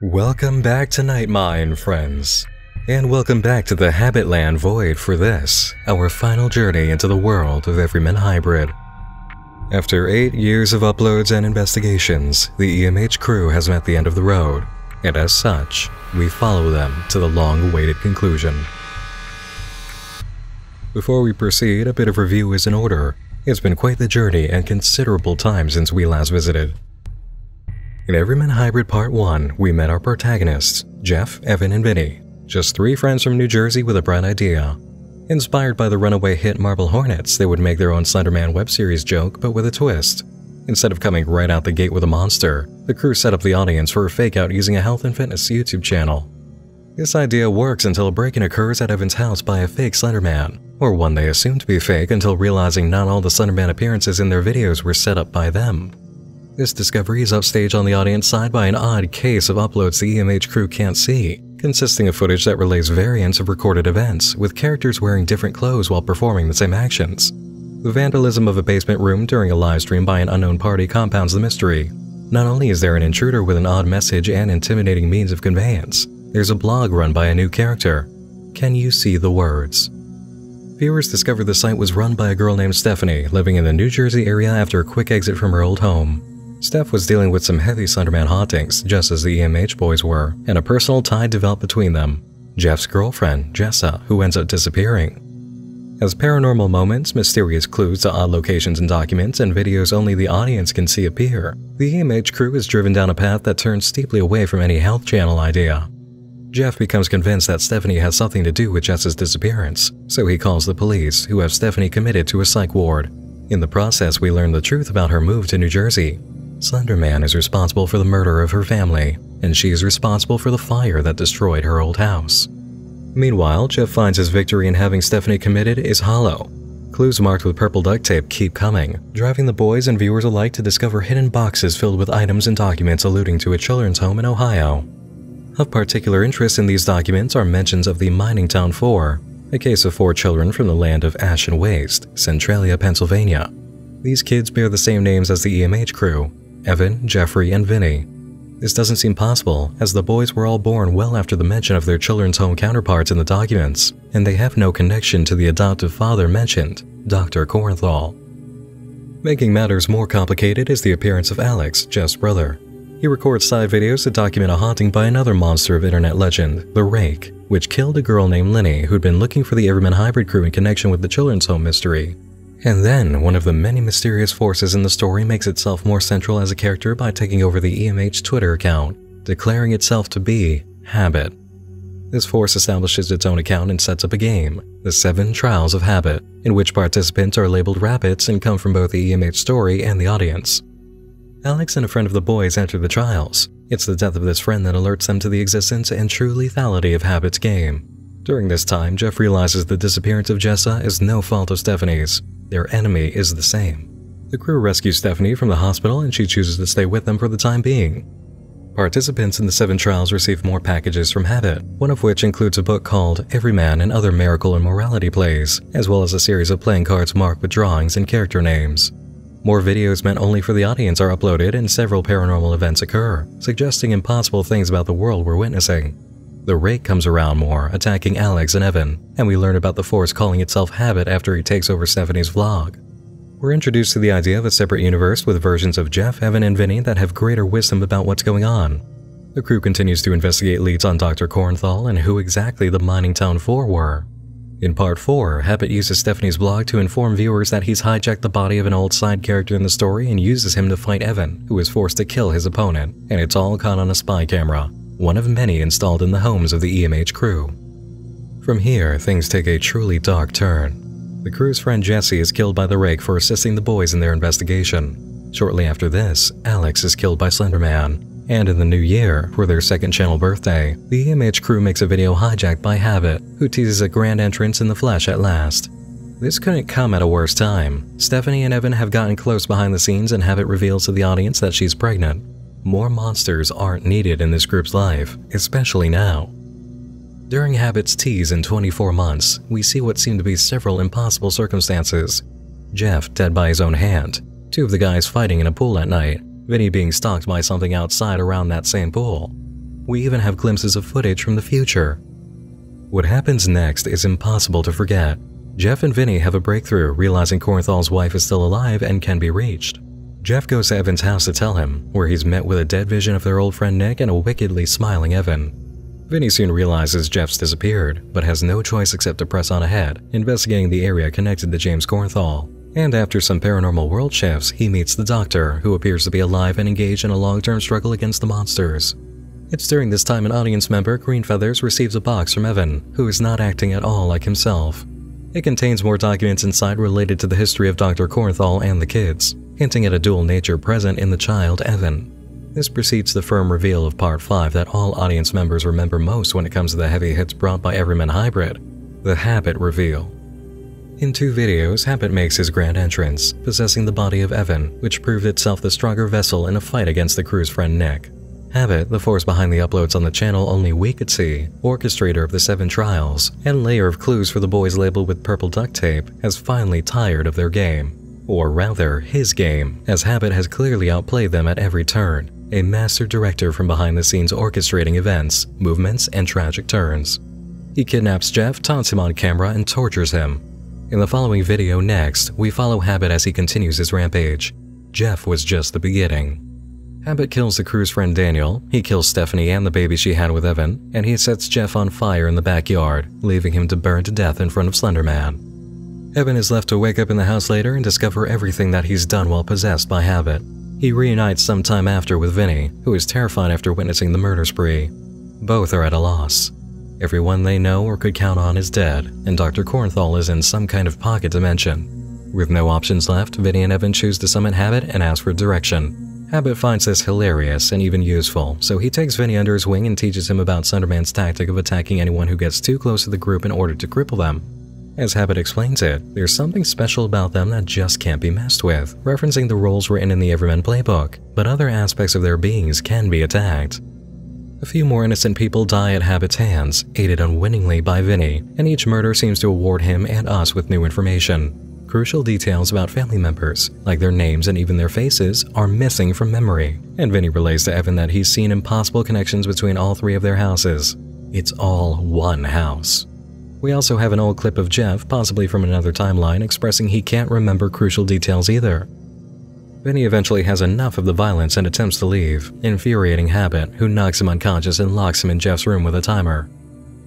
Welcome back to Nightmine, friends. And welcome back to the Habitland Void for this, our final journey into the world of EverymanHYBRID. After 8 years of uploads and investigations, the EMH crew has met the end of the road, and as such, we follow them to the long-awaited conclusion. Before we proceed, a bit of review is in order. It's been quite the journey and considerable time since we last visited. In EverymanHYBRID Part 1, we met our protagonists, Jeff, Evan, and Vinny, just 3 friends from New Jersey with a bright idea. Inspired by the runaway hit Marble Hornets, they would make their own Slenderman web series joke, but with a twist. Instead of coming right out the gate with a monster, the crew set up the audience for a fake-out using a health and fitness YouTube channel. This idea works until a break-in occurs at Evan's house by a fake Slenderman, or one they assume to be fake until realizing not all the Slenderman appearances in their videos were set up by them. This discovery is upstaged on the audience side by an odd case of uploads the EMH crew can't see, consisting of footage that relays variants of recorded events, with characters wearing different clothes while performing the same actions. The vandalism of a basement room during a livestream by an unknown party compounds the mystery. Not only is there an intruder with an odd message and intimidating means of conveyance, there's a blog run by a new character. Can you see the words? Viewers discovered the site was run by a girl named Stephanie, living in the New Jersey area after a quick exit from her old home. Steph was dealing with some heavy Slenderman hauntings, just as the EMH boys were, and a personal tie developed between them. Jeff's girlfriend, Jessa, who ends up disappearing. As paranormal moments, mysterious clues to odd locations in documents, and videos only the audience can see appear, the EMH crew is driven down a path that turns steeply away from any health channel idea. Jeff becomes convinced that Stephanie has something to do with Jessa's disappearance, so he calls the police, who have Stephanie committed to a psych ward. In the process, we learn the truth about her move to New Jersey. Slenderman is responsible for the murder of her family, and she is responsible for the fire that destroyed her old house. Meanwhile, Jeff finds his victory in having Stephanie committed is hollow. Clues marked with purple duct tape keep coming, driving the boys and viewers alike to discover hidden boxes filled with items and documents alluding to a children's home in Ohio. Of particular interest in these documents are mentions of the mining town 4, a case of 4 children from the land of ash and waste, Centralia, Pennsylvania. These kids bear the same names as the EMH crew: Evan, Jeffrey, and Vinny. This doesn't seem possible, as the boys were all born well after the mention of their children's home counterparts in the documents, and they have no connection to the adoptive father mentioned, Dr. Kornthal. Making matters more complicated is the appearance of Alex, Jeff's brother. He records side videos to document a haunting by another monster of internet legend, the Rake, which killed a girl named Linny who'd been looking for the EverymanHYBRID crew in connection with the children's home mystery. And then, one of the many mysterious forces in the story makes itself more central as a character by taking over the EMH Twitter account, declaring itself to be Habit. This force establishes its own account and sets up a game, the 7 Trials of Habit, in which participants are labeled rabbits and come from both the EMH story and the audience. Alex and a friend of the boys enter the trials. It's the death of this friend that alerts them to the existence and true lethality of Habit's game. During this time, Jeff realizes the disappearance of Jessa is no fault of Stephanie's. Their enemy is the same. The crew rescues Stephanie from the hospital and she chooses to stay with them for the time being. Participants in the 7 trials receive more packages from Habit, one of which includes a book called Everyman and Other Miracle and Morality Plays, as well as a series of playing cards marked with drawings and character names. More videos meant only for the audience are uploaded and several paranormal events occur, suggesting impossible things about the world we're witnessing. The Rake comes around more, attacking Alex and Evan, and we learn about the force calling itself Habit after he takes over Stephanie's vlog. We're introduced to the idea of a separate universe with versions of Jeff, Evan, and Vinny that have greater wisdom about what's going on. The crew continues to investigate leads on Dr. Kornthal and who exactly the Mining Town 4 were. In Part 4, Habit uses Stephanie's blog to inform viewers that he's hijacked the body of an old side character in the story and uses him to fight Evan, who is forced to kill his opponent, and it's all caught on a spy camera, one of many installed in the homes of the EMH crew. From here, things take a truly dark turn. The crew's friend Jesse is killed by the Rake for assisting the boys in their investigation. Shortly after this, Alex is killed by Slenderman. And in the new year, for their 2nd channel birthday, the EMH crew makes a video hijacked by Habit, who teases a grand entrance in the flesh at last. This couldn't come at a worse time. Stephanie and Evan have gotten close behind the scenes and Habit reveals to the audience that she's pregnant. More monsters aren't needed in this group's life, especially now. During Habit's tease in 24 months, we see what seem to be several impossible circumstances. Jeff dead by his own hand, 2 of the guys fighting in a pool at night, Vinny being stalked by something outside around that same pool. We even have glimpses of footage from the future. What happens next is impossible to forget. Jeff and Vinny have a breakthrough, realizing Cornthal's wife is still alive and can be reached. Jeff goes to Evan's house to tell him, where he's met with a dead vision of their old friend Nick and a wickedly smiling Evan. Vinny soon realizes Jeff's disappeared, but has no choice except to press on ahead, investigating the area connected to James Cornthal. And after some paranormal world shifts, he meets the Doctor, who appears to be alive and engaged in a long-term struggle against the monsters. It's during this time an audience member, Greenfeathers, receives a box from Evan, who is not acting at all like himself. It contains more documents inside related to the history of Dr. Cornthal and the kids, hinting at a dual nature present in the child, Evan. This precedes the firm reveal of Part 5 that all audience members remember most when it comes to the heavy hits brought by Everyman Hybrid, the Habit reveal. In 2 videos, Habit makes his grand entrance, possessing the body of Evan, which proved itself the stronger vessel in a fight against the crew's friend Nick. Habit, the force behind the uploads on the channel only we could see, orchestrator of the 7 trials, and layer of clues for the boys labeled with purple duct tape, has finally tired of their game. Or rather, his game, as Habit has clearly outplayed them at every turn, a master director from behind the scenes orchestrating events, movements, and tragic turns. He kidnaps Jeff, taunts him on camera, and tortures him. In the following video next, we follow Habit as he continues his rampage. Jeff was just the beginning. Habit kills the crew's friend Daniel, he kills Stephanie and the baby she had with Evan, and he sets Jeff on fire in the backyard, leaving him to burn to death in front of Slenderman. Evan is left to wake up in the house later and discover everything that he's done while possessed by Habit. He reunites sometime after with Vinny, who is terrified after witnessing the murder spree. Both are at a loss. Everyone they know or could count on is dead, and Dr. Cornthal is in some kind of pocket dimension. With no options left, Vinny and Evan choose to summon Habit and ask for direction. Habit finds this hilarious and even useful, so he takes Vinny under his wing and teaches him about Slenderman's tactic of attacking anyone who gets too close to the group in order to cripple them. As Habit explains it, there's something special about them that just can't be messed with, referencing the roles written in the Everyman playbook, but other aspects of their beings can be attacked. A few more innocent people die at Habit's hands, aided unwittingly by Vinny, and each murder seems to award him and us with new information. Crucial details about family members, like their names and even their faces, are missing from memory, and Vinny relays to Evan that he's seen impossible connections between all 3 of their houses. It's all one house. We also have an old clip of Jeff, possibly from another timeline, expressing he can't remember crucial details either. Vinny eventually has enough of the violence and attempts to leave, infuriating Habit, who knocks him unconscious and locks him in Jeff's room with a timer.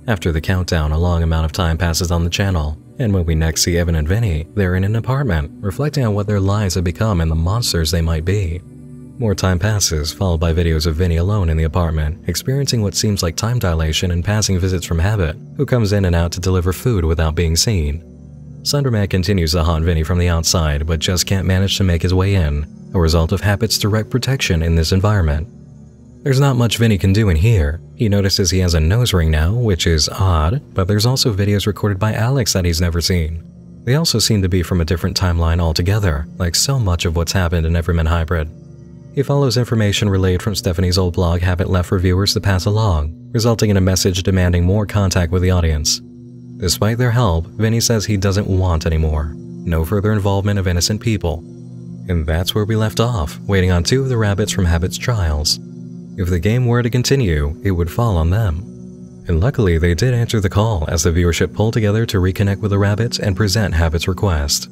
After the countdown, a long amount of time passes on the channel, and when we next see Evan and Vinny, they're in an apartment, reflecting on what their lives have become and the monsters they might be. More time passes, followed by videos of Vinny alone in the apartment, experiencing what seems like time dilation and passing visits from Habit, who comes in and out to deliver food without being seen. Slenderman continues to haunt Vinny from the outside, but just can't manage to make his way in, a result of Habit's direct protection in this environment. There's not much Vinny can do in here. He notices he has a nose ring now, which is odd, but there's also videos recorded by Alex that he's never seen. They also seem to be from a different timeline altogether, like so much of what's happened in Everyman Hybrid. He follows information relayed from Stephanie's old blog Habit left for viewers to pass along, resulting in a message demanding more contact with the audience. Despite their help, Vinny says he doesn't want any more. No further involvement of innocent people. And that's where we left off, waiting on 2 of the rabbits from Habit's trials. If the game were to continue, it would fall on them. And luckily they did answer the call as the viewership pulled together to reconnect with the rabbits and present Habit's request.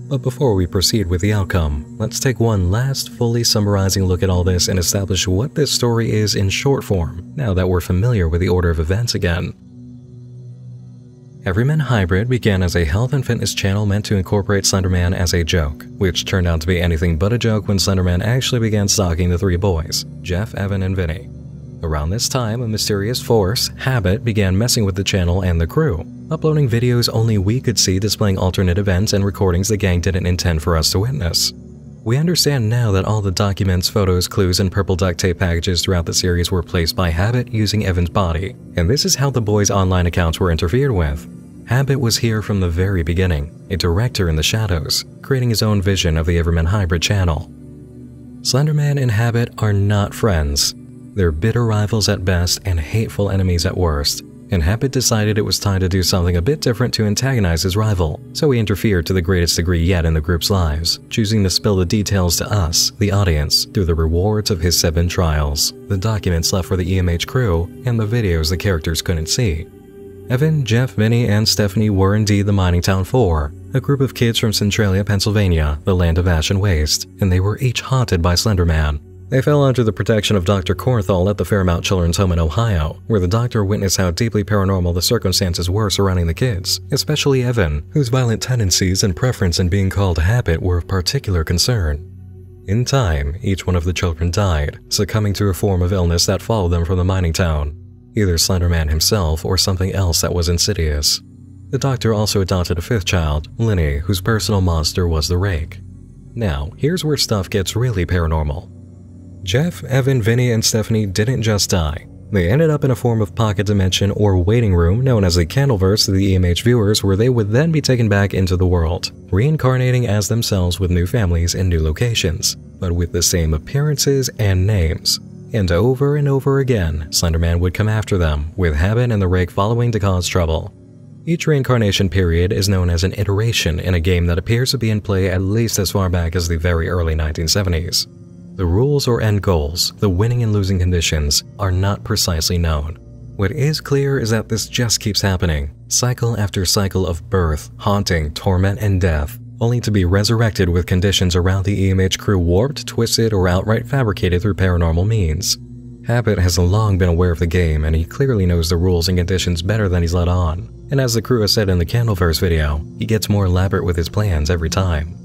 But before we proceed with the outcome, let's take one last fully summarizing look at all this and establish what this story is in short form, now that we're familiar with the order of events again. Everyman Hybrid began as a health and fitness channel meant to incorporate Slenderman as a joke, which turned out to be anything but a joke when Slenderman actually began stalking the 3 boys, Jeff, Evan, and Vinny. Around this time, a mysterious force, Habit, began messing with the channel and the crew, uploading videos only we could see displaying alternate events and recordings the gang didn't intend for us to witness. We understand now that all the documents, photos, clues, and purple duct tape packages throughout the series were placed by Habit using Evan's body, and this is how the boys' online accounts were interfered with. Habit was here from the very beginning, a director in the shadows, creating his own vision of the Everyman Hybrid channel. Slenderman and Habit are not friends. They're bitter rivals at best and hateful enemies at worst, and Habit decided it was time to do something a bit different to antagonize his rival, so he interfered to the greatest degree yet in the group's lives, choosing to spill the details to us, the audience, through the rewards of his 7 trials, the documents left for the EMH crew, and the videos the characters couldn't see. Evan, Jeff, Vinny, and Stephanie were indeed the Mining Town 4, a group of kids from Centralia, Pennsylvania, the land of ash and waste, and they were each haunted by Slender Man. They fell under the protection of Dr. Cornthal at the Fairmount Children's Home in Ohio, where the doctor witnessed how deeply paranormal the circumstances were surrounding the kids, especially Evan, whose violent tendencies and preference in being called Habit were of particular concern. In time, each one of the children died, succumbing to a form of illness that followed them from the mining town, either Slender Man himself or something else that was insidious. The doctor also adopted a 5th child, Linny, whose personal monster was the Rake. Now, here's where stuff gets really paranormal. Jeff, Evan, Vinny, and Stephanie didn't just die. They ended up in a form of pocket dimension or waiting room known as the Candleverse to the EMH viewers, where they would then be taken back into the world, reincarnating as themselves with new families and new locations, but with the same appearances and names. And over again, Slender Man would come after them, with Habit and the Rake following to cause trouble. Each reincarnation period is known as an iteration in a game that appears to be in play at least as far back as the very early 1970s. The rules or end goals, the winning and losing conditions, are not precisely known. What is clear is that this just keeps happening, cycle after cycle of birth, haunting, torment, and death, only to be resurrected with conditions around the EMH crew warped, twisted, or outright fabricated through paranormal means. Habit has long been aware of the game, and he clearly knows the rules and conditions better than he's let on. And as the crew has said in the Candleverse video, he gets more elaborate with his plans every time.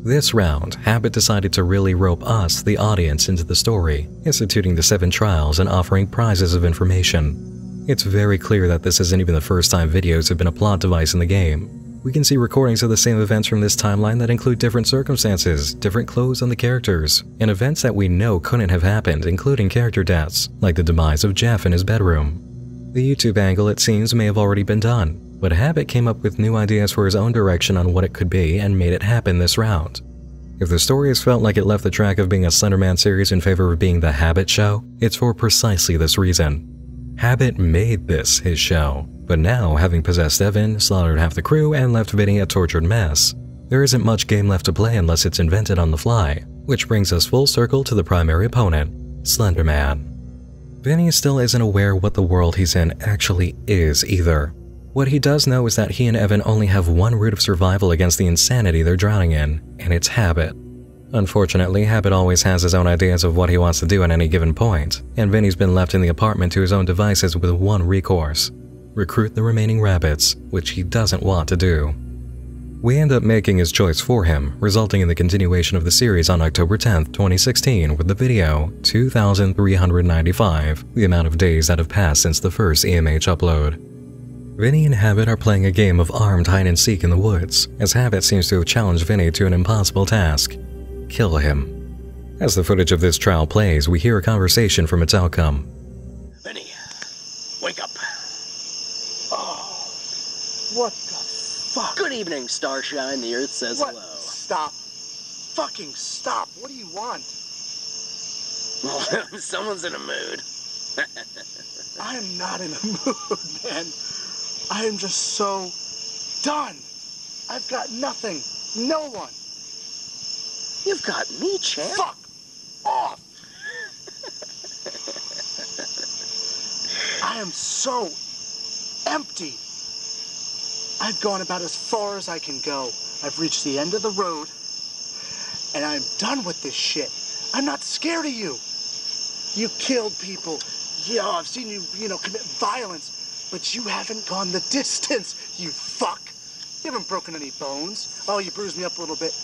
This round, Habit decided to really rope us, the audience, into the story, instituting the 7 trials and offering prizes of information. It's very clear that this isn't even the first time videos have been a plot device in the game. We can see recordings of the same events from this timeline that include different circumstances, different clothes on the characters, and events that we know couldn't have happened, including character deaths, like the demise of Jeff in his bedroom. The YouTube angle, it seems, may have already been done, but Habit came up with new ideas for his own direction on what it could be and made it happen this round. If the story has felt like it left the track of being a Slender Man series in favor of being the Habit show, it's for precisely this reason. Habit made this his show, but now, having possessed Evan, slaughtered half the crew, and left Vinny a tortured mess, there isn't much game left to play unless it's invented on the fly, which brings us full circle to the primary opponent, Slender Man. Vinny still isn't aware what the world he's in actually is either. What he does know is that he and Evan only have one route of survival against the insanity they're drowning in, and it's Habit. Unfortunately, Habit always has his own ideas of what he wants to do at any given point, and Vinny's been left in the apartment to his own devices with one recourse: recruit the remaining rabbits, which he doesn't want to do. We end up making his choice for him, resulting in the continuation of the series on October 10th, 2016 with the video 2,395, the amount of days that have passed since the first EMH upload. Vinny and Habit are playing a game of armed hide-and-seek in the woods, as Habit seems to have challenged Vinny to an impossible task: kill him. As the footage of this trial plays, we hear a conversation from its outcome. Vinny, wake up. Oh, What the fuck? good evening, Starshine. The Earth says What? hello. Stop. Fucking stop. What do you want? Someone's in a mood. I am not in a mood, man. I am just so done. I've got nothing. No one. You've got me, champ. Fuck off. I am so empty. I've gone about as far as I can go. I've reached the end of the road, and I'm done with this shit. I'm not scared of you. You killed people. Yeah, I've seen you, commit violence, but you haven't gone the distance, you fuck. You haven't broken any bones. Oh, you bruised me up a little bit,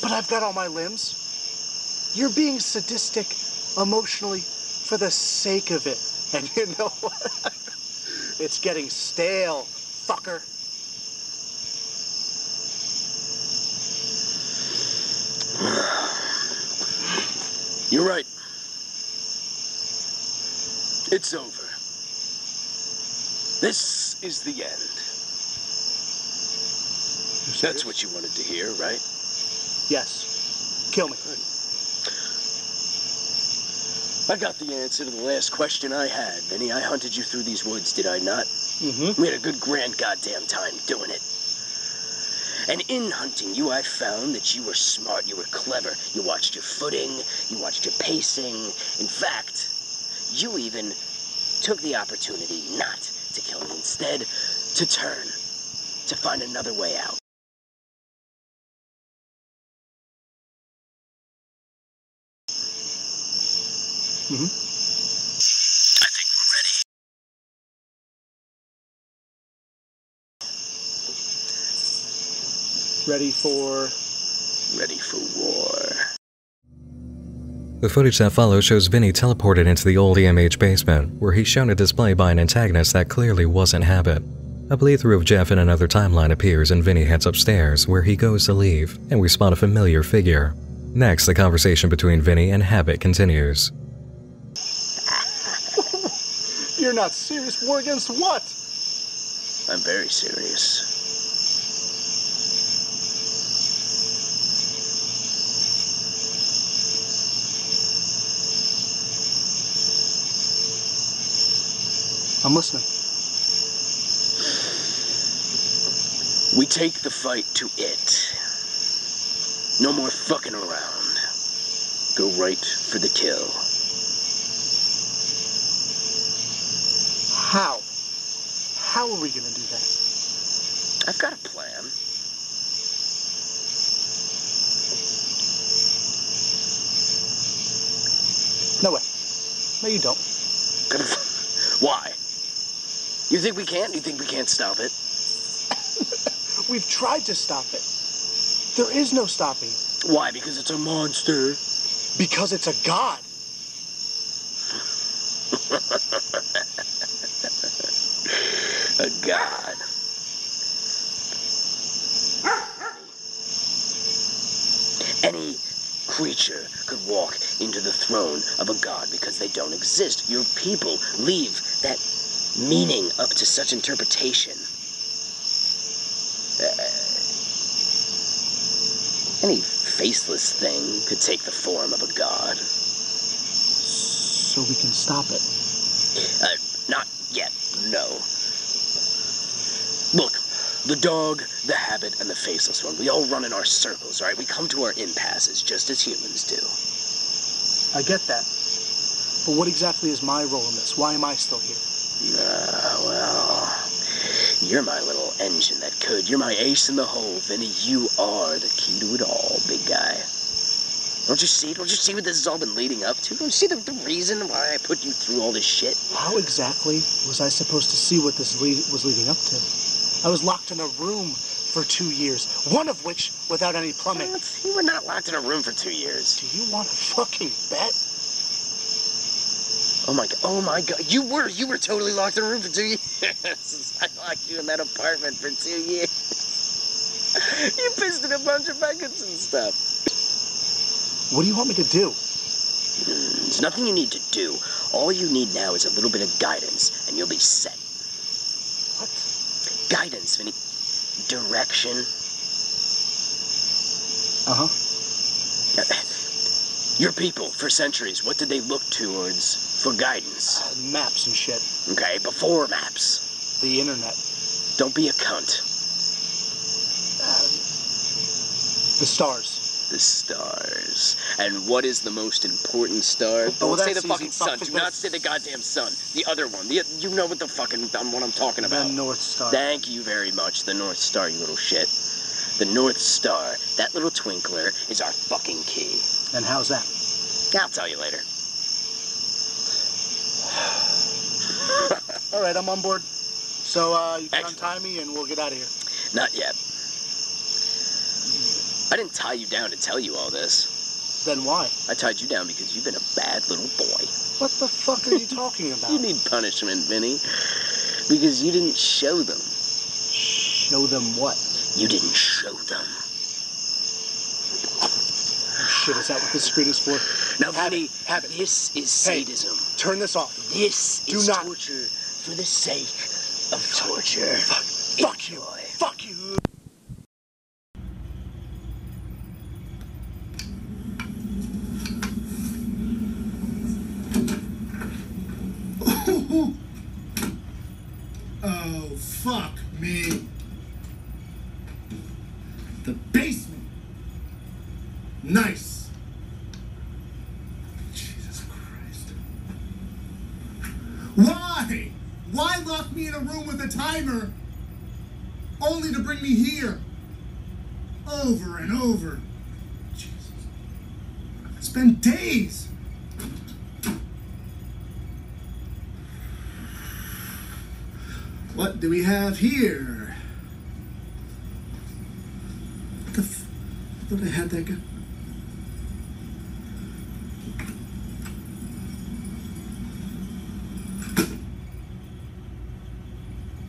but I've got all my limbs. You're being sadistic emotionally for the sake of it. And you know what? It's getting stale, fucker. You're right. It's over. This is the end. That's what you wanted to hear, right? Yes. Kill me. I got the answer to the last question I had, Vinny. I hunted you through these woods, did I not? We had a good grand goddamn time doing it. And in hunting you, I found that you were smart, you were clever. You watched your footing, you watched your pacing. In fact, you even took the opportunity not to kill me, instead to turn, to find another way out. I think we're ready. Ready for war. The footage that follows shows Vinny teleported into the old EMH basement, where he's shown a display by an antagonist that clearly wasn't Habit. A playthrough of Jeff in another timeline appears and Vinny heads upstairs, where he goes to leave, and we spot a familiar figure. Next, the conversation between Vinny and Habit continues. You're not serious. War against what? I'm very serious. I'm listening. We take the fight to it. No more fucking around. Go right for the kill. How? How are we gonna do that? I've got a plan. No way. No, you don't. Why? You think we can't? You think we can't stop it? We've tried to stop it. There is no stopping it. Why? Because it's a monster. Because it's a god. A god. Any creature could walk into the throne of a god because they don't exist. Your people leave that meaning up to such interpretation. Any faceless thing could take the form of a god. So we can stop it. Not yet, no. Look, the dog, the habit, and the faceless one, we all run in our circles, right? We come to our impasses, just as humans do. I get that. But what exactly is my role in this? Why am I still here? Well, you're my little engine that could. You're my ace in the hole, Vinny. You are the key to it all, big guy. Don't you see? Don't you see what this has all been leading up to? Don't you see the reason why I put you through all this shit? How exactly was I supposed to see what this was leading up to? I was locked in a room for 2 years, one of which without any plumbing. What? You were not locked in a room for 2 years. Do you want to fucking bet? Oh my god, you were totally locked in a room for 2 years. I locked you in that apartment for 2 years. You pissed in a bunch of buckets and stuff. What do you want me to do? There's nothing you need to do. All you need now is a little bit of guidance, and you'll be set. What? Guidance, Vinny. Direction. Uh-huh. Your people, for centuries, what did they look towards for guidance? Maps and shit. Okay, before maps. The internet. Don't be a cunt. The stars. The stars. And what is the most important star? Oh, Don't say the that's fucking easy. sun. Do not say the goddamn sun. The other one. You know what the fucking what I'm talking about. The North Star. Thank you very much. The North Star, you little shit. The North Star. That little twinkler is our fucking key. And how's that? I'll tell you later. All right, I'm on board. So, you can Excellent. untie me and we'll get out of here. Not yet. I didn't tie you down to tell you all this. Then why? I tied you down because you've been a bad little boy. What the fuck are you talking about? You need punishment, Vinny. Because you didn't show them. Show them what? You didn't show them. Oh, shit, is that what this screen is for? Now, Have Vinny, it. this is sadism. Turn this off. This Do is not. torture for the sake of torture. Fuck you. Enjoy. Fuck you. Oh, The basement. Nice. Jesus Christ. Why? Why lock me in a room with a timer only to bring me here? Over and over. Jesus. It's been days. What do we have here? What the f... I thought I had that guy.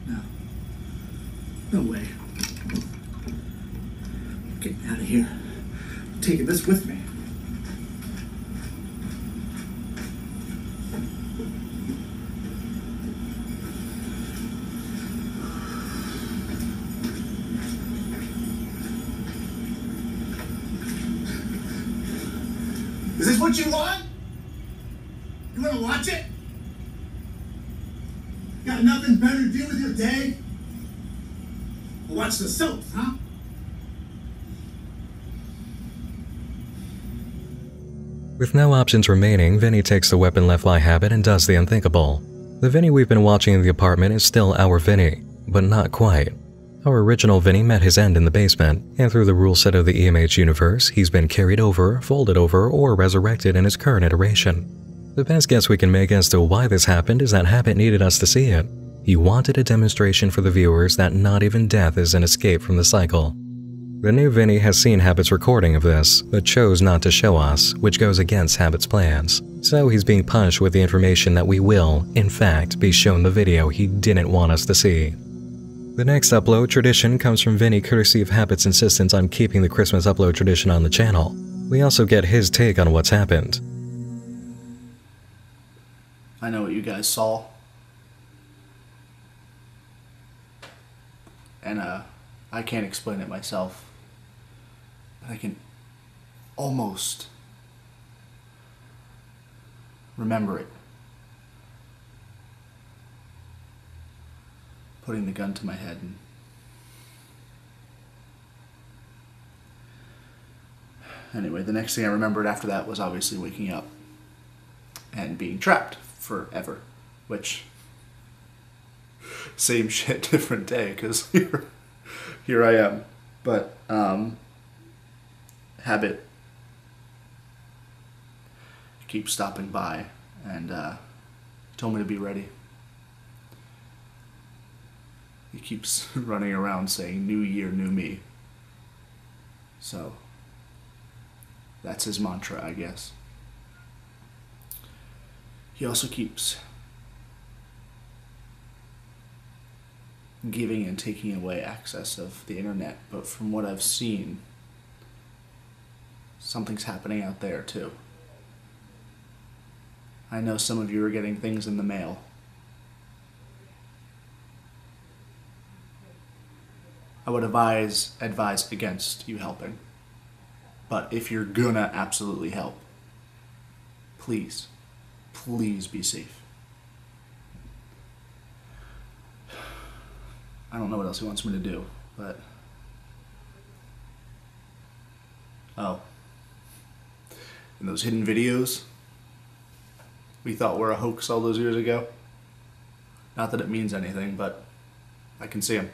No. No way. Get out of here. I'm taking this with me. Is this what you want? You want to watch it? Got nothing better to do with your day? Well, watch the soaps, huh? With no options remaining, Vinny takes the weapon left by Habit and does the unthinkable. The Vinny we've been watching in the apartment is still our Vinny, but not quite. Our original Vinny met his end in the basement, and through the rule set of the EMH universe, he's been carried over, folded over, or resurrected in his current iteration. The best guess we can make as to why this happened is that Habit needed us to see it. He wanted a demonstration for the viewers that not even death is an escape from the cycle. The new Vinny has seen Habit's recording of this, but chose not to show us, which goes against Habit's plans. So he's being punished with the information that we will, in fact, be shown the video he didn't want us to see. The next upload tradition comes from Vinny courtesy of Habit's insistence on keeping the Christmas upload tradition on the channel. We also get his take on what's happened. I know what you guys saw. And I can't explain it myself. But I can almost remember it. Putting the gun to my head and anyway, the next thing I remembered after that was obviously waking up and being trapped forever, which same shit, different day, because here I am. But Habit keeps stopping by and told me to be ready. He keeps running around saying, "New year, new me." So, that's his mantra, I guess. He also keeps giving and taking away access of the internet, but from what I've seen, something's happening out there too. I know some of you are getting things in the mail. I would advise against you helping. But if you're gonna absolutely help, please, please be safe. I don't know what else he wants me to do, but... Oh. And those hidden videos we thought were a hoax all those years ago? Not that it means anything, but I can see them.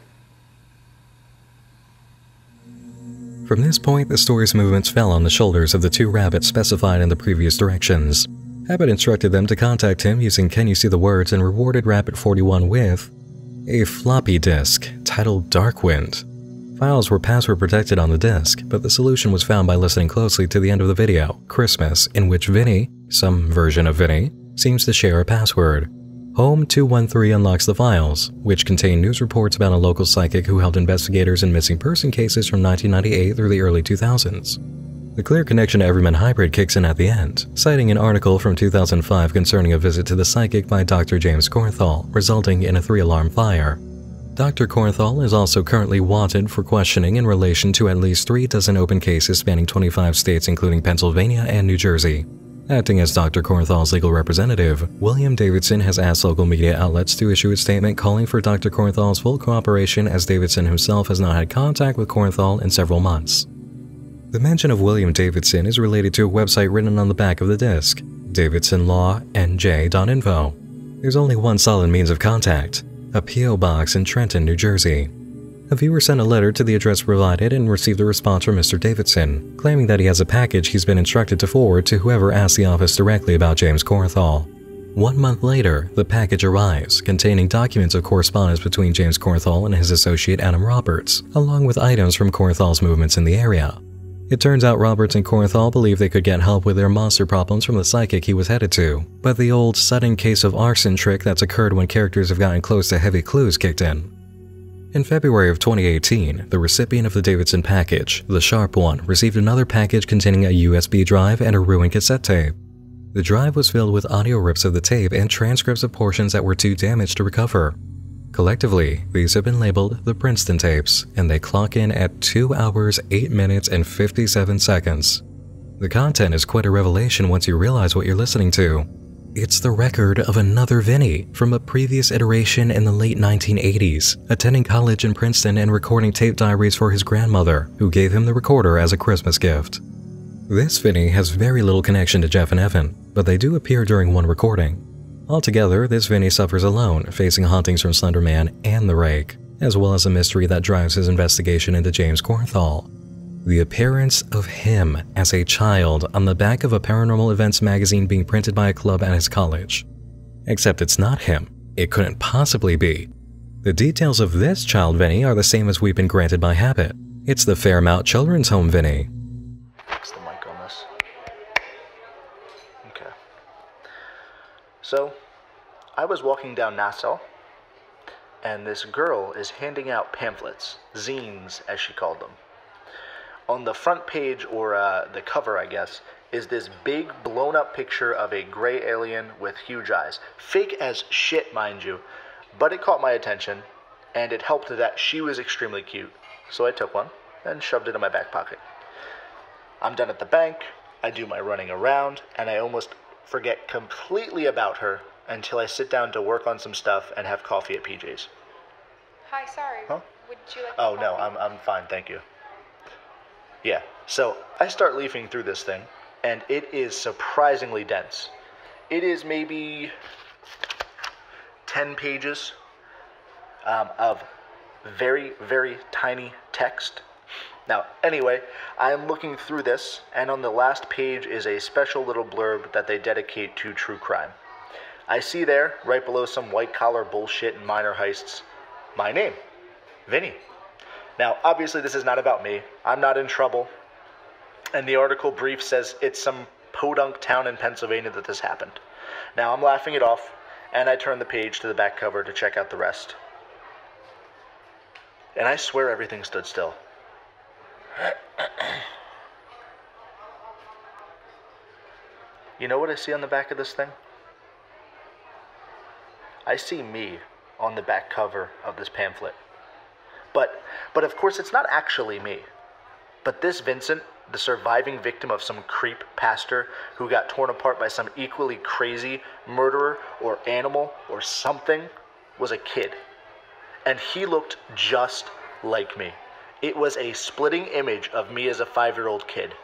From this point, the story's movements fell on the shoulders of the two rabbits specified in the previous directions. Habit instructed them to contact him using Can You See the Words and rewarded Rabbit 41 with a floppy disk titled Darkwind. Files were password protected on the disk, but the solution was found by listening closely to the end of the video, Christmas, in which Vinny, some version of Vinny, seems to share a password. Home 213 unlocks the files, which contain news reports about a local psychic who helped investigators in missing person cases from 1998 through the early 2000s. The clear connection to EverymanHYBRID kicks in at the end, citing an article from 2005 concerning a visit to the psychic by Dr. James Kornthal, resulting in a 3-alarm fire. Dr. Kornthal is also currently wanted for questioning in relation to at least 3 dozen open cases spanning 25 states including Pennsylvania and New Jersey. Acting as Dr. Cornthal's legal representative, William Davidson has asked local media outlets to issue a statement calling for Dr. Cornthal's full cooperation, as Davidson himself has not had contact with Cornthal in several months. The mention of William Davidson is related to a website written on the back of the disc, davidsonlawnj.info. There's only one solid means of contact, a P.O. box in Trenton, New Jersey. A viewer sent a letter to the address provided and received a response from Mr. Davidson, claiming that he has a package he's been instructed to forward to whoever asked the office directly about James Cornthal. 1 month later, the package arrives, containing documents of correspondence between James Cornthal and his associate Adam Roberts, along with items from Cornthal's movements in the area. It turns out Roberts and Cornthal believed they could get help with their monster problems from the psychic he was headed to, but the old sudden case of arson trick that's occurred when characters have gotten close to heavy clues kicked in. In February of 2018, the recipient of the Davidson package, the Sharp One, received another package containing a USB drive and a ruined cassette tape. The drive was filled with audio rips of the tape and transcripts of portions that were too damaged to recover. Collectively, these have been labeled the Princeton tapes, and they clock in at 2 hours, 8 minutes, and 57 seconds. The content is quite a revelation once you realize what you're listening to. It's the record of another Vinny from a previous iteration in the late 1980s, attending college in Princeton and recording tape diaries for his grandmother, who gave him the recorder as a Christmas gift. This Vinny has very little connection to Jeff and Evan, but they do appear during one recording. Altogether, this Vinny suffers alone, facing hauntings from Slender Man and the Rake, as well as a mystery that drives his investigation into James Cornthal. The appearance of him as a child on the back of a paranormal events magazine being printed by a club at his college. Except it's not him. It couldn't possibly be. The details of this child Vinny are the same as we've been granted by habit. It's the Fairmount Children's Home Vinny. Fix the mic on this. Okay. So, I was walking down Nassau, and this girl is handing out pamphlets, zines as she called them. On the front page, or the cover I guess, is this big blown up picture of a gray alien with huge eyes. Fake as shit, mind you, but it caught my attention, and it helped that she was extremely cute. So I took one and shoved it in my back pocket. I'm done at the bank, I do my running around, and I almost forget completely about her until I sit down to work on some stuff and have coffee at PJ's. Hi, sorry. Huh? Would you like Oh coffee? no, I'm fine, thank you. Yeah, so I start leafing through this thing, and it is surprisingly dense. It is maybe 10 pages of very, very tiny text. Now, anyway, I am looking through this, and on the last page is a special little blurb that they dedicate to true crime. I see there, right below some white-collar bullshit and minor heists, my name, Vinny. Now, obviously this is not about me. I'm not in trouble. And the article brief says it's some podunk town in Pennsylvania that this happened. Now, I'm laughing it off, and I turn the page to the back cover to check out the rest. And I swear everything stood still. You know what I see on the back of this thing? I see me on the back cover of this pamphlet. But of course it's not actually me. But this Vincent, the surviving victim of some creep pastor who got torn apart by some equally crazy murderer or animal or something, was a kid. And he looked just like me. It was a splitting image of me as a 5-year-old kid.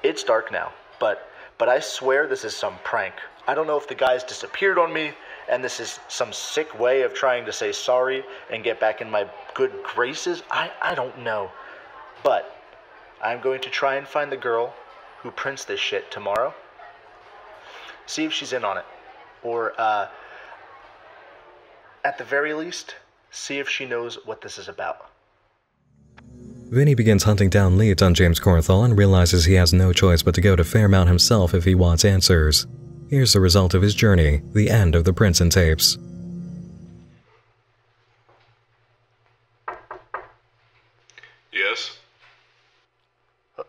It's dark now, but I swear this is some prank. I don't know if the guy's disappeared on me, and this is some sick way of trying to say sorry and get back in my good graces. I don't know. But I'm going to try and find the girl who prints this shit tomorrow. See if she's in on it. Or, at the very least, see if she knows what this is about. Vinny begins hunting down leads on James Cornthal and realizes he has no choice but to go to Fairmount himself if he wants answers. Here's the result of his journey, the end of the Princeton tapes. Yes?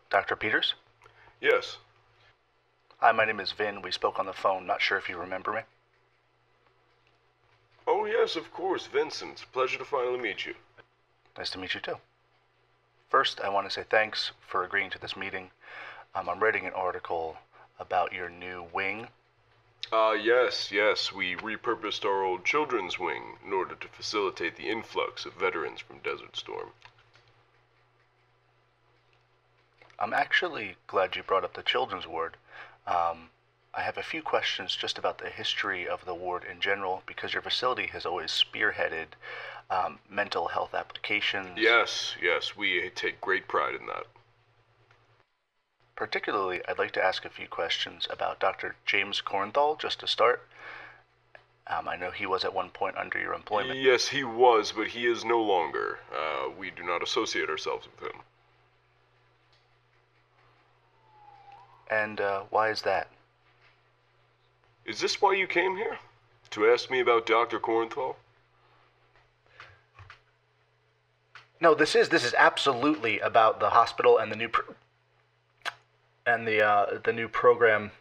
Dr. Peters? Yes. Hi, my name is Vin. We spoke on the phone. Not sure if you remember me. Oh, yes, of course, Vincent. Pleasure to finally meet you. Nice to meet you, too. First, I want to say thanks for agreeing to this meeting. I'm writing an article about your new wing? Yes, we repurposed our old children's wing in order to facilitate the influx of veterans from Desert Storm. I'm actually glad you brought up the children's ward. I have a few questions just about the history of the ward in general, because your facility has always spearheaded mental health applications. Yes, we take great pride in that. Particularly, I'd like to ask a few questions about Dr. James Kornthal, just to start. I know he was at one point under your employment. Yes, he was, but he is no longer. We do not associate ourselves with him. And why is that? Is this why you came here? To ask me about Dr. Kornthal? No, this is absolutely about the hospital and the new the new program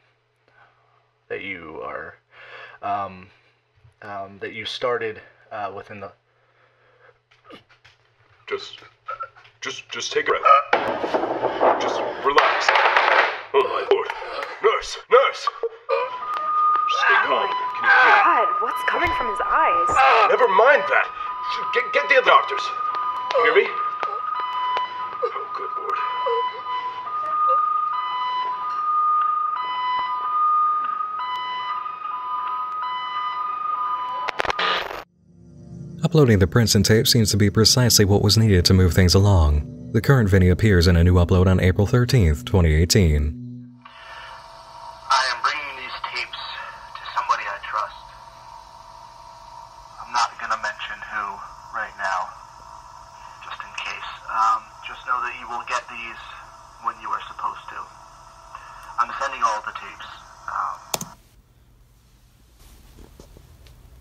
that you are that you started within the. Just take a breath. Just relax. Oh my lord. Nurse! Stay calm. Can you hear me? God, what's coming from his eyes? Never mind that. Get the other doctors. You hear me? Oh, good lord. Uploading the prints and tape seems to be precisely what was needed to move things along. The current video appears in a new upload on April 13th, 2018. I am bringing these tapes to somebody I trust. I'm not gonna mention who right now, just in case. Just know that you will get these when you are supposed to. I'm sending all the tapes.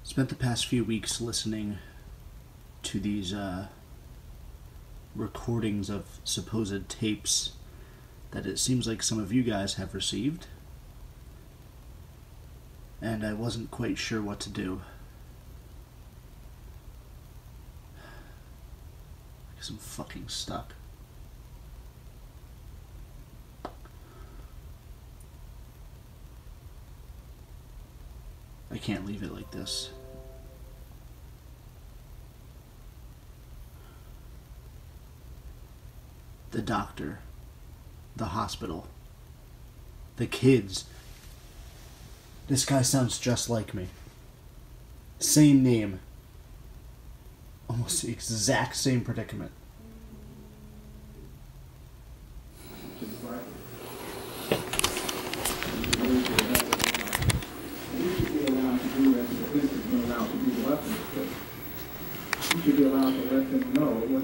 Spent the past few weeks listening to these recordings of supposed tapes that it seems like some of you guys have received, and I wasn't quite sure what to do. Because I'm fucking stuck. I can't leave it like this. The doctor, the hospital, the kids. This guy sounds just like me. Same name. Almost the exact same predicament.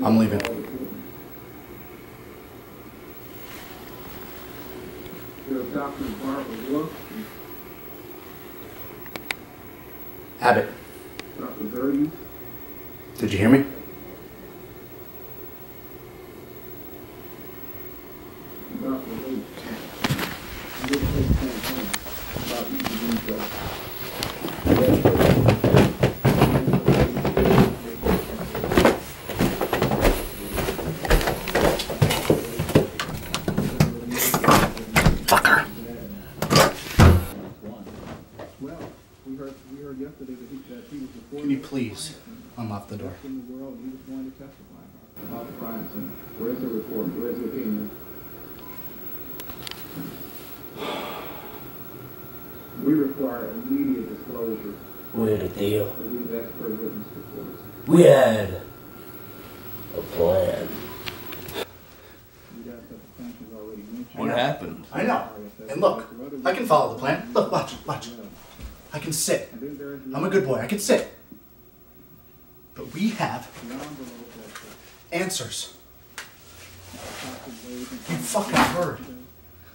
I'm leaving. Abbott. Did you hear me? Fucker. Can you please unlock the door? Where's the report? Where's the opinion? We require immediate disclosure. We had a deal. of these expert witness reports. We had a plan. You got the sanctions already mentioned. What happened? I know. And look, I can follow the plan. Look, watch. I can sit. I'm a good boy. I can sit. But we have answers. You fucking heard.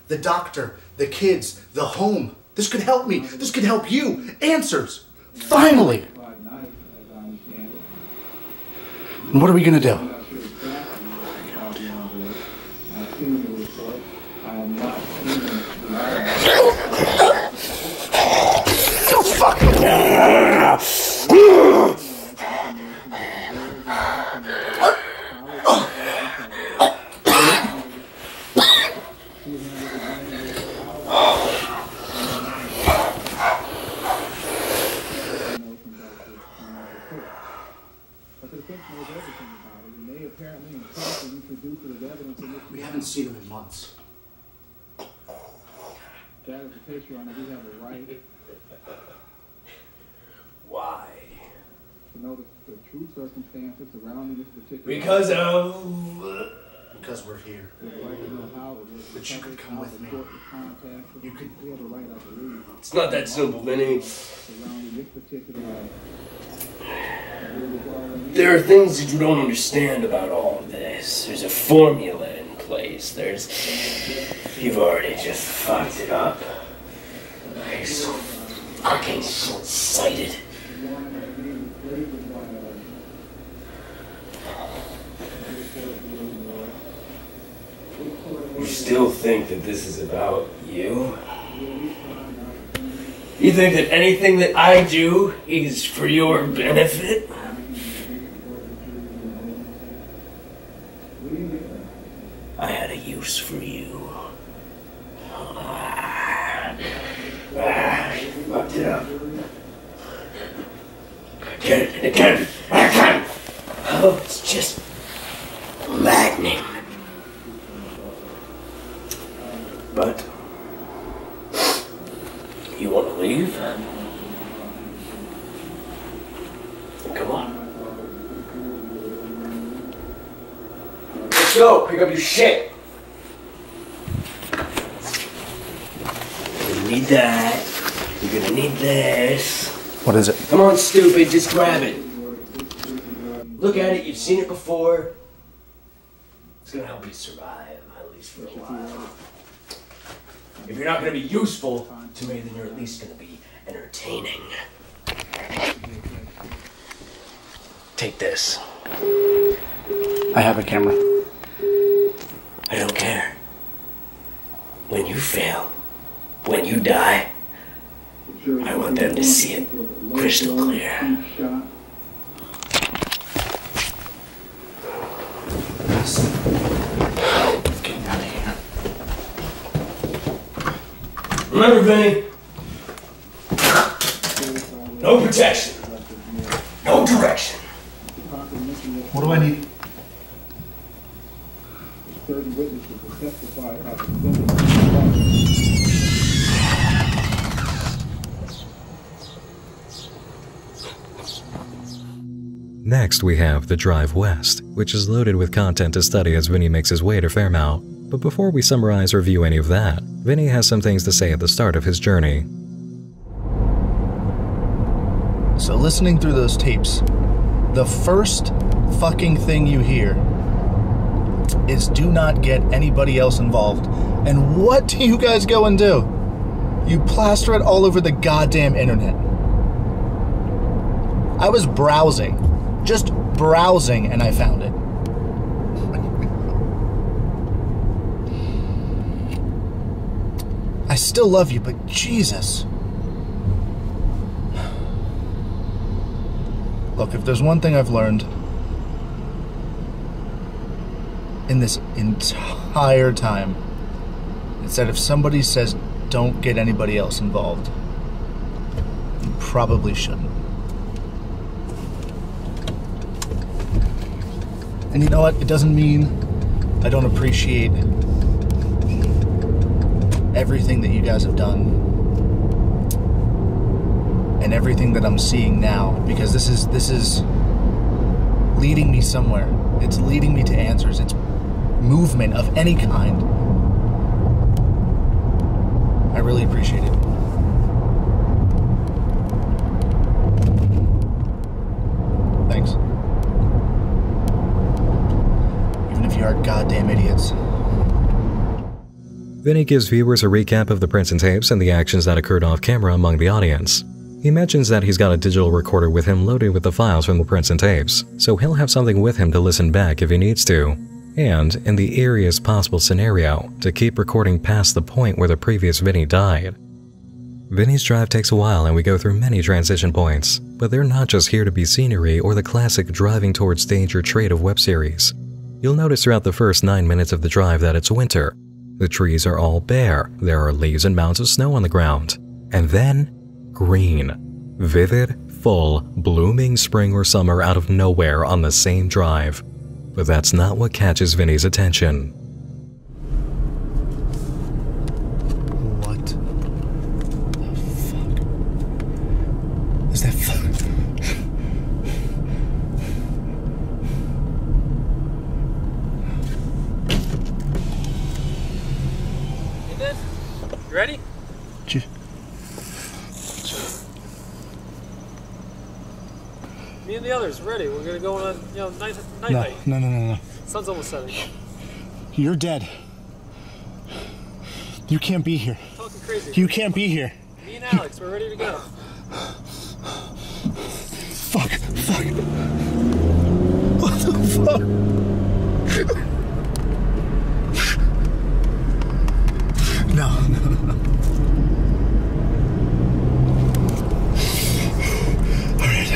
The doctor, the kids, the home. This could help me. This could help you. Answers. Finally. And what are we gonna do? We haven't seen him in months. That is the case, Your Honor. We have a right Why? to know the true circumstances surrounding this particular... Because we're here. We have a right to know how it was But you could come with me. You could... We have a right, I believe, It's not that simple, Vinny. surrounding this particular... There are things that you don't understand about all of this. There's a formula in place. You've already just fucked it up. You're so fucking short-sighted. You still think that this is about you? You think that anything that I do is for your benefit? I had a use for you. Fucked it up. Again. Oh, it's just maddening. But you want to leave? Come on. Let's go. Pick up your shit. You're gonna need that. You're gonna need this. What is it? Come on, stupid. Just grab it. Look at it. You've seen it before. It's gonna help you survive, at least for a while. If you're not going to be useful to me, then you're at least going to be entertaining. Take this. I have a camera. I don't care. When you fail, when you die, I want them to see it crystal clear. Remember, Vinny, no protection, no direction. What do I need? certain witnesses will testify about the defendant's Next, we have The Drive West, which is loaded with content to study as Vinny makes his way to Fairmount. But before we summarize or review any of that, Vinny has some things to say at the start of his journey. So listening through those tapes, the first fucking thing you hear is do not get anybody else involved. And what do you guys go and do? You plaster it all over the goddamn internet. I was browsing, just browsing, and I found it. I still love you, but Jesus. Look, if there's one thing I've learned in this entire time, it's that if somebody says don't get anybody else involved, you probably shouldn't. And you know what? It doesn't mean I don't appreciate everything that you guys have done and everything that I'm seeing now, because this is leading me somewhere. It's leading me to answers. It's movement of any kind. I really appreciate it. Thanks. Even if you are goddamn idiots. Vinny gives viewers a recap of the prints and tapes and the actions that occurred off camera among the audience. He mentions that he's got a digital recorder with him loaded with the files from the prints and tapes, so he'll have something with him to listen back if he needs to. And, in the eeriest possible scenario, to keep recording past the point where the previous Vinny died. Vinny's drive takes a while and we go through many transition points, but they're not just here to be scenery or the classic driving towards danger trait of web series. You'll notice throughout the first 9 minutes of the drive that it's winter. The trees are all bare, there are leaves and mounds of snow on the ground. And then, green. Vivid, full, blooming spring or summer out of nowhere on the same drive. But that's not what catches Vinny's attention. What the fuck? Is that fuck? Hey, Viv, you ready? Me and the others ready. We're gonna go on a night hike. No. Sun's almost setting. You're dead. You can't be here. Talking crazy. You can't be here. Me and Alex, we're ready to go. Fuck. What the fuck? No. Alright.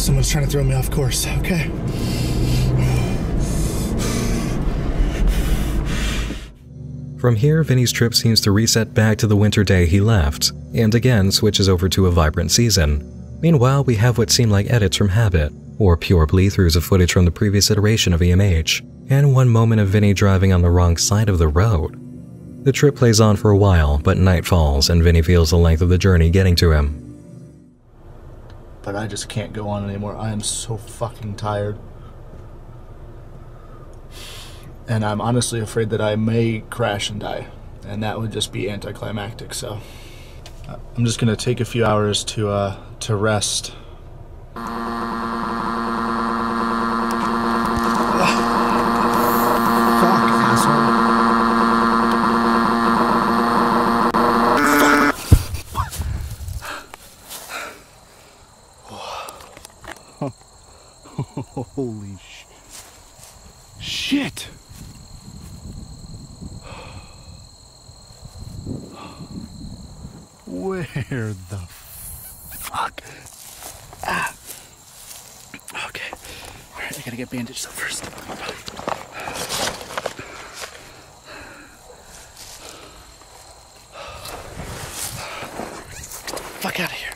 Someone's trying to throw me off course, okay? From here, Vinny's trip seems to reset back to the winter day he left, and again switches over to a vibrant season. Meanwhile, we have what seem like edits from habit, or pure playthroughs of footage from the previous iteration of EMH, and one moment of Vinny driving on the wrong side of the road. The trip plays on for a while, but night falls and Vinny feels the length of the journey getting to him. But I just can't go on anymore. I am so fucking tired. And I'm honestly afraid that I may crash and die. And that would just be anticlimactic, so I'm just gonna take a few hours to rest. Fuck, asshole. Holy shit! Where the fuck? Ah. Okay. Alright, I gotta get bandaged up first. Fuck out of here.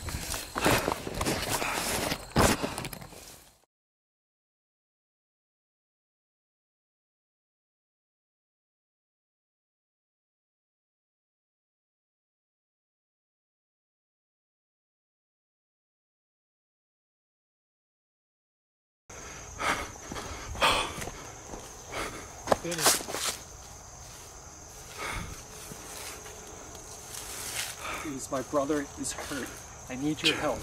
Vinny. Please, my brother is hurt. I need your help.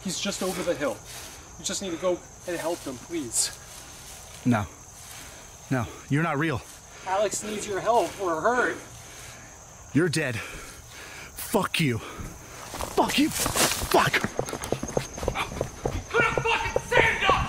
He's just over the hill. You just need to go and help him, please. No, you're not real. Alex needs your help. We're hurt. You're dead. Fuck you. Fuck you. Fuck. You could have fucking saved us!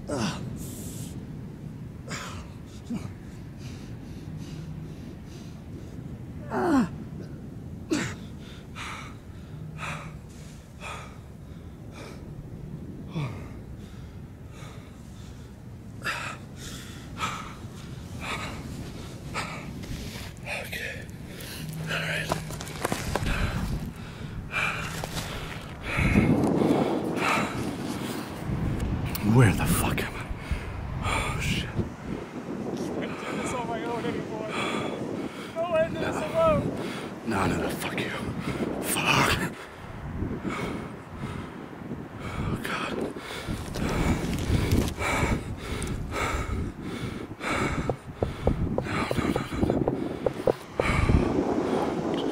Ugh. Where the fuck am I? Oh, shit. I can't do this on my own anymore. Don't end this alone. No, fuck you. Fuck. Oh, God.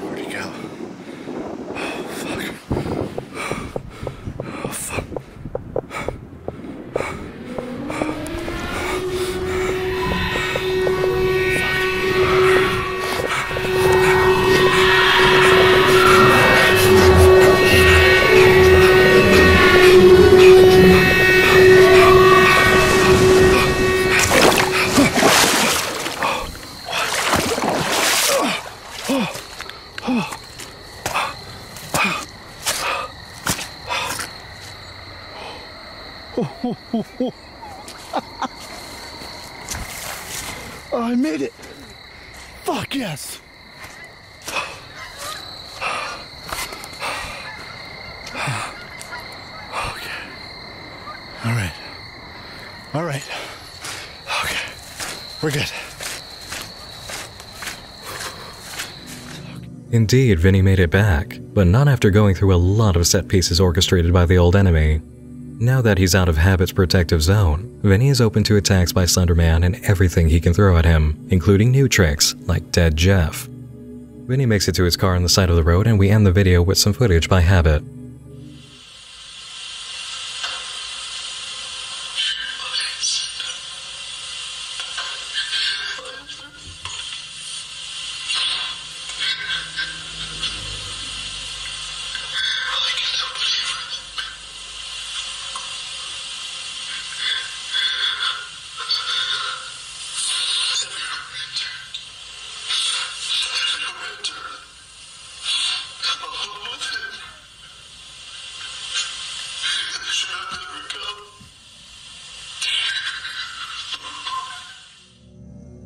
Where'd he go? Oh, fuck. Oh, fuck. Oh, I made it. Fuck yes. Okay. All right. Okay. We're good. Indeed, Vinny made it back, but not after going through a lot of set pieces orchestrated by the old enemy. Now that he's out of Habit's protective zone, Vinny is open to attacks by Slenderman and everything he can throw at him, including new tricks like Dead Jeff. Vinny makes it to his car on the side of the road, and we end the video with some footage by Habit.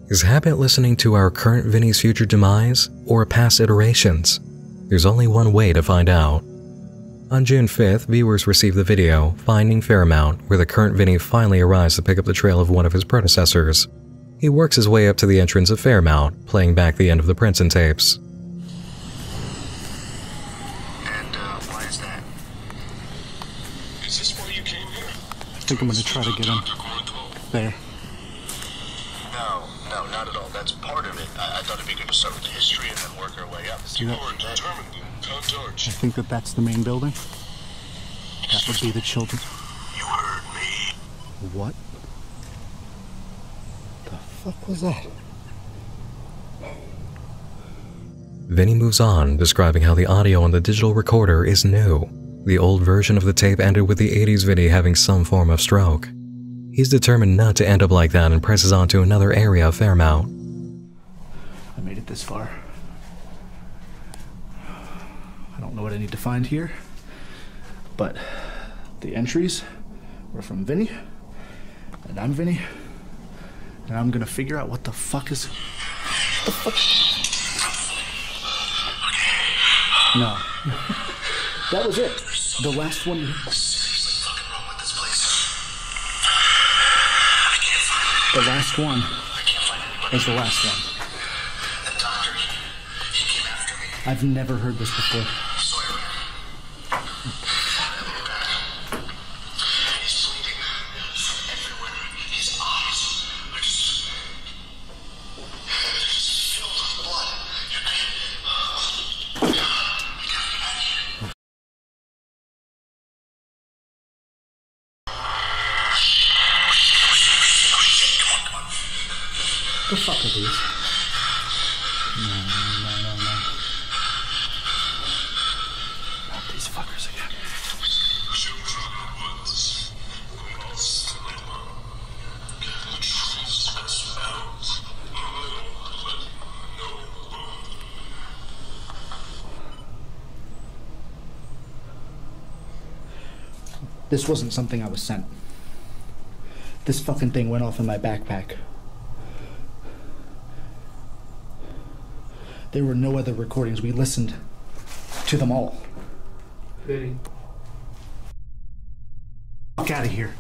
Is Habit listening to our current Vinny's future demise, or past iterations? There's only one way to find out. On June 5th, viewers received the video, Finding Fairmount, where the current Vinny finally arrives to pick up the trail of one of his predecessors. He works his way up to the entrance of Fairmount, playing back the end of the Princeton tapes. And, why is that? Is this why you came here? I think I'm gonna try to get him. There. No, not at all. That's part of it. I thought it'd be good to start with the history and then work our way up. You are determined, I think that's the main building. That would be the children. You heard me. What? The fuck was that? Vinny moves on, describing how the audio on the digital recorder is new. The old version of the tape ended with the 80s Vinny having some form of stroke. He's determined not to end up like that and presses on to another area of Fairmount. I made it this far. I don't know what I need to find here, but the entries were from Vinny, and I'm Vinny, and I'm gonna figure out what the fuck is... What the fuck? No. That was it. The last one... The last one is the last one. The doctor, he came after me. I've never heard this before. Sawyer. He's bleeding everywhere. His eyes are just filled with blood. I gotta get out of here. The fuck are these? No. Not these fuckers again. This wasn't something I was sent. This fucking thing went off in my backpack. There were no other recordings. We listened to them all. Vinny. Fuck out of here.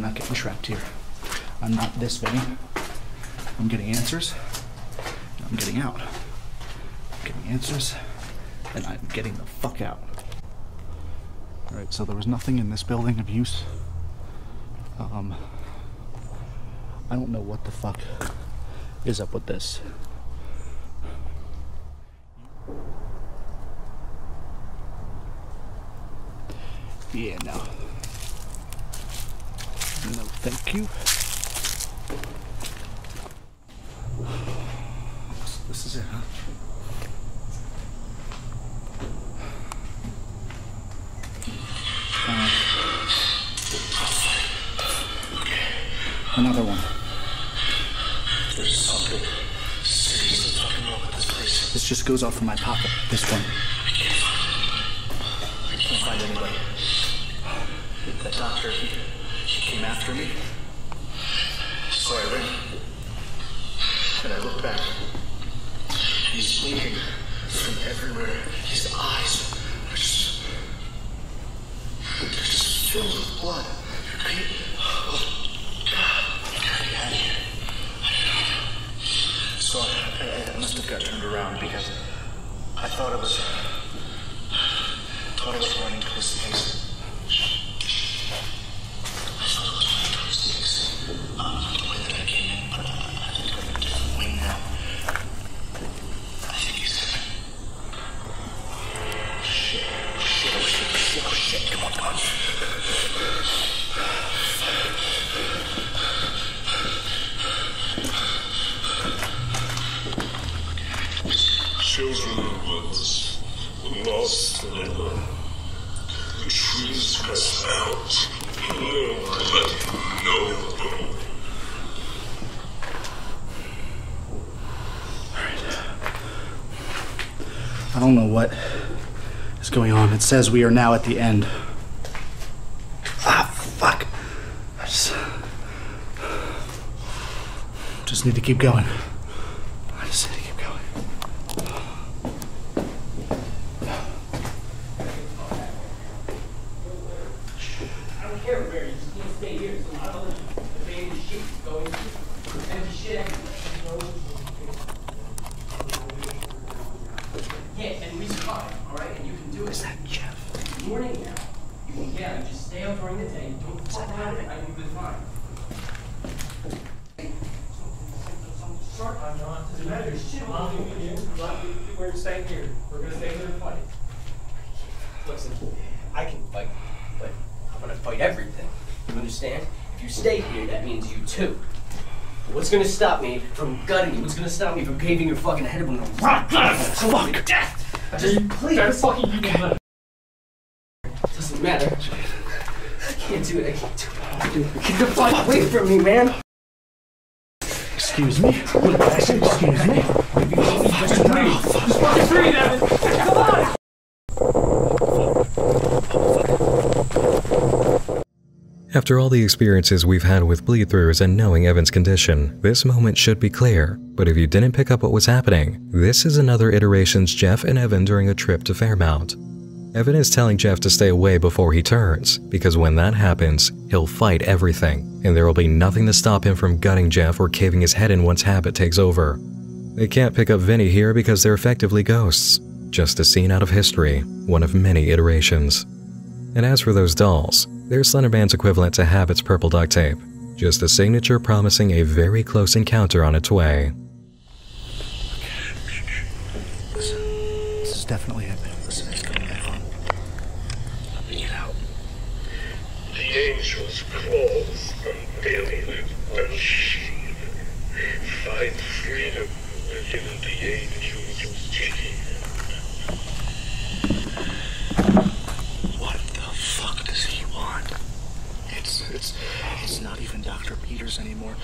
I'm not getting trapped here. I'm not this Vinny. I'm getting answers. I'm getting out. I'm getting answers. And I'm getting the fuck out. Alright, so there was nothing in this building of use. I don't know what the fuck is up with this. Yeah, no. No, thank you. This is it, huh? Another one. There's something seriously fucking wrong with this place. This just goes off from my pocket. This one. I can't find anybody. That doctor, he came after me. So I ran. And I looked back. He's bleeding from everywhere. His eyes are just... they're just filled with blood. So I must have got turned around because I thought it was running towards the exit. I thought it was running towards the exit. Not the way that I came in, but I think I'm in a different way now. I think he's... Shit, come on. Children was lost forever. The trees pressed out. No letting no go. I don't know what is going on. It says we are now at the end. Ah, fuck. I just need to keep going. I just need to keep going. I don't care where, you just need to stay here. So I don't know the baby shit is going through. Empty shit everywhere. Yeah, and we survive, alright? And you can do it. Is that Jeff? Morning now. You can get out, just stay out during the day. Don't fuck around it, you'll be fine. Doesn't matter. We're staying here. We're gonna stay here and fight. Listen, I can fight, but I'm gonna fight everything. You understand? If you stay here, that means you too. What's gonna stop me from gutting you? What's gonna stop me from caving your fucking head when I'm rock? Fuck death! Just please. That's fucking you. Doesn't matter. I can't do it. I can't do it. Get the fuck away from me, man. Excuse me? Excuse me? Just fucking breathe, Evan. Come on! After all the experiences we've had with bleed-throughs and knowing Evan's condition, this moment should be clear. But if you didn't pick up what was happening, this is another iteration's Jeff and Evan during a trip to Fairmount. Evan is telling Jeff to stay away before he turns, because when that happens, he'll fight everything, and there will be nothing to stop him from gutting Jeff or caving his head in once habit takes over. They can't pick up Vinny here because they're effectively ghosts. Just a scene out of history, one of many iterations. And as for those dolls, they're Slenderman's equivalent to Habit's purple duct tape, just a signature promising a very close encounter on its way. Listen, this is definitely it. Listen, it's coming back on. Let me get out. The angel's claws unveiling unsheathed. Find freedom within the angel's teeth. What the fuck does he want? It's not even Dr. Peters anymore.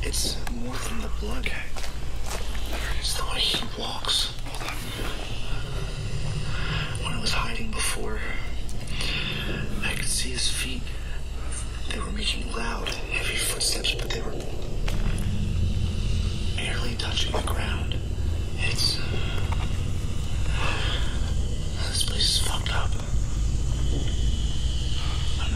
It's more than the blood. It's the way he walks. Hold on. When I was hiding before, I could see his feet. They were making loud, heavy footsteps, but they were barely touching the ground. This place is fucked up. I'm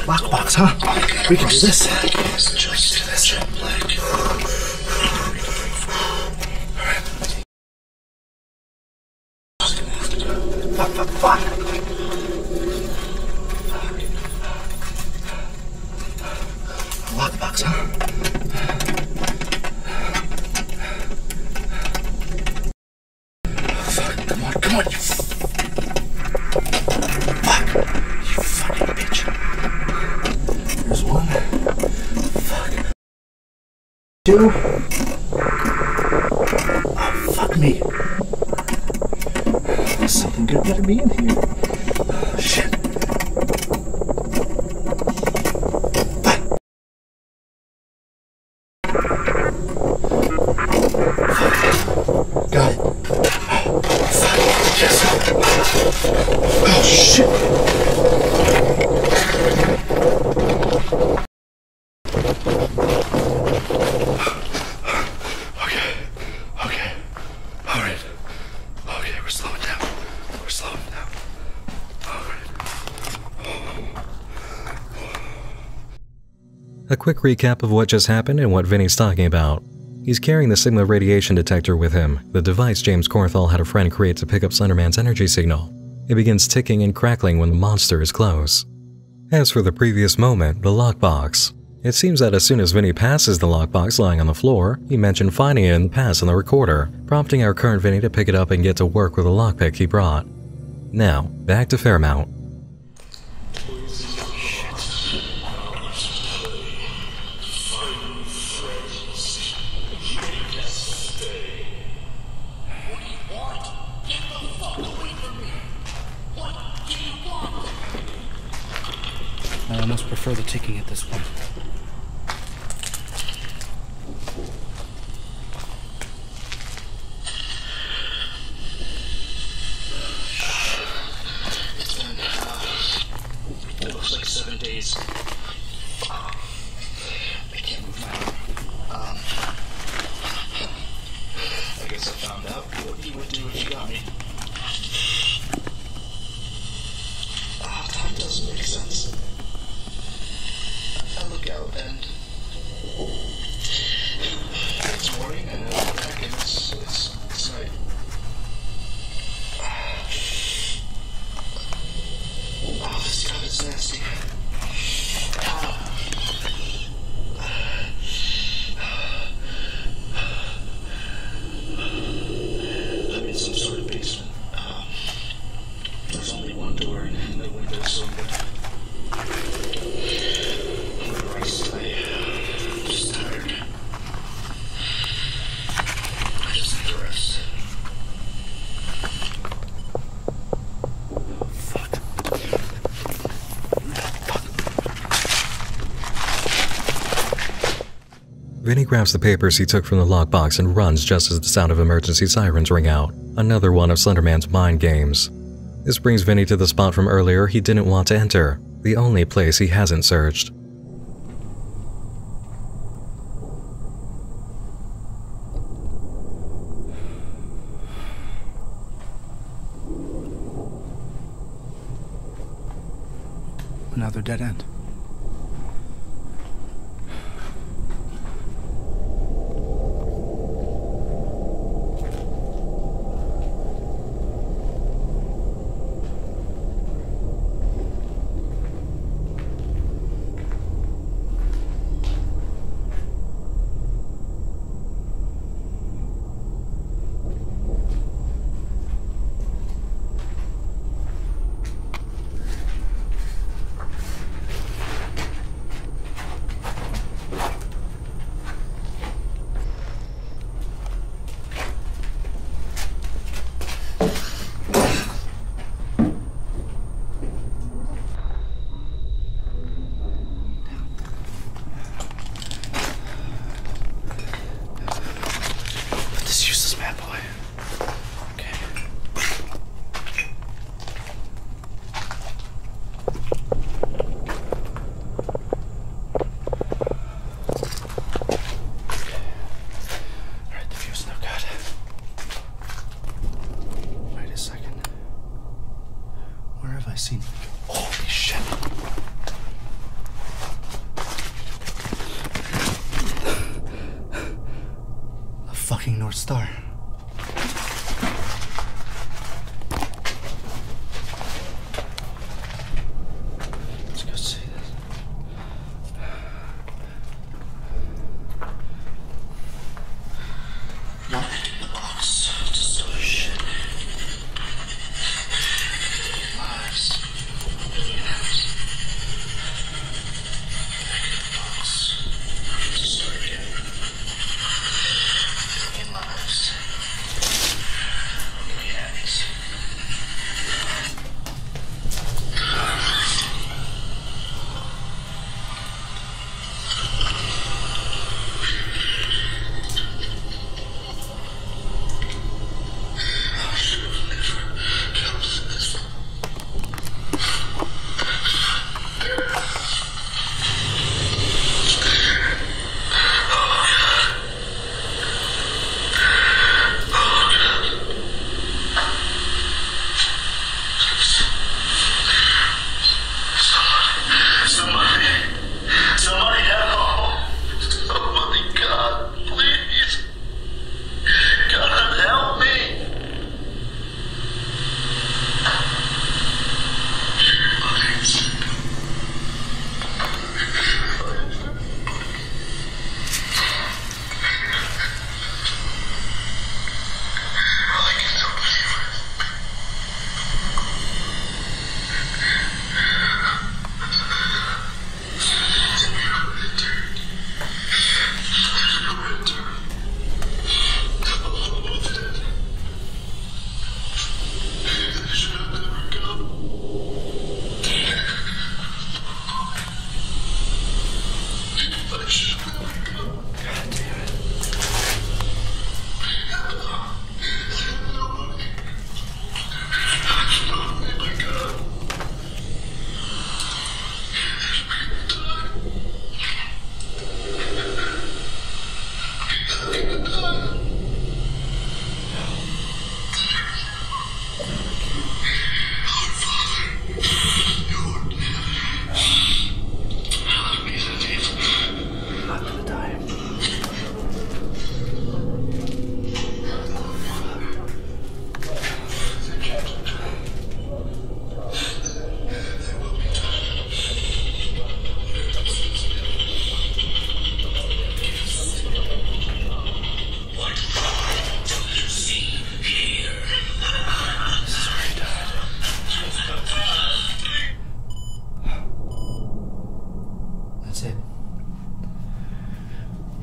Lockbox, huh? We can do this. Just do this. Fuck. Lockbox, huh? Fuck, come on, you fuck, you fucking bitch. There's one. Fuck. Two. Oh, fuck me. Something good better be in here. Oh, shit. Got it. Fuck. Yes. Oh, shit. Okay. All right. Okay, we're slowing down. All right. A quick recap of what just happened and what Vinny's talking about. He's carrying the Sigma radiation detector with him, the device James Corthell had a friend create to pick up Slenderman's energy signal. It begins ticking and crackling when the monster is close. As for the previous moment, the lockbox. It seems that as soon as Vinny passes the lockbox lying on the floor, he mentioned finding it in the past on the recorder, prompting our current Vinny to pick it up and get to work with the lockpick he brought. Now, back to Fairmount. I almost prefer the ticking at this point. It looks like 7 days. I can't move my arm. I guess I found out what you would do if you got me. Time doesn't make sense. I look out and it's morning and I look back and it's night. Oh, this stuff is nasty. I'm in some sort of basement. There's only one door and the window's open. Christ, I'm just tired. I just need to rest. Vinny grabs the papers he took from the lockbox and runs just as the sound of emergency sirens ring out, another one of Slenderman's mind games. This brings Vinny to the spot from earlier he didn't want to enter, the only place he hasn't searched. Another dead end. fucking North Star. Let's go see this. Not in the box. Just so shit. Lives.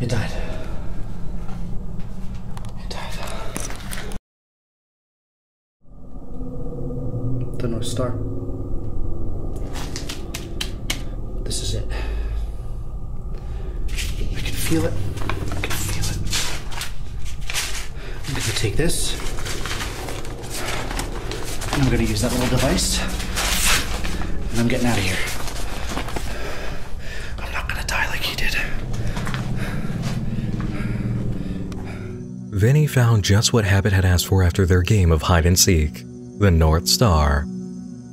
It died. It died. The North Star. This is it. I can feel it. I can feel it. I'm gonna take this. And I'm gonna use that little device. And I'm getting out of here. I'm not gonna die like he did. Vinny found just what Habit had asked for after their game of hide-and-seek, the North Star.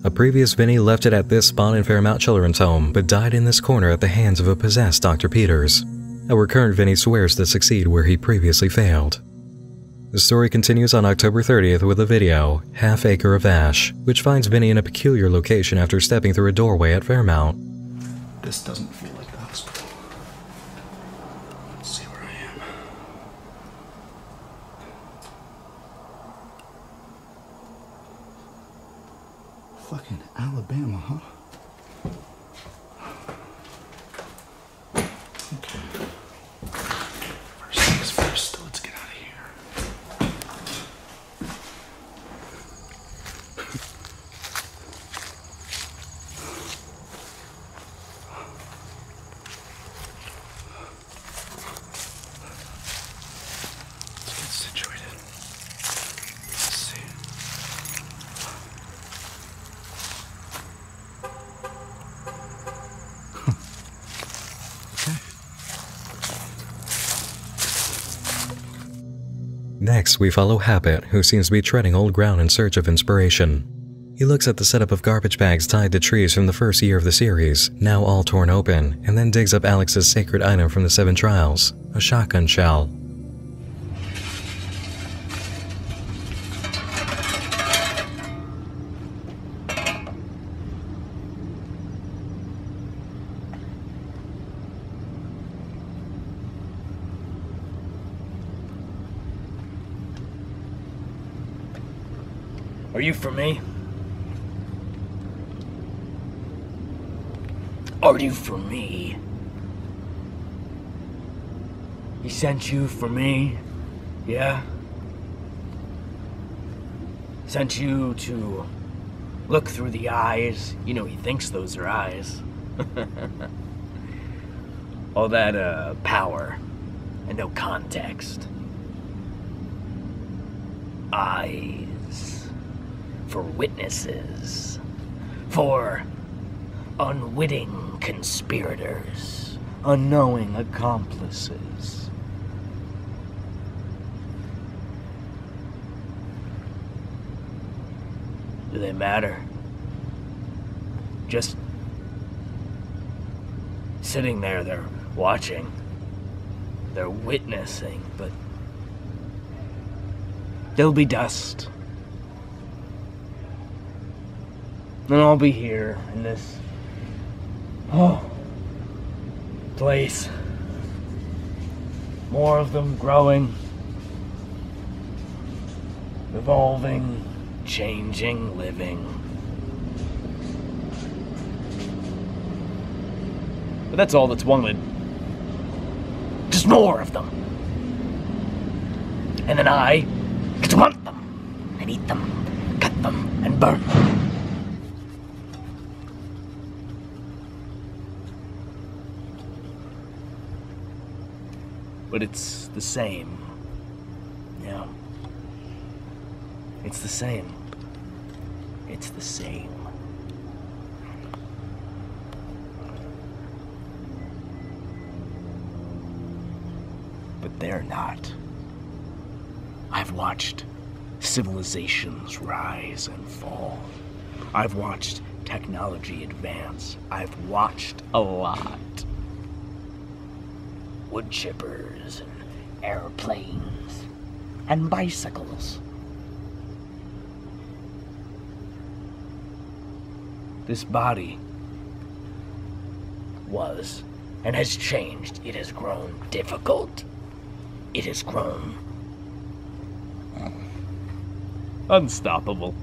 A previous Vinny left it at this spot in Fairmount Children's Home, but died in this corner at the hands of a possessed Dr. Peters. Our current Vinny swears to succeed where he previously failed. The story continues on October 30th with a video, Half Acre of Ash, which finds Vinny in a peculiar location after stepping through a doorway at Fairmount. This doesn't feel like the hospital. Let's see where I am. Fucking Alabama, huh? Okay. First things first, let's get out of here. Let's get situated. Let's see. Next, we follow Habit, who seems to be treading old ground in search of inspiration. He looks at the setup of garbage bags tied to trees from the first year of the series, now all torn open, and then digs up Alex's sacred item from the 7 trials, a shotgun shell. Are you for me? Are you for me? He sent you for me, yeah? Sent you to look through the eyes. You know, he thinks those are eyes. All that, power and no context. Eyes for witnesses, for unwitting conspirators, unknowing accomplices. Do they matter? Just sitting there, they're watching, they're witnessing, but they'll be dust. And I'll be here in this place. More of them growing, evolving, changing, living. But that's all that's wanted. Just more of them. And then I get to hunt them, and eat them, cut them, and burn them. But it's the same. Yeah. It's the same. It's the same. But they're not. I've watched civilizations rise and fall. I've watched technology advance. I've watched a lot. Wood chippers and airplanes and bicycles. This body was and has changed. It has grown difficult. It has grown unstoppable.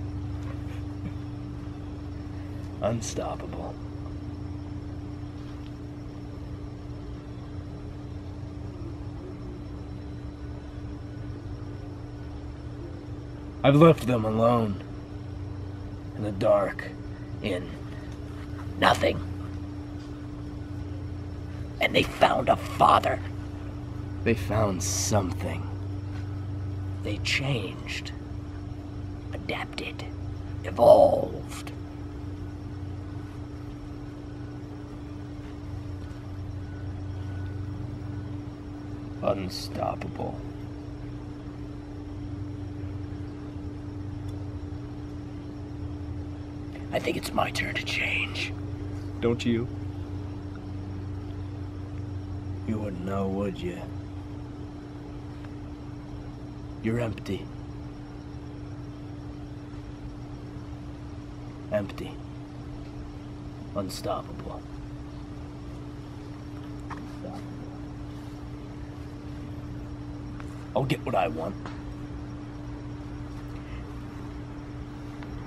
Unstoppable. I've left them alone in the dark, in nothing. And they found a father. They found something. They changed, adapted, evolved. Unstoppable. I think it's my turn to change. Don't you? You wouldn't know, would you? You're empty. Empty. Unstoppable. I'll get what I want.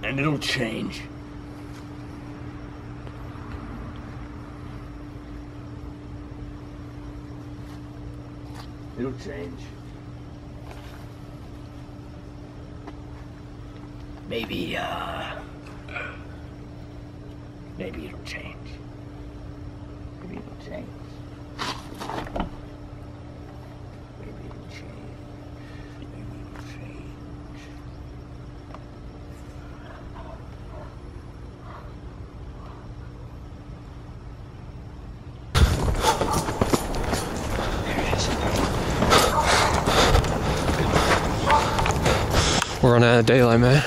And it'll change. It'll change. Maybe it'll change. Maybe it'll change. Maybe it'll change. Maybe it'll change. We're running out of daylight, man.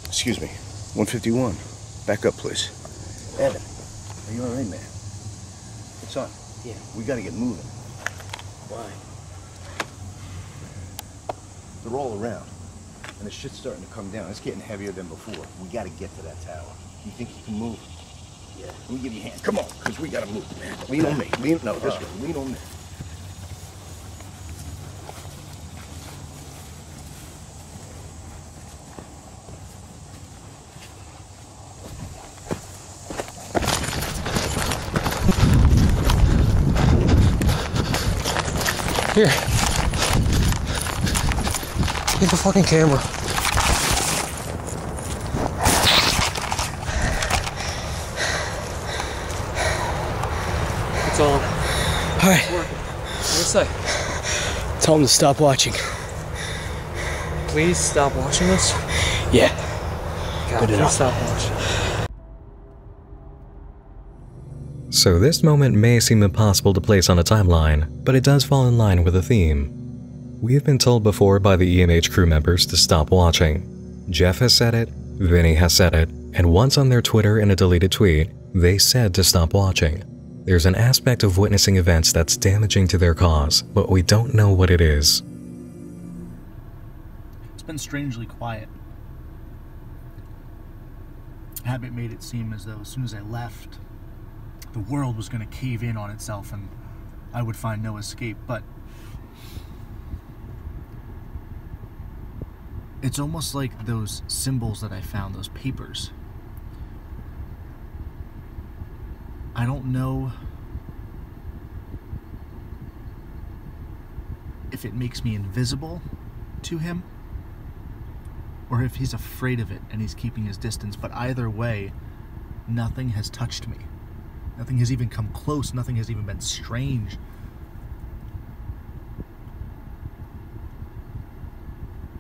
Excuse me, 151. Back up, please. Evan, are you alright, man? What's on? Yeah. We gotta get moving. Why? They're all around. And the shit's starting to come down. It's getting heavier than before. We gotta get to that tower. You think you can move? you. Let me give you a hand. Come on, because we gotta move, man. Lean on me. Lean this way. Lean on me. Here. Get the fucking camera. It's on. Alright. It's working. What do you say? Tell him to stop watching. Please stop watching us? Yeah. God, Good please enough. stop watching. So this moment may seem impossible to place on a timeline, but it does fall in line with a theme. We have been told before by the EMH crew members to stop watching. Jeff has said it, Vinny has said it, and once on their Twitter in a deleted tweet, they said to stop watching. There's an aspect of witnessing events that's damaging to their cause, but we don't know what it is. It's been strangely quiet. Habit made it seem as though as soon as I left, the world was going to cave in on itself and I would find no escape, but it's almost like those symbols that I found, those papers. I don't know if it makes me invisible to him or if he's afraid of it and he's keeping his distance, but either way, nothing has touched me. Nothing has even come close. Nothing has even been strange.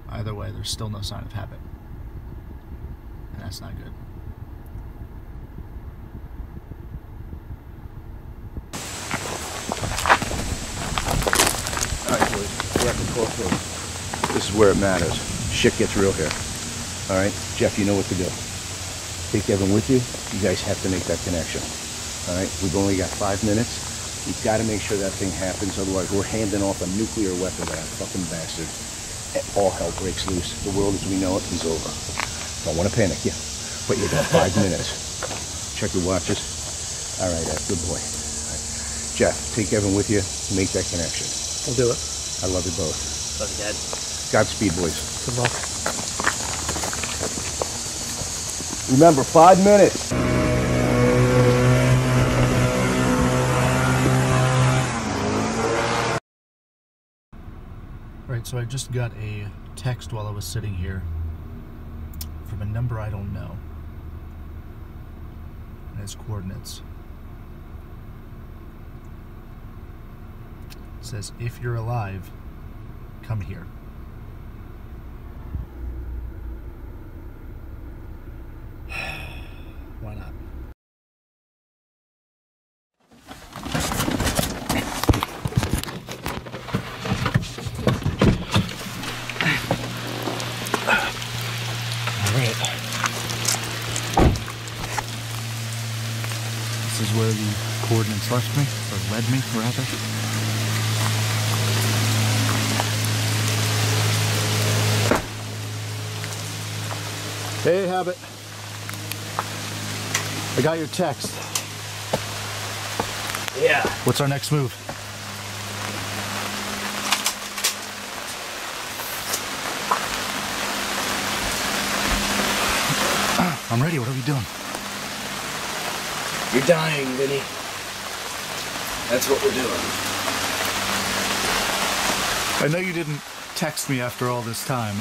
Either way, there's still no sign of habit. And that's not good. Alright, boys. We're at the crossroads. This is where it matters. Shit gets real here. Alright? Jeff, you know what to do. Take Evan with you. You guys have to make that connection. Alright? We've only got 5 minutes. We've got to make sure that thing happens. Otherwise, we're handing off a nuclear weapon to that fucking bastard. All hell breaks loose. The world as we know it is over. Don't want to panic, yeah. But you got 5 minutes. Check your watches. All right, good boy. All right. Jeff, take Evan with you. Make that connection. I'll do it. I love you both. Love you, Dad. Godspeed, boys. Good luck. Remember, 5 minutes. Right, so I just got a text while I was sitting here from a number I don't know. And its coordinates. It says, if you're alive, come here. Why not? This is where the coordinates left me, or led me, rather. Hey, Habit. I got your text. Yeah. What's our next move? I'm ready. What are we doing? You're dying, Vinny. That's what we're doing. I know you didn't text me after all this time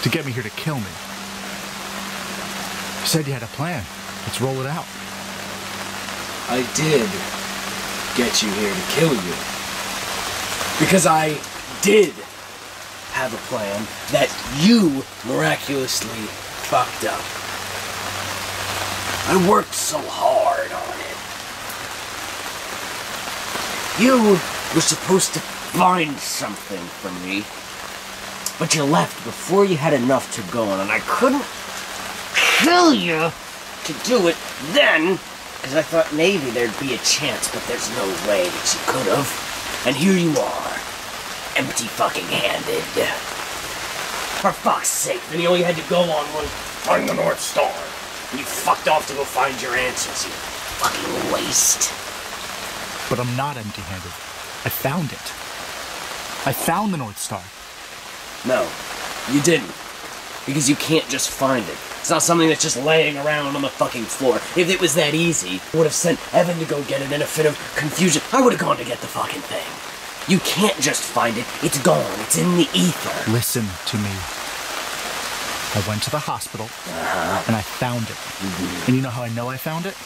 to get me here to kill me. You said you had a plan. Let's roll it out. I did get you here to kill you. Because I did have a plan that you miraculously fucked up. I worked so hard on it. You were supposed to find something for me, but you left before you had enough to go on, and I couldn't kill you to do it then, because I thought maybe there'd be a chance, but there's no way that you could have. And here you are, empty fucking handed. For fuck's sake, then all you had to go on was find the North Star. and you fucked off to go find your answers, you fucking waste. But I'm not empty-handed. I found it. I found the North Star. No, you didn't. Because you can't just find it. It's not something that's just laying around on the fucking floor. If it was that easy, I would have sent Evan to go get it in a fit of confusion. I would have gone to get the fucking thing. You can't just find it. It's gone. It's in the ether. Listen to me. I went to the hospital, and I found it. And you know how I know I found it?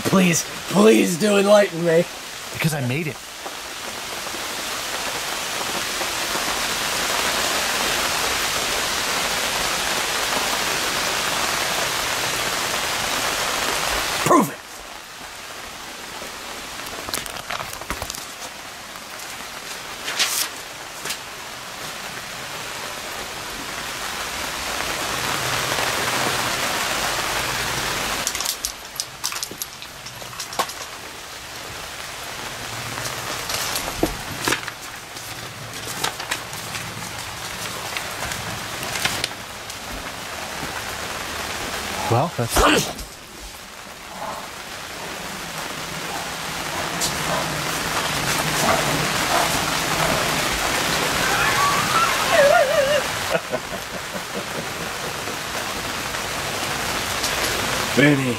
Please, please do enlighten me. Because I made it. Prove it! Well, that's... Benny,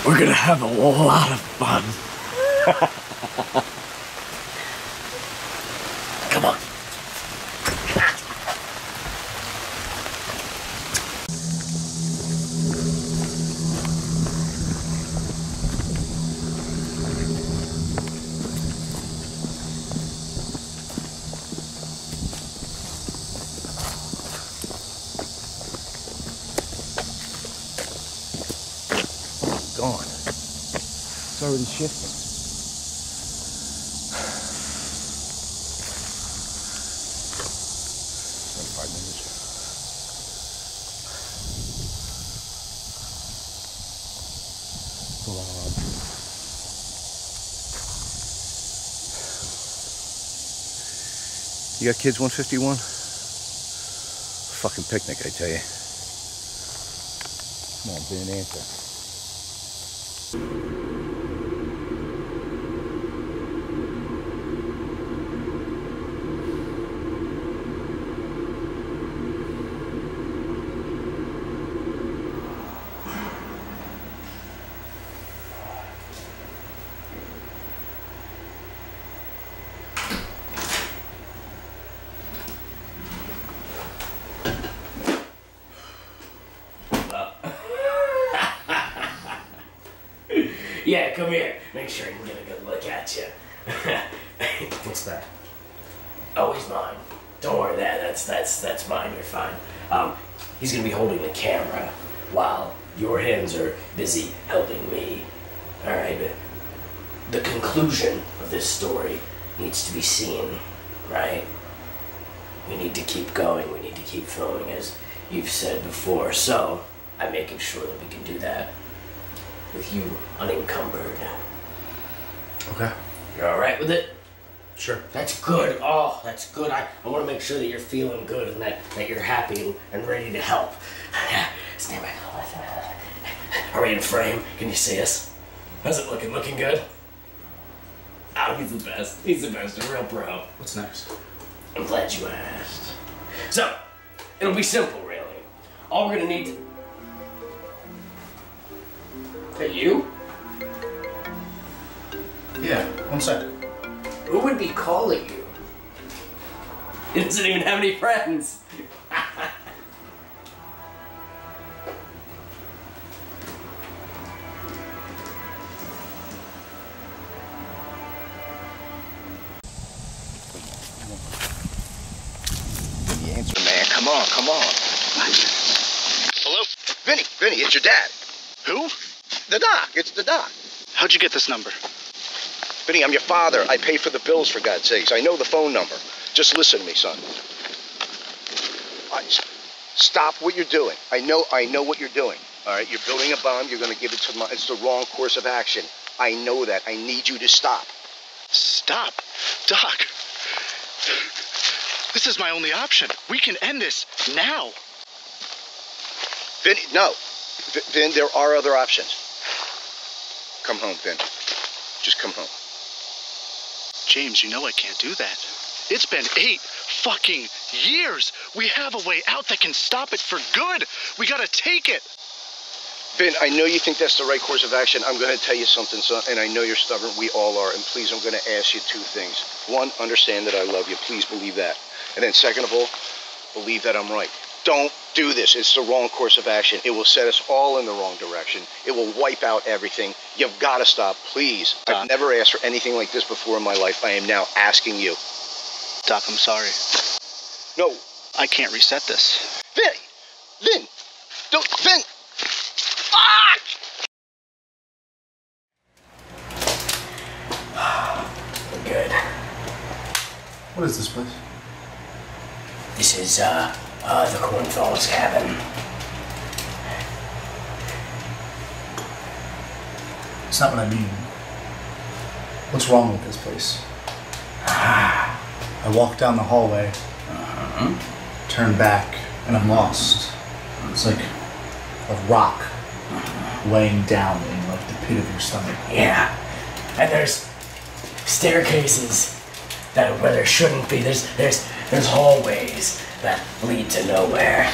we're gonna have a lot of fun. Come on. Gone. It's already shifting. 5 minutes. Blob. You got kids 151? Fucking picnic, I tell you. Come on, be an answer. Yeah, come here. Make sure I can get a good look at you. What's that? Oh, he's mine. Don't worry, that's mine. You're fine. He's gonna be holding the camera while your hands are busy helping me. All right. The conclusion of this story needs to be seen, right? We need to keep going. We need to keep filming, as you've said before. So I'm making sure that we can do that with you unencumbered. Okay. You're all right with it? Sure. That's good. Oh, that's good. I want to make sure that you're feeling good and that you're happy and ready to help. Stand back. Are we in frame? Can you see us? How's it looking? Looking good? Oh, he's the best. He's the best. A real pro. What's next? I'm glad you asked. So, it'll be simple, really. All we're gonna need to... Hey, you? Yeah, 1 sec. Who would be calling you? He doesn't even have any friends. The answer, man. Come on, come on. Hello? Vinny, it's your dad. Who? The doc. It's the doc. How'd you get this number? Vinny, I'm your father. I pay for the bills, for God's sakes. I know the phone number. Just listen to me, son. Stop what you're doing. I know what you're doing. All right, you're building a bomb. You're going to give it to it's the wrong course of action. I know that. I need you to stop. Stop? Doc. This is my only option. We can end this now. Vin, no. Vin, there are other options. Come home, Vin. Just come home. James, you know I can't do that. It's been 8 fucking years. We have a way out that can stop it for good. We gotta take it. Vin, I know you think that's the right course of action. I'm going to tell you something, son, and I know you're stubborn. We all are. And please, I'm going to ask you 2 things. 1, understand that I love you. Please believe that. And then second of all, believe that I'm right. Don't do this. It's the wrong course of action. It will set us all in the wrong direction. It will wipe out everything. You've got to stop, please. Doc. I've never asked for anything like this before in my life. I am now asking you. Doc, I'm sorry. No. I can't reset this. Vin! Don't... Vin! Fuck! We're good. What is this place? This is, the Cornfall's cabin. It's not what I mean. What's wrong with this place? I walk down the hallway, turn back, and I'm lost. It's like a rock weighing down in like the pit of your stomach. Yeah, and there's staircases that where there shouldn't be. There's hallways that lead to nowhere.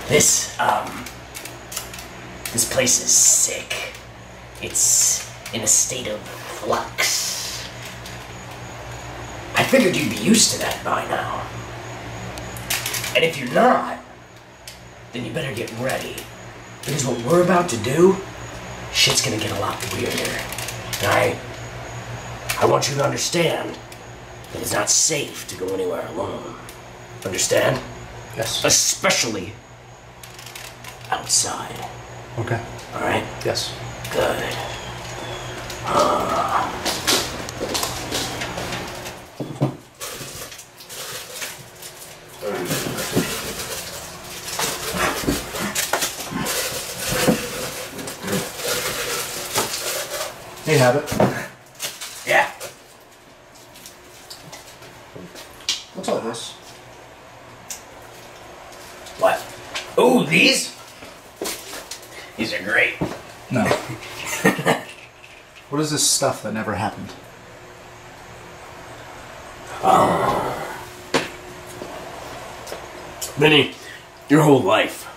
This place is sick. It's in a state of flux. I figured you'd be used to that by now. And if you're not, then you better get ready. Because what we're about to do, shit's gonna get a lot weirder. Alright? I want you to understand that it's not safe to go anywhere alone. Understand? Yes. Especially outside. Okay. Alright? Yes. Good. Hey, Habit. Yeah. What's all this? What? Ooh, these? These are great. No. What is this stuff that never happened? Vinny, your whole life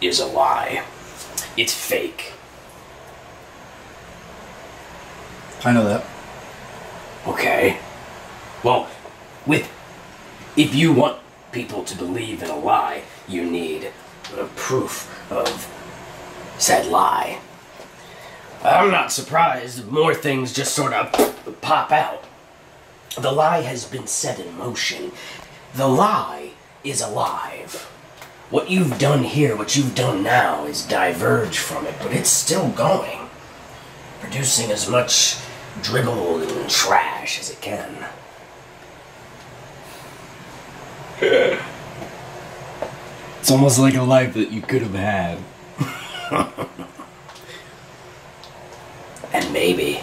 is a lie. It's fake. I know that. Okay. Well, if you want people to believe in a lie, you need proof of said lie. I'm not surprised if more things just sort of pop out. The lie has been set in motion. The lie is alive. What you've done here, what you've done now, is diverge from it, but it's still going. Producing as much dribble and trash as it can. It's almost like a life that you could have had. And maybe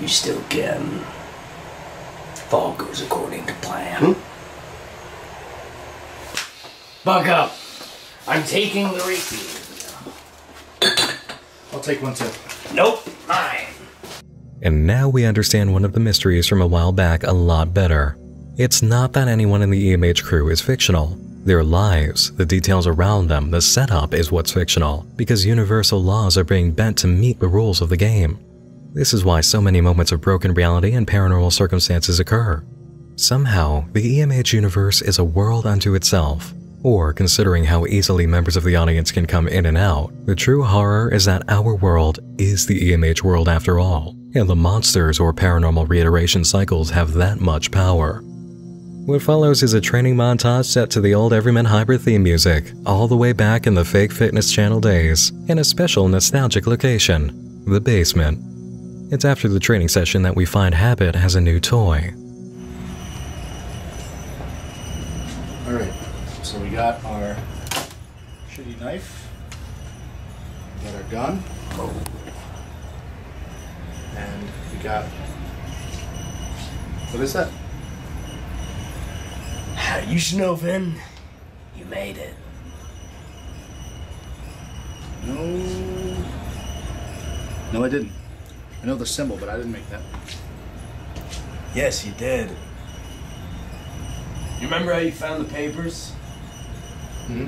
you still can. If all goes according to plan. Buck up. I'm taking the refill. I'll take one too. Nope, mine. And now we understand one of the mysteries from a while back a lot better. It's not that anyone in the EMH crew is fictional. Their lives, the details around them, the setup is what's fictional, because universal laws are being bent to meet the rules of the game. This is why so many moments of broken reality and paranormal circumstances occur. Somehow, the EMH universe is a world unto itself. Or, considering how easily members of the audience can come in and out, the true horror is that our world is the EMH world after all, and the monsters or paranormal reiteration cycles have that much power. What follows is a training montage set to the old Everyman Hybrid theme music, all the way back in the fake fitness channel days, in a special nostalgic location, the basement. It's after the training session that we find Habit has a new toy. Alright, so we got our shitty knife, we got our gun, and we got... What is that? You should know, Vin. You made it. No, I didn't. I know the symbol, but I didn't make that. Yes, you did. You remember how you found the papers? Hmm?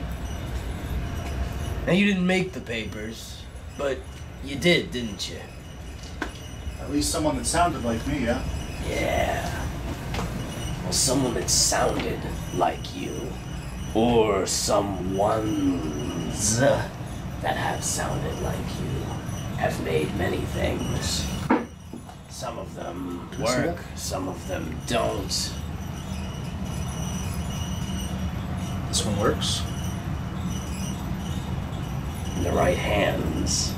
Now, you didn't make the papers, but you did, didn't you? At least someone that sounded like me, yeah? Yeah. Well, someone that sounded like you. Or someones that have sounded like you have made many things. Some of them work, some of them don't. This one works. In the right hands,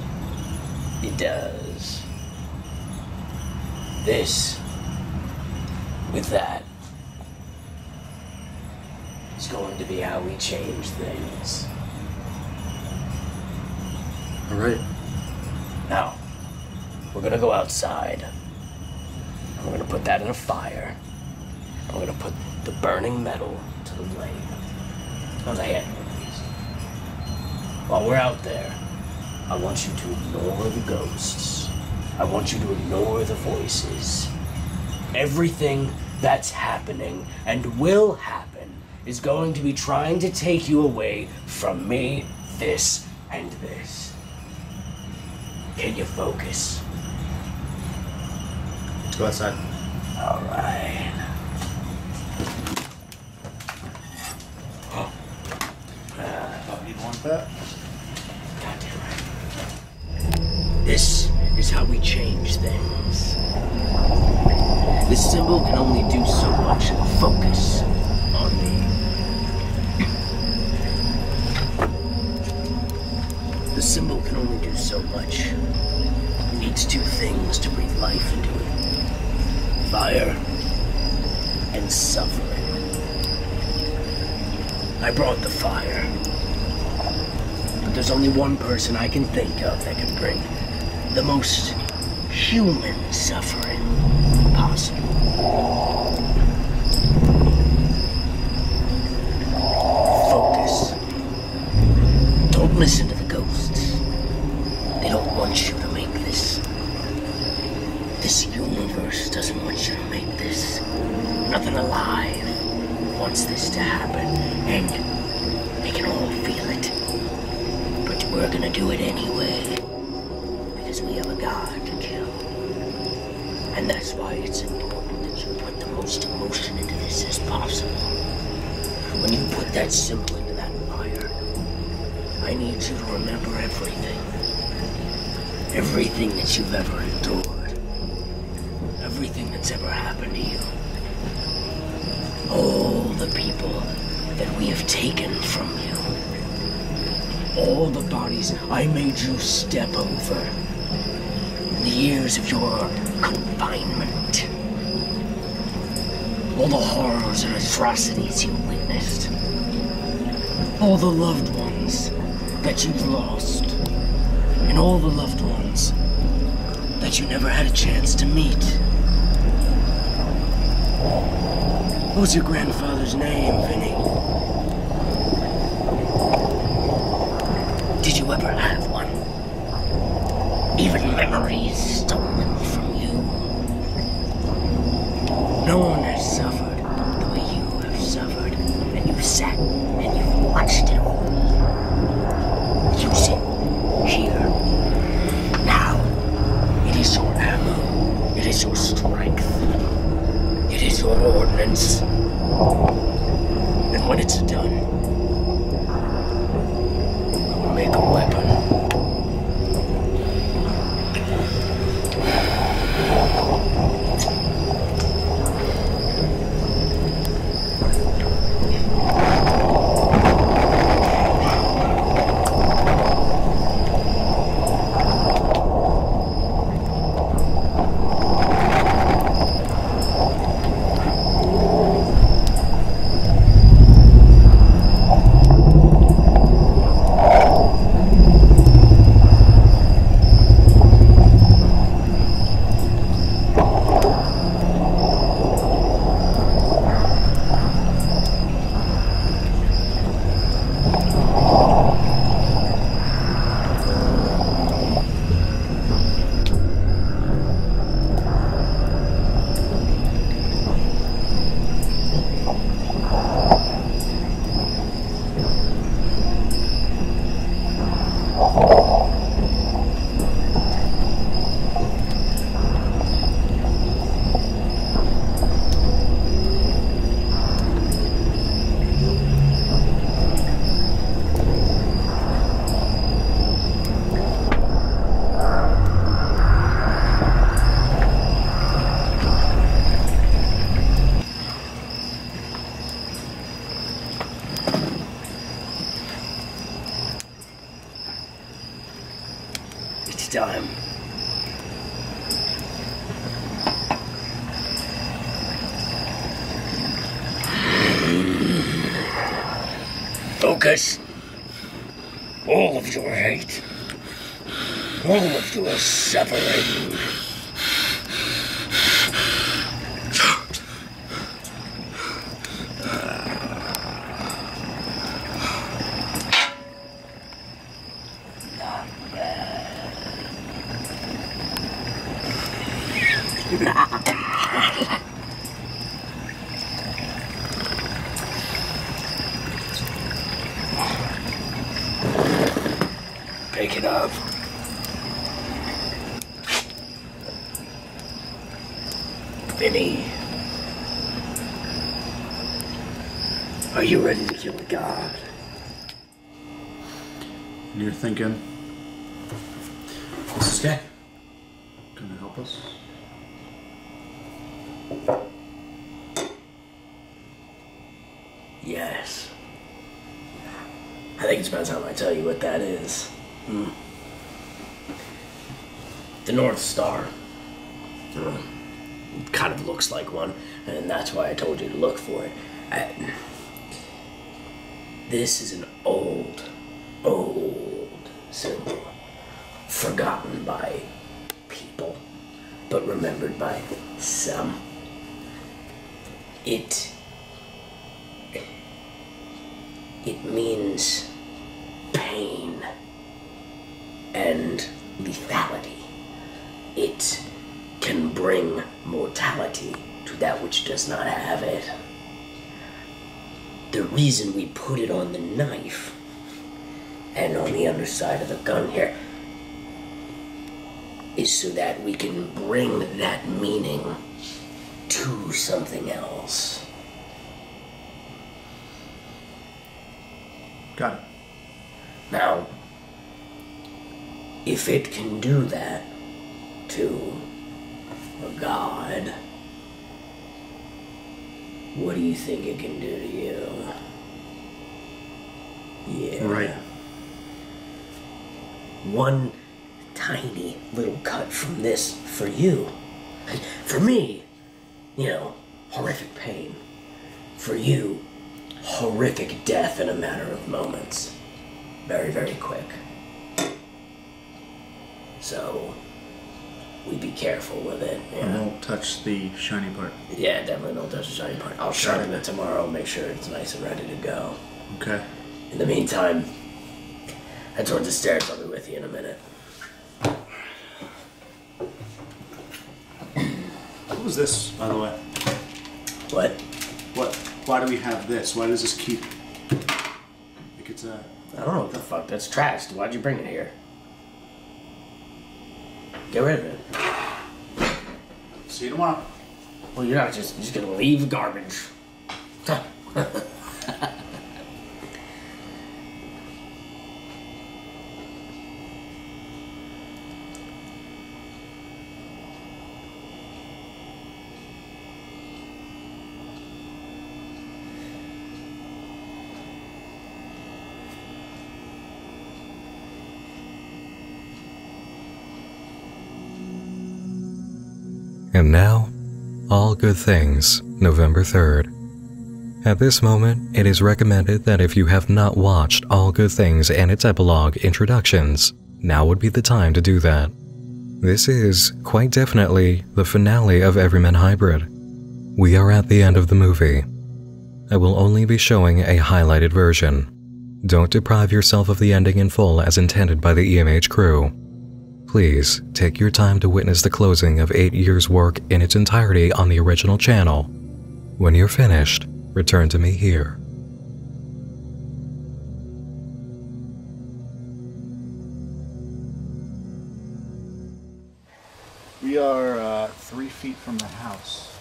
it does. This, with that, is going to be how we change things. All right. Now, we're gonna go outside. And we're gonna put that in a fire. And we're gonna put the burning metal to the flame. How's I handle these? While we're out there, I want you to ignore the ghosts. I want you to ignore the voices. Everything that's happening and will happen is going to be trying to take you away from me, this, and this. Can you focus? Let's go outside. All right. Thought you'd want that. Goddamn right. This is how we change things. This symbol can only do so much. Focus on me. The symbol can only do so much. It needs two things to breathe life into it. Fire and suffering. I brought the fire. But there's only one person I can think of that can bring the most human suffering possible. Focus. Don't listen to the ghosts. They don't want you to make this. This universe doesn't want you to make this. Nothing alive wants this to happen, and they can all feel it. But we're gonna do it anyway, because we have a god to kill. And that's why it's important that you put the most emotion into this as possible. When you put that symbol into that fire, I need you to remember everything. Everything that you've ever endured. Everything that's ever happened to you. All the people that we have taken from you. All the bodies I made you step over. The years of your confinement. All the horrors and atrocities you witnessed. All the loved ones that you've lost. And all the loved ones that you never had a chance to meet. What was your grandfather's name, Vinny? Did you ever have one? Even memories stolen from you. No one has suffered the way you have suffered, and you sat and you watched it all. Use it here, now. It is your ammo. It is your strength. It is your ordnance. And when it's done, we will make a weapon. Focus. All of your hate. All of your suffering. Pick it up. Vinny, are you ready to kill a god? And you're thinking, This is guy gonna help us? Yes. I think it's about time I tell you what that is. The North Star. It kind of looks like one, and that's why I told you to look for it. This is an old symbol. Forgotten by people, but remembered by some. It means pain and lethality. It can bring mortality to that which does not have it. The reason we put it on the knife and on the underside of the gun here is so that we can bring that meaning to something else. Got it. Now, if it can do that to a god, what do you think it can do to you? Yeah. Right. One tiny little cut from this for you. For me, horrific pain. For you, horrific death in a matter of moments. Very, very quick. So, we be careful with it. And don't touch the shiny part. Yeah, definitely don't touch the shiny part. I'll sharpen it tomorrow, make sure it's nice and ready to go. Okay. In the meantime, head towards the stairs. I'll be with you in a minute. What was this, by the way? What? Why do we have this? Why does this keep... Like it's a... I don't know what the fuck. That's trash. Why'd you bring it here? Get rid of it. See you tomorrow. Well, you're not just gonna leave garbage. And now, All Good Things, November 3rd. At this moment, it is recommended that if you have not watched All Good Things and its epilogue introductions, now would be the time to do that. This is, quite definitely, the finale of Everyman Hybrid. We are at the end of the movie. I will only be showing a highlighted version. Don't deprive yourself of the ending in full as intended by the EMH crew. Please take your time to witness the closing of 8 years' work in its entirety on the original channel. When you're finished, return to me here. We are 3 feet from the house.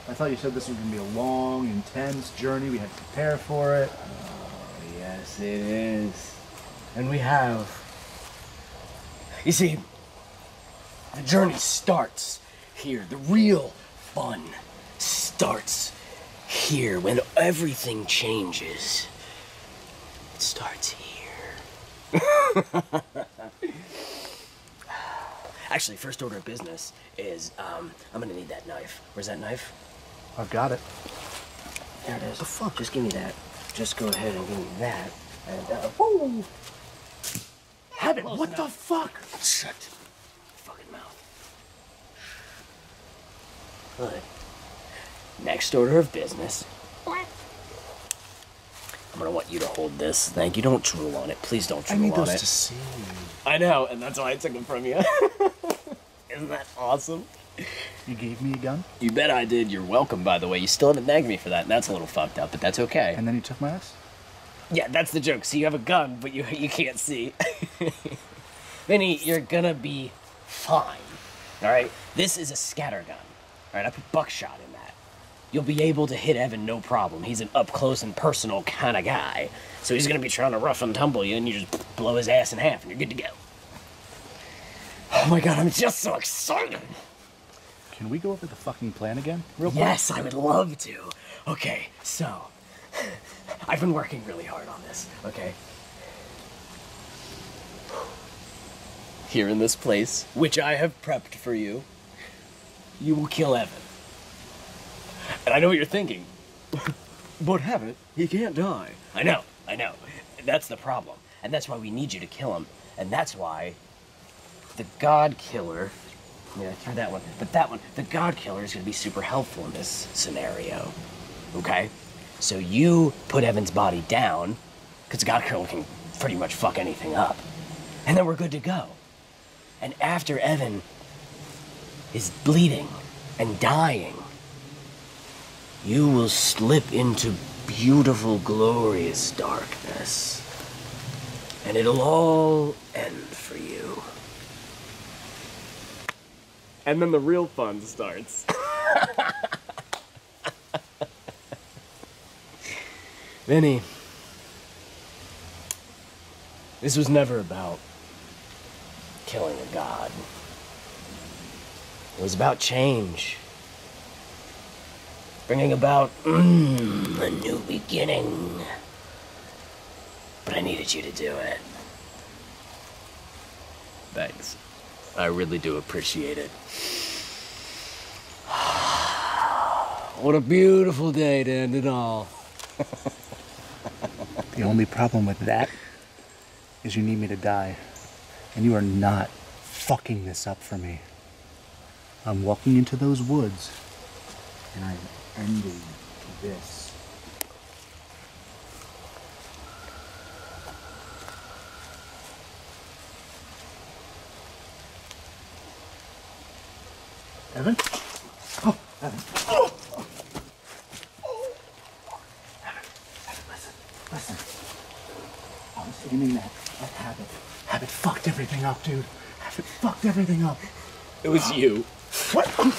I thought you said this was going to be a long, intense journey. We had to prepare for it. Oh, yes, it is. And we have. You see, the journey starts here. The real fun starts here. When everything changes, it starts here. Actually, first order of business is, I'm gonna need that knife. Where's that knife? I've got it. There it is. What the fuck? Just give me that. Just go ahead and give me that. And, woo! Heaven, what the fuck? Shut your fucking mouth. Good. Next order of business. I'm gonna want you to hold this. Thank you. Don't drool on it. Please don't drool on it. I need those to see. I know, and that's why I took them from you. Isn't that awesome? You gave me a gun? You bet I did. You're welcome, by the way. You still haven't nagged me for that, and that's a little fucked up, but that's okay. And then you took my ass? Yeah, that's the joke. So you have a gun, but you can't see. Vinny, you're gonna be fine. Alright? This is a scatter gun. Alright, I put buckshot in that. You'll be able to hit Evan no problem. He's an up-close and personal kind of guy. So he's gonna be trying to rough and tumble you, and you just blow his ass in half, and you're good to go. Oh my god, I'm just so excited! Can we go over the fucking plan again? Real quick? Yes, I would love to. Okay, so... I've been working really hard on this, okay? Here in this place, which I have prepped for you, you will kill Evan. And I know what you're thinking. But Evan, he can't die. I know. That's the problem. And that's why we need you to kill him. And that's why the God Killer... Yeah, throw that one. But that one, the God Killer is going to be super helpful in this scenario. Okay? So you put Evan's body down, because the God Killer can pretty much fuck anything up. And then we're good to go. And after Evan is bleeding and dying, you will slip into beautiful, glorious darkness. And it'll all end for you. And then the real fun starts. Vinny, this was never about killing a god. It was about change. Bringing about a new beginning. But I needed you to do it. Thanks. I really do appreciate it. What a beautiful day to end it all. The only problem with that is you need me to die. And you are not fucking this up for me. I'm walking into those woods, and I'm ending this. Evan? Oh, Evan. Oh. Evan, listen. I was aiming that at Habit. Habit fucked everything up, dude. Habit fucked everything up. It was you. What? Evan,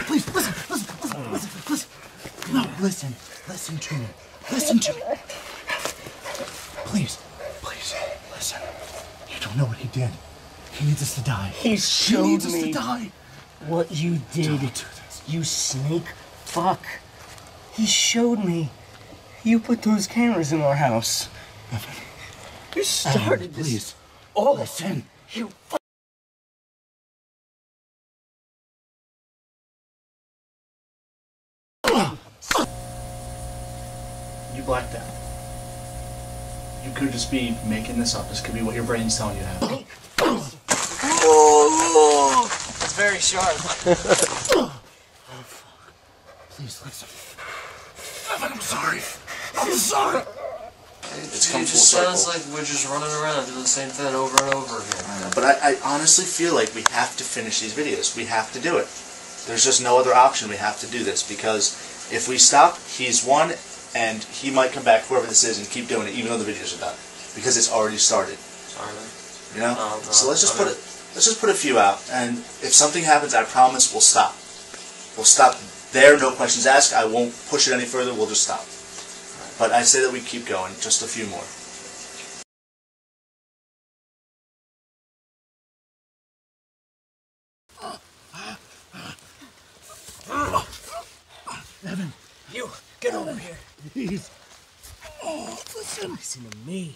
please, listen. No, listen to me. Please, listen. You don't know what he did. He needs us to die. He needs us to die. What you did. Don't do this. You snake fuck. He showed me. You put those cameras in our house. Evan. You started Evan, this. Please. Oh, listen. You You blacked out. You could just be making this up. This could be what your brain's telling you to happen. It's very sharp. Oh, fuck. Please, listen. Evan, I'm sorry. It just sounds like we're just running around doing the same thing over and over again. I know, but I honestly feel like we have to finish these videos. We have to do it. There's just no other option. We have to do this because if we stop, he's won, and he might come back, whoever this is, and keep doing it, even though the videos are done, because it's already started. Sorry, man. You know. No, so let's just put a few out, and if something happens, I promise we'll stop. We'll stop there. No questions asked. I won't push it any further. We'll just stop. But I say that we keep going, just a few more. Evan. You, get over here. Please. Oh, listen. Listen to me.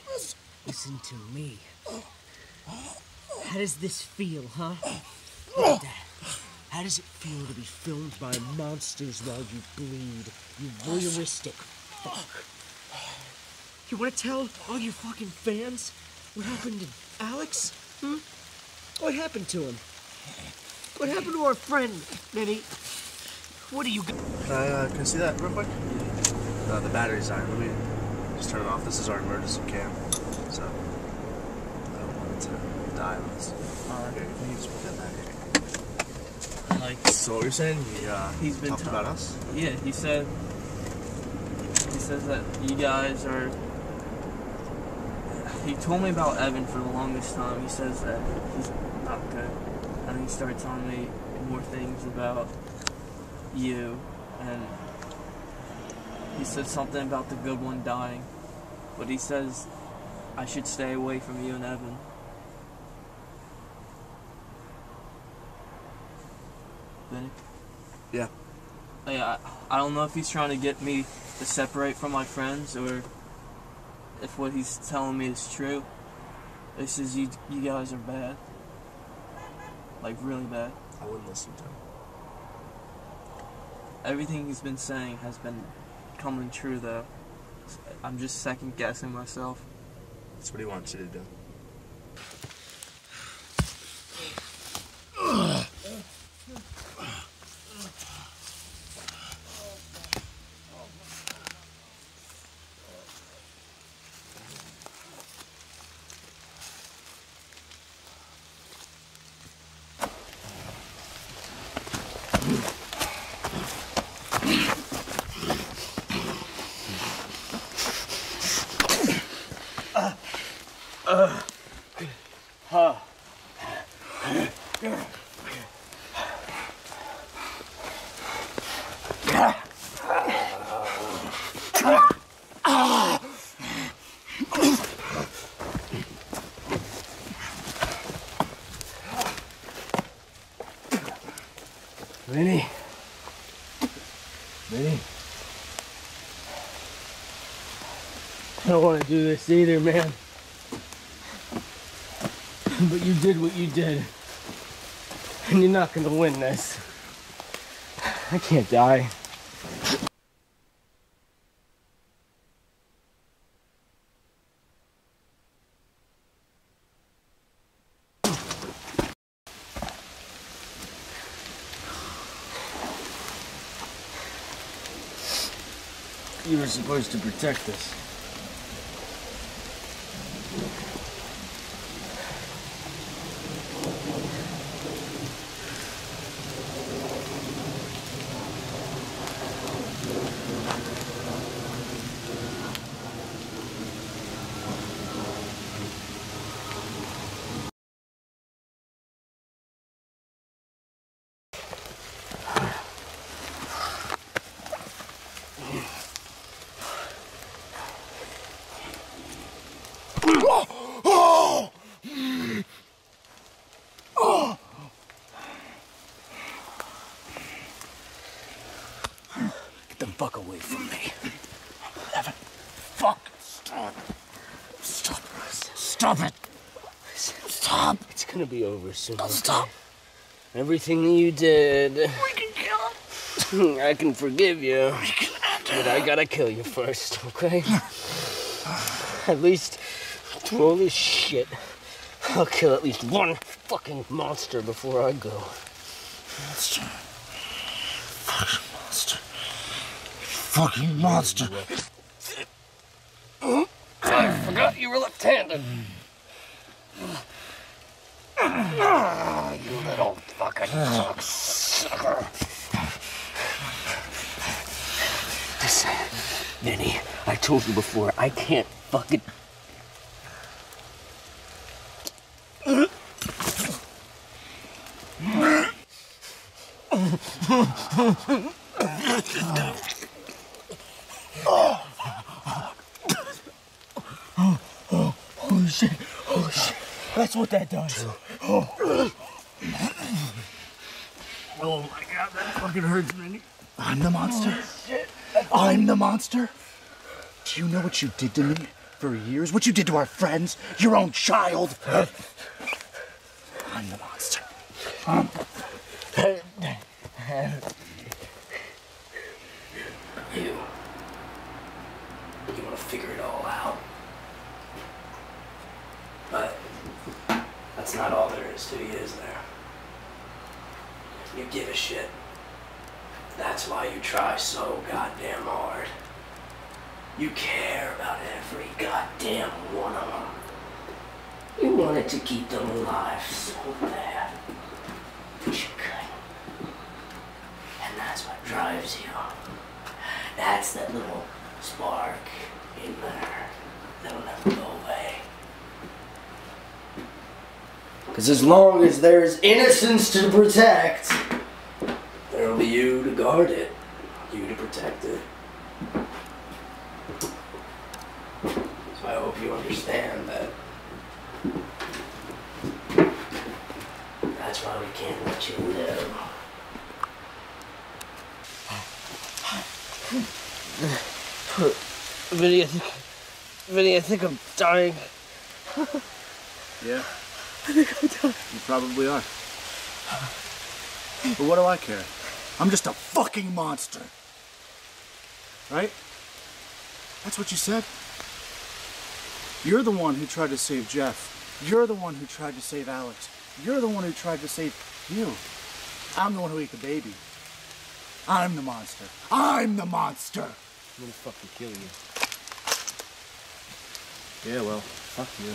Listen to me. How does this feel, huh? Look at that. How does it feel to be filmed by monsters while you bleed? You voyeuristic fuck. You want to tell all your fucking fans what happened to Alex? What happened to him? What happened to our friend, Minnie? What are you... Can I see that real quick? The battery's dying. Let me just turn it off. This is our emergency cam. So, I don't want it to die on us. Alright, can you just put that back? Like, so what you're saying? He's been talked about us? Yeah, he says that you guys are... He told me about Evan for the longest time. He says that he's not good. And he started telling me more things about you, and he said something about the good one dying, but he says I should stay away from you and Evan. Vinny? Yeah. Yeah, I don't know if he's trying to get me to separate from my friends, or if what he's telling me is true. He says you guys are bad. Like, really bad. I wouldn't listen to him. Everything he's been saying has been coming true, though. I'm just second guessing myself. That's what he wants you to do. Vinny. I don't want to do this either, man. But you did what you did. And you're not gonna win this. I can't die. You were supposed to protect us. Get the fuck away from me. Evan, fuck. Stop. Stop it. Stop. It's gonna be over soon. Don't stop. Everything that you did. We can kill him. I can forgive you. We can end it. But I gotta kill you first, okay? At least, through all this shit, I'll kill at least one fucking monster before I go. Monster. Fucking monster. Fucking monster. I forgot you were left-handed. You little fucking sucker. Listen, Vinny, I told you before, I can't fucking... Holy shit. Holy shit. That's what that does. Oh my god, that fucking hurts, man. I'm the monster. Oh, shit. I'm the monster. Do you know what you did to me for years? What you did to our friends? Your own child? I'm the monster. You wanna give a shit. That's why you try so goddamn hard. You care about every goddamn one of them. You wanted to keep them alive so bad. But you couldn't. And that's what drives you. That's that little spark in there that'll never go away. Because as long as there's innocence to protect, there'll be you to guard it, you to protect it. So I hope you understand that. That's why we can't let you live. Vinny, I think I'm dying. Yeah, I think I'm dying. you probably are. But what do I care? I'm just a fucking monster. Right? That's what you said. You're the one who tried to save Jeff. You're the one who tried to save Alex. You're the one who tried to save you. I'm the one who ate the baby. I'm the monster. I'm the monster! I'm gonna fucking kill you. Yeah, well, fuck you.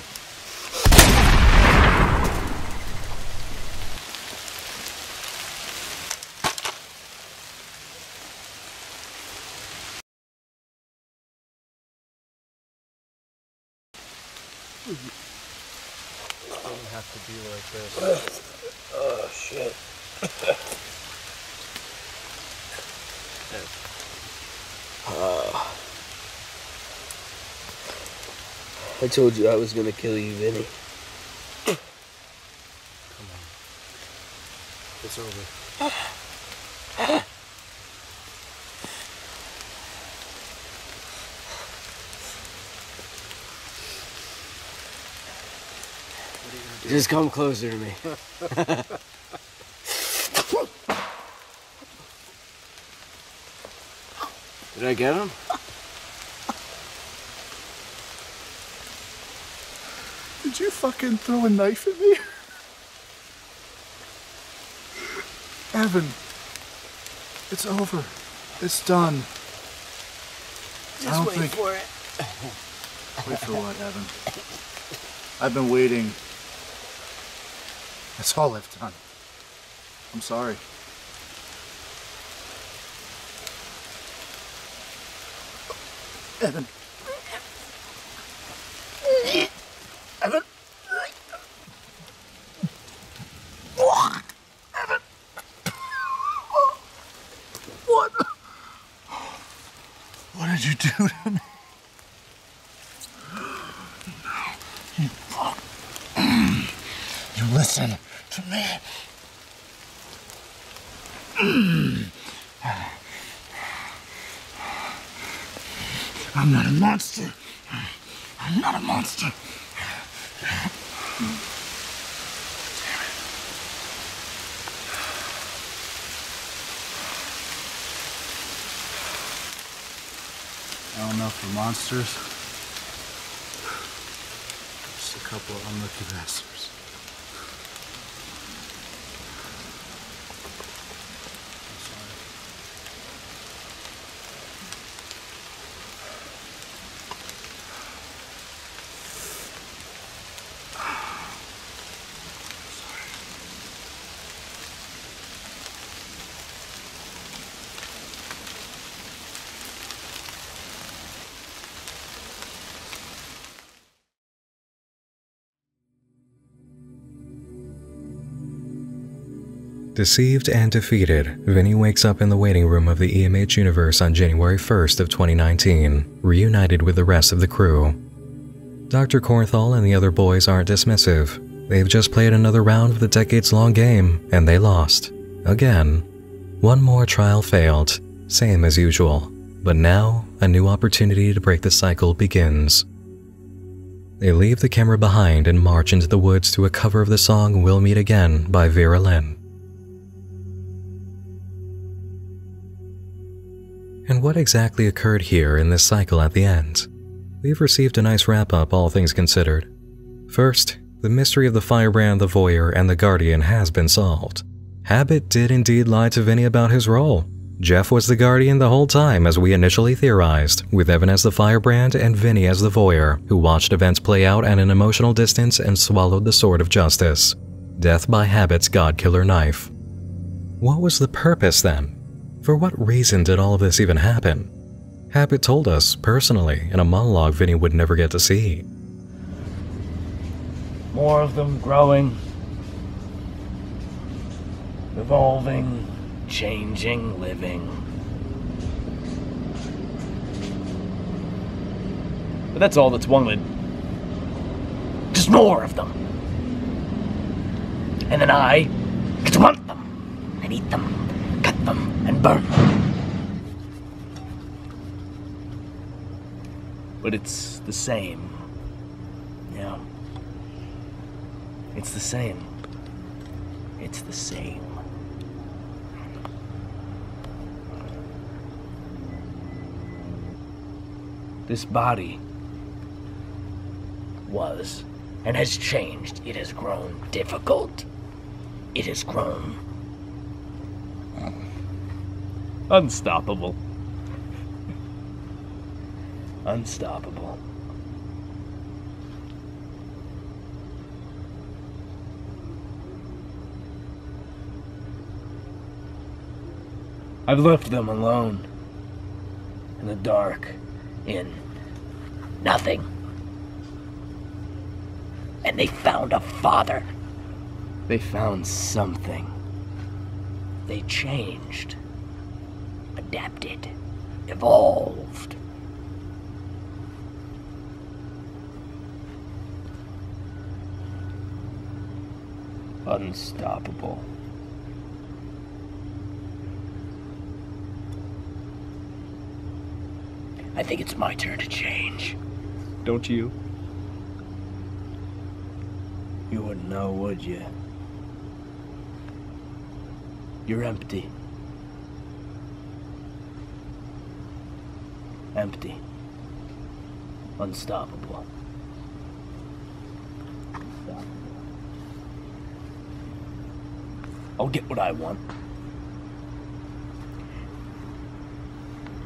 Doesn't have to be like this. Oh shit. I told you I was gonna kill you, Vinny. Come on. It's over. Just come closer to me. Did I get him? Did you fucking throw a knife at me? Evan, it's over. It's done. Just wait for it. Wait for what, Evan? I've been waiting. That's all I've done. I'm sorry. Evan. Evan. Evan. What? What did you do to me? You fuck. You listen to me. I'm not a monster. I'm not a monster. Not enough for monsters. Just a couple of unlucky bastards. Deceived and defeated, Vinny wakes up in the waiting room of the EMH universe on January 1st of 2019, reunited with the rest of the crew. Dr. Kornthal and the other boys aren't dismissive. They've just played another round of the decades-long game, and they lost. Again. One more trial failed, same as usual. But now, a new opportunity to break the cycle begins. They leave the camera behind and march into the woods to a cover of the song We'll Meet Again by Vera Lynn. And what exactly occurred here in this cycle at the end? We've received a nice wrap-up, all things considered. First, the mystery of the firebrand, the voyeur, and the guardian has been solved. Habit did indeed lie to Vinny about his role. Jeff was the guardian the whole time as we initially theorized, with Evan as the firebrand and Vinny as the voyeur, who watched events play out at an emotional distance and swallowed the sword of justice. Death by Habit's god-killer knife. What was the purpose then? For what reason did all of this even happen? Habit told us, personally, in a monologue Vinny would never get to see. More of them growing, evolving, changing, living. But that's all that's wanted. Just more of them. And then I get to hunt them, and eat them, cut them, and burn them. But it's the same. Yeah. It's the same. It's the same. This body was and has changed. It has grown difficult. It has grown unstoppable. Unstoppable. I've left them alone in the dark, in nothing. And they found a father. They found something. They changed, adapted, evolved. Unstoppable. I think it's my turn to change. Don't you? You wouldn't know, would you? You're empty. Empty. Unstoppable. I'll get what I want.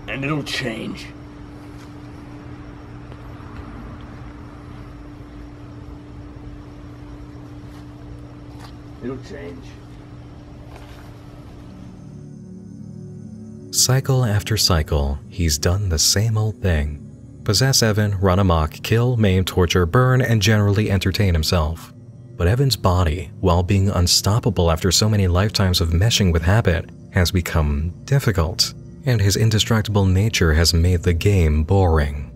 And it'll change. It'll change. Cycle after cycle, he's done the same old thing. Possess Evan, run amok, kill, maim, torture, burn, and generally entertain himself. But Evan's body, while being unstoppable after so many lifetimes of meshing with Habit, has become difficult, and his indestructible nature has made the game boring.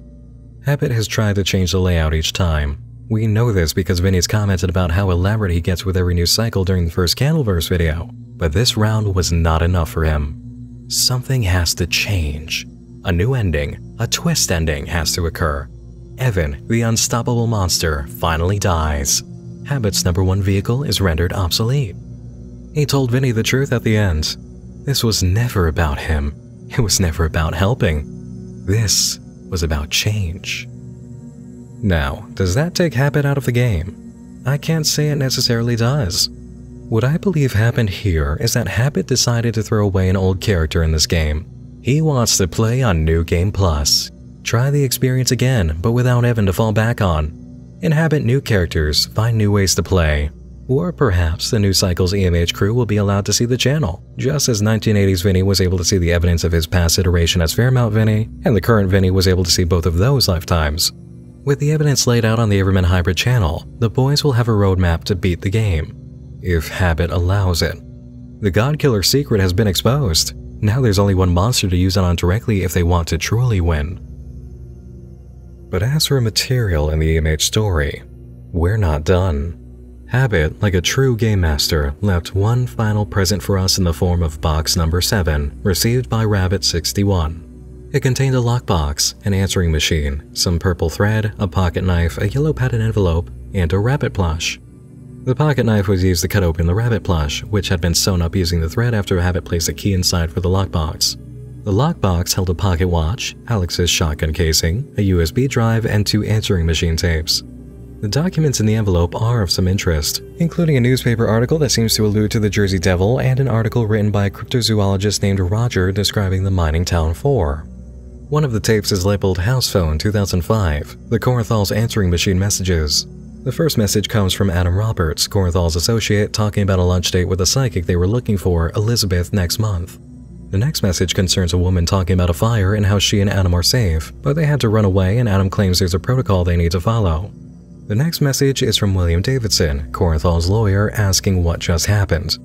Habit has tried to change the layout each time. We know this because Vinny's commented about how elaborate he gets with every new cycle during the first Candleverse video, but this round was not enough for him. Something has to change. A new ending, a twist ending has to occur. Evan, the unstoppable monster, finally dies. Habit's #1 vehicle is rendered obsolete. He told Vinny the truth at the end. This was never about him. It was never about helping. This was about change. Now, does that take Habit out of the game? I can't say it necessarily does. What I believe happened here is that Habit decided to throw away an old character in this game. He wants to play on New Game Plus. Try the experience again, but without Evan to fall back on. Inhabit new characters, find new ways to play. Or perhaps the new Cycle's EMH crew will be allowed to see the channel, just as 1980s Vinny was able to see the evidence of his past iteration as Fairmount Vinny, and the current Vinny was able to see both of those lifetimes. With the evidence laid out on the Everyman Hybrid channel, the boys will have a roadmap to beat the game, if Habit allows it. The God-Killer secret has been exposed. Now there's only one monster to use it on directly if they want to truly win. But as for material in the EMH story, we're not done. Habit, like a true game master, left one final present for us in the form of box number 7, received by Rabbit61. It contained a lockbox, an answering machine, some purple thread, a pocket knife, a yellow padded envelope, and a rabbit plush. The pocket knife was used to cut open the rabbit plush, which had been sewn up using the thread after Habit placed a key inside for the lockbox. The lockbox held a pocket watch, Alex's shotgun casing, a USB drive, and 2 answering machine tapes. The documents in the envelope are of some interest, including a newspaper article that seems to allude to the Jersey Devil and an article written by a cryptozoologist named Roger describing the mining town 4. One of the tapes is labeled House Phone 2005, the Corenthal's answering machine messages. The first message comes from Adam Roberts, Corenthal's associate, talking about a lunch date with a psychic they were looking for, Elizabeth, next month. The next message concerns a woman talking about a fire and how she and Adam are safe, but they had to run away and Adam claims there's a protocol they need to follow. The next message is from William Davidson, Corenthal's lawyer, asking what just happened.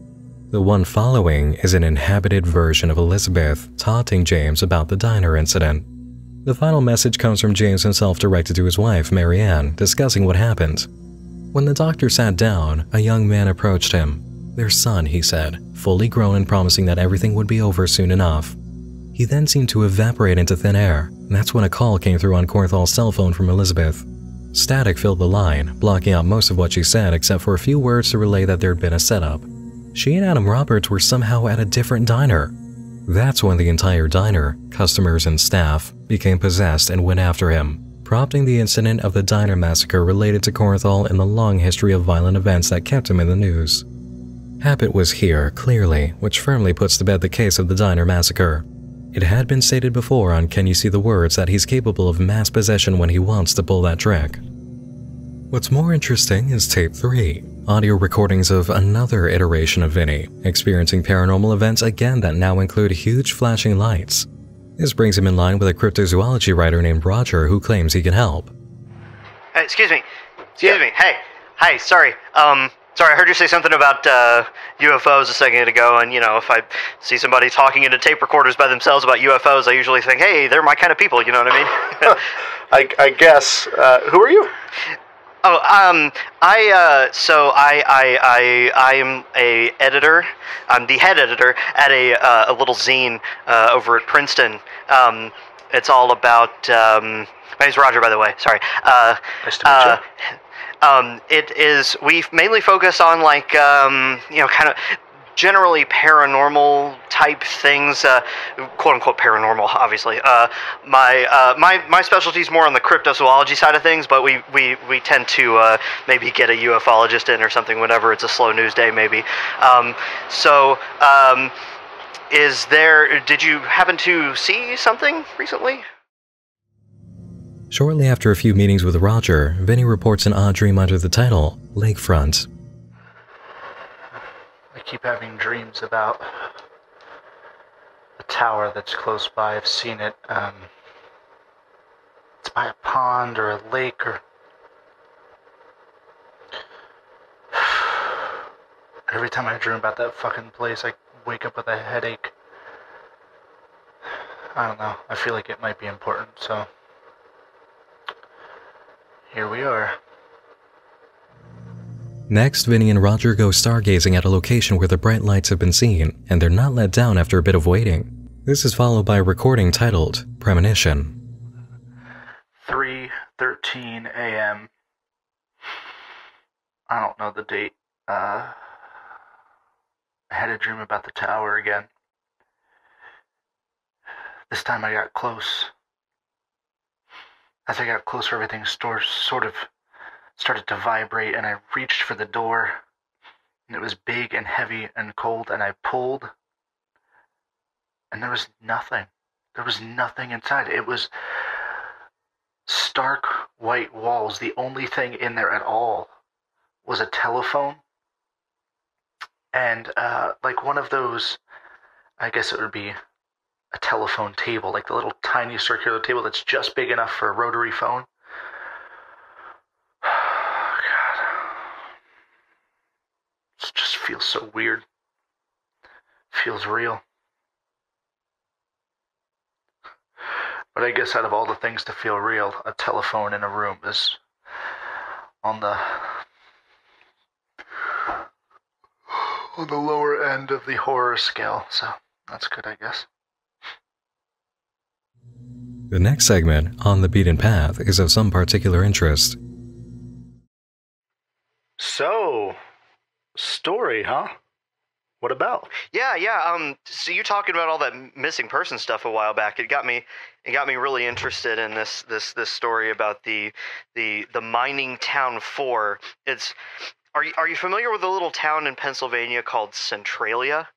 The one following is an inhabited version of Elizabeth taunting James about the diner incident. The final message comes from James himself directed to his wife, Marianne, discussing what happened. When the doctor sat down, a young man approached him. Their son, he said, fully grown and promising that everything would be over soon enough. He then seemed to evaporate into thin air, and that's when a call came through on Corenthal's cell phone from Elizabeth. Static filled the line, blocking out most of what she said except for a few words to relay that there'd been a setup. She and Adam Roberts were somehow at a different diner. That's when the entire diner, customers and staff, became possessed and went after him, prompting the incident of the diner massacre related to Corenthal in the long history of violent events that kept him in the news. Habit was here, clearly, which firmly puts to bed the case of the diner massacre. It had been stated before on Can You See the Words that he's capable of mass possession when he wants to pull that trick. What's more interesting is tape 3, audio recordings of another iteration of Vinny, experiencing paranormal events again that now include huge flashing lights. This brings him in line with a cryptozoology writer named Roger who claims he can help. Hey, excuse me. Hey. Hi, sorry. Sorry, I heard you say something about UFOs a second ago, and, if I see somebody talking into tape recorders by themselves about UFOs, I usually think, hey, they're my kind of people, you know what I mean? I guess. Who are you? Oh, I am a editor. I'm the head editor at a little zine over at Princeton. It's all about, my name's Roger, by the way, sorry. Nice to meet you. We mainly focus on kind of generally paranormal type things, quote unquote paranormal, obviously. My specialty is more on the cryptozoology side of things, but we tend to maybe get a ufologist in or something whenever it's a slow news day, maybe. Did you happen to see something recently? Shortly after a few meetings with Roger, Vinny reports an odd dream under the title, Lakefront. I keep having dreams about a tower that's close by. I've seen it. It's by a pond or a lake or... Every time I dream about that fucking place, I wake up with a headache. I don't know. I feel like it might be important, so... Here we are. Next, Vinny and Roger go stargazing at a location where the bright lights have been seen, and they're not let down after a bit of waiting. This is followed by a recording titled Premonition. 3:13 a.m. I don't know the date. I had a dream about the tower again. This time I got close. As I got closer, everything sort of started to vibrate, and I reached for the door, and it was big and heavy and cold, and I pulled, and there was nothing. There was nothing inside. It was stark white walls. The only thing in there at all was a telephone, and like one of those, I guess it would be a telephone table, like the little tiny circular table that's just big enough for a rotary phone. Oh, God. It just feels so weird. Feels real. But I guess out of all the things to feel real, a telephone in a room is on the lower end of the horror scale, so that's good, I guess. The next segment, On the Beaten Path, is of some particular interest. So, story, huh? What about? Yeah. So you talking about all that missing person stuff a while back? It got me really interested in this story about the mining town 4. Are you familiar with a little town in Pennsylvania called Centralia?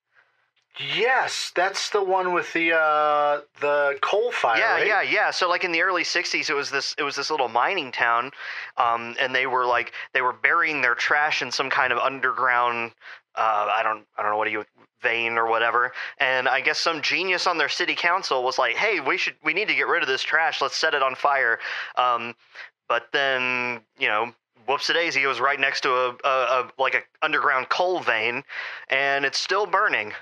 Yes, that's the one with the coal fire. Yeah. So like in the early '60s, it was this little mining town, and they were burying their trash in some kind of underground, I don't know what vein or whatever. And I guess some genius on their city council was like, hey, we need to get rid of this trash. Let's set it on fire. But then, whoops-a-daisy, it was right next to a underground coal vein, and it's still burning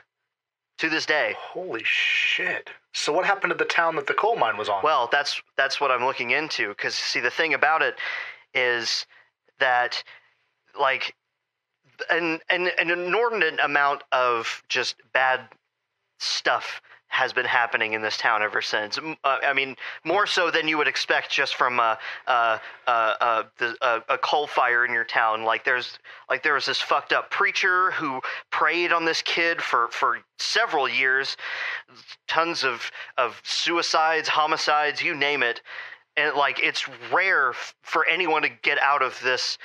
to this day. Holy shit. So what happened to the town that the coal mine was on? Well, that's what I'm looking into, because, see, the thing about it is that, like, an inordinate amount of just bad stuff has been happening in this town ever since. I mean, more so than you would expect just from a coal fire in your town. There was this fucked up preacher who preyed on this kid for several years. Tons of suicides, homicides, you name it. And it's rare for anyone to get out of this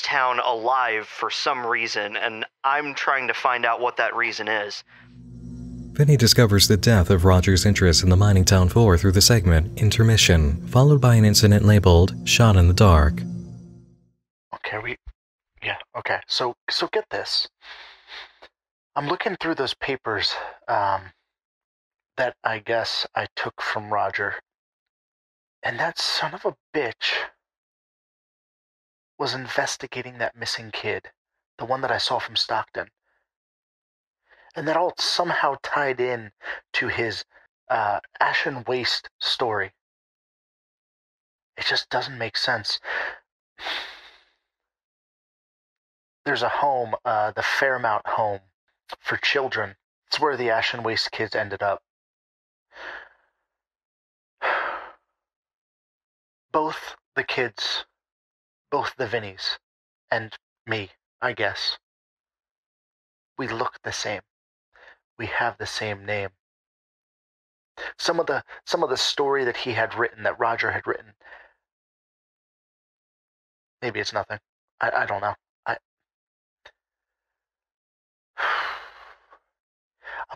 town alive for some reason, and I'm trying to find out what that reason is. Vinny discovers the death of Roger's interest in the mining town 4 through the segment Intermission, followed by an incident labeled Shot in the Dark. Okay, so get this. I'm looking through those papers that I guess I took from Roger, and that son of a bitch was investigating that missing kid, the one that I saw from Stockton. And that all somehow tied in to his Ashen Waste story. It just doesn't make sense. There's a home, the Fairmount home for children. It's where the Ashen Waste kids ended up. Both the kids, both the Vinnies, and me, I guess, we look the same. We have the same name. Some of the story that he had written, that Roger had written, maybe it's nothing. I don't know. I'm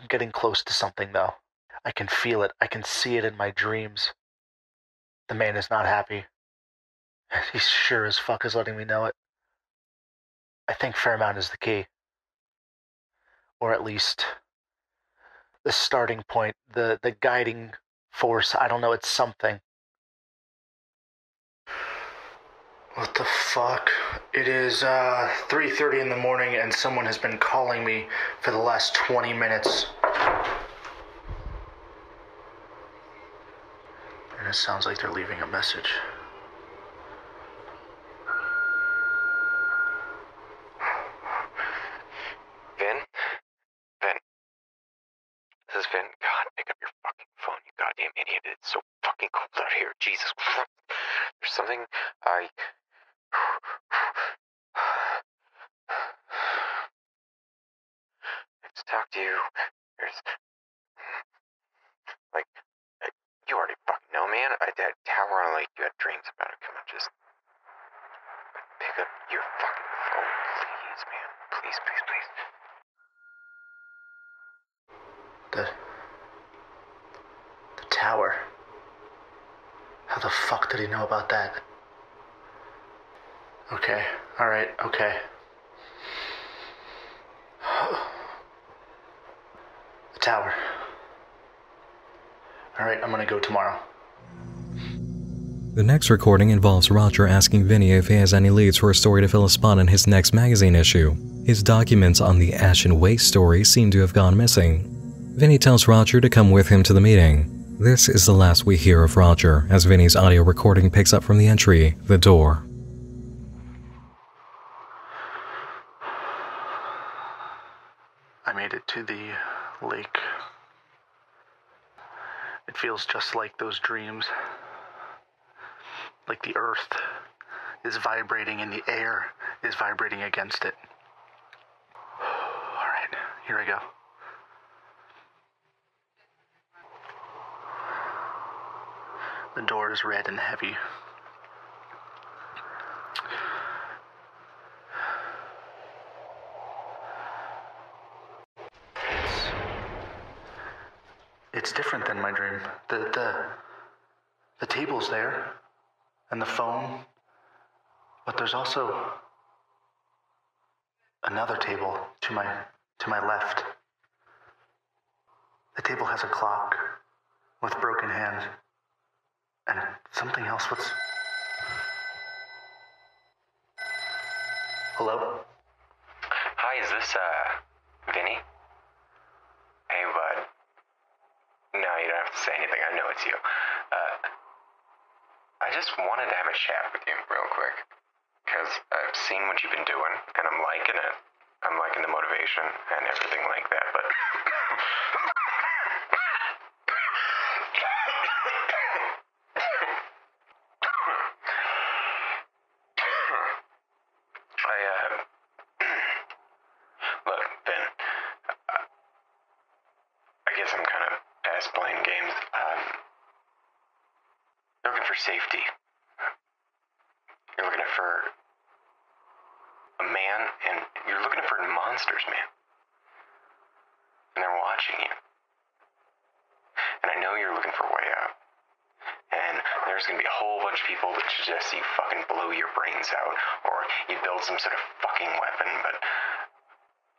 getting close to something, though. I can feel it. I can see it in my dreams. The man is not happy. He sure as fuck is letting me know it. I think Fairmount is the key. Or at least the starting point, the guiding force. I don't know, it's something. What the fuck? It is 3:30 in the morning and someone has been calling me for the last 20 minutes. And it sounds like they're leaving a message. Vin? This is Vin. God, pick up your fucking phone, you goddamn idiot. It's so fucking cold out here. Jesus Christ. There's something I... to talk to you. There's... you already fucking know, man. That tower on Lake, you had dreams about it. Come on, just... pick up your fucking phone, please, man. Please, please, please. The tower. How the fuck did he know about that? Okay, alright, okay. The tower. Alright, I'm gonna go tomorrow. The next recording involves Roger asking Vinny if he has any leads for a story to fill a spot in his next magazine issue. His documents on the Ashen Waste story seem to have gone missing. Vinny tells Roger to come with him to the meeting. This is the last we hear of Roger, as Vinny's audio recording picks up from the entry, The Door. I made it to the lake. It feels just like those dreams. Like the earth is vibrating and the air is vibrating against it. Alright, here Here I go. The door is red and heavy. It's different than my dream. The table's there, and the phone, but there's also another table to my left. The table has a clock with broken hands, and something else. What's... Hello? Hi, is this, Vinny? Hey, bud. No, you don't have to say anything. I know it's you. I just wanted to have a chat with you real quick. Because I've seen what you've been doing, and I'm liking it. I'm liking the motivation and everything like that, but... Look, Ben, I guess I'm kind of past playing games. You're looking for safety. You're looking for a man, and you're looking for monsters, man. And they're watching you. And I know you're looking for a way out. And there's gonna be a whole bunch of people that suggest you fucking blow your brains out, or you build some sort of fucking weapon, but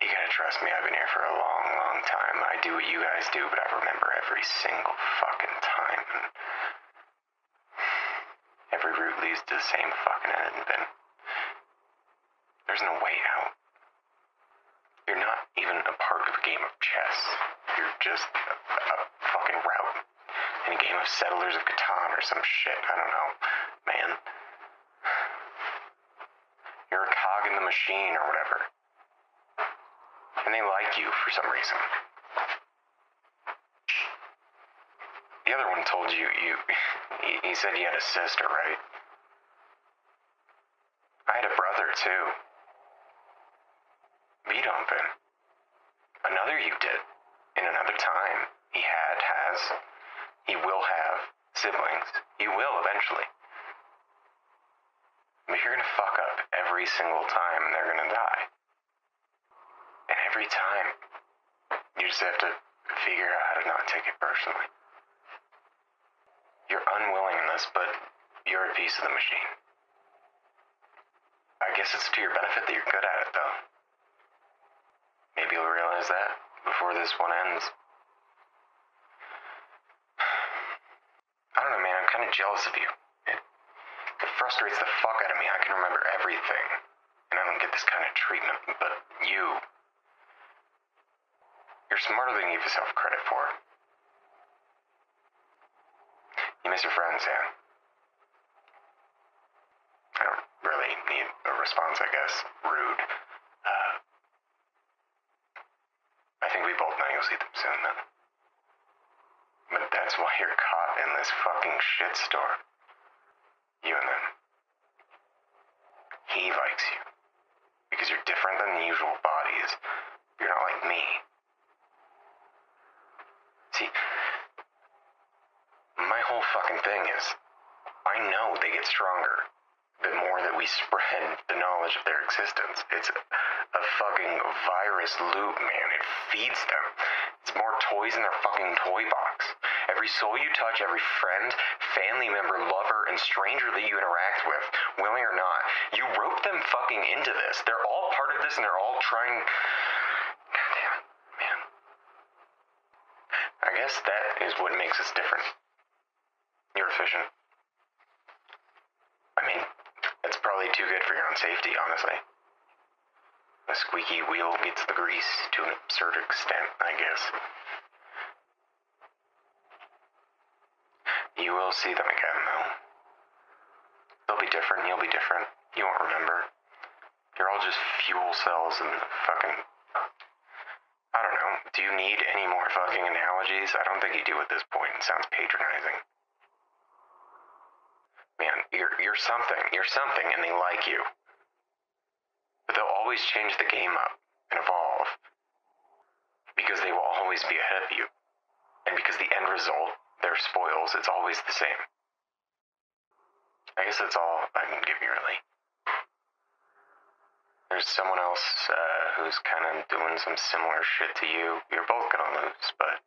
you gotta trust me, I've been here for a long, long time. I do what you guys do, but I remember every single fucking time. And every route leads to the same fucking end, and then there's no way out. You're not even a part of a game of chess. You're just a fucking route in a game of Settlers of Catan or some shit. I don't know, man. You're a cog in the machine or whatever. And they like you for some reason. The other one told you, he said you had a sister, right? I had a brother, too. But you don't, Ben. Another you did. In another time. He has, he will have siblings. You will eventually. But you're gonna fuck up every single time and they're gonna die. And every time, you just have to figure out how to not take it personally. You're unwilling in this, but you're a piece of the machine. I guess it's to your benefit that you're good at it, though. Maybe you'll realize that before this one ends. I don't know, man, I'm kind of jealous of you. It frustrates the fuck out of me. I can remember everything, and I don't get this kind of treatment, but you're smarter than you give yourself credit for. You miss your friends, yeah? I don't really need a response, I guess. Rude. I think we both know you'll see them soon, then. But that's why you're caught in this fucking shitstorm. You and them. He likes you. Because you're different than the usual bodies. You're not like me. See, my whole fucking thing is, I know they get stronger the more that we spread the knowledge of their existence. It's a fucking virus loop, man. It feeds them. It's more toys in their fucking toy box. Every soul you touch, every friend, family member, lover, and stranger that you interact with, willing or not, you rope them fucking into this. They're all part of this, and they're all trying... God damn it, man. I guess that is what makes us different. You're efficient. I mean, it's probably too good for your own safety, honestly. The squeaky wheel gets the grease to an absurd extent, I guess. You will see them again, though. They'll be different, you'll be different. You won't remember. You're all just fuel cells and fucking... I don't know. Do you need any more fucking analogies? I don't think you do at this point. It sounds patronizing. Man, you're something, and they like you. But they'll always change the game up and evolve. Because they will always be ahead of you. And because the end result, their spoils, it's always the same. I guess that's all I can give you, really. There's someone else who's kind of doing some similar shit to you. You're both gonna lose, but...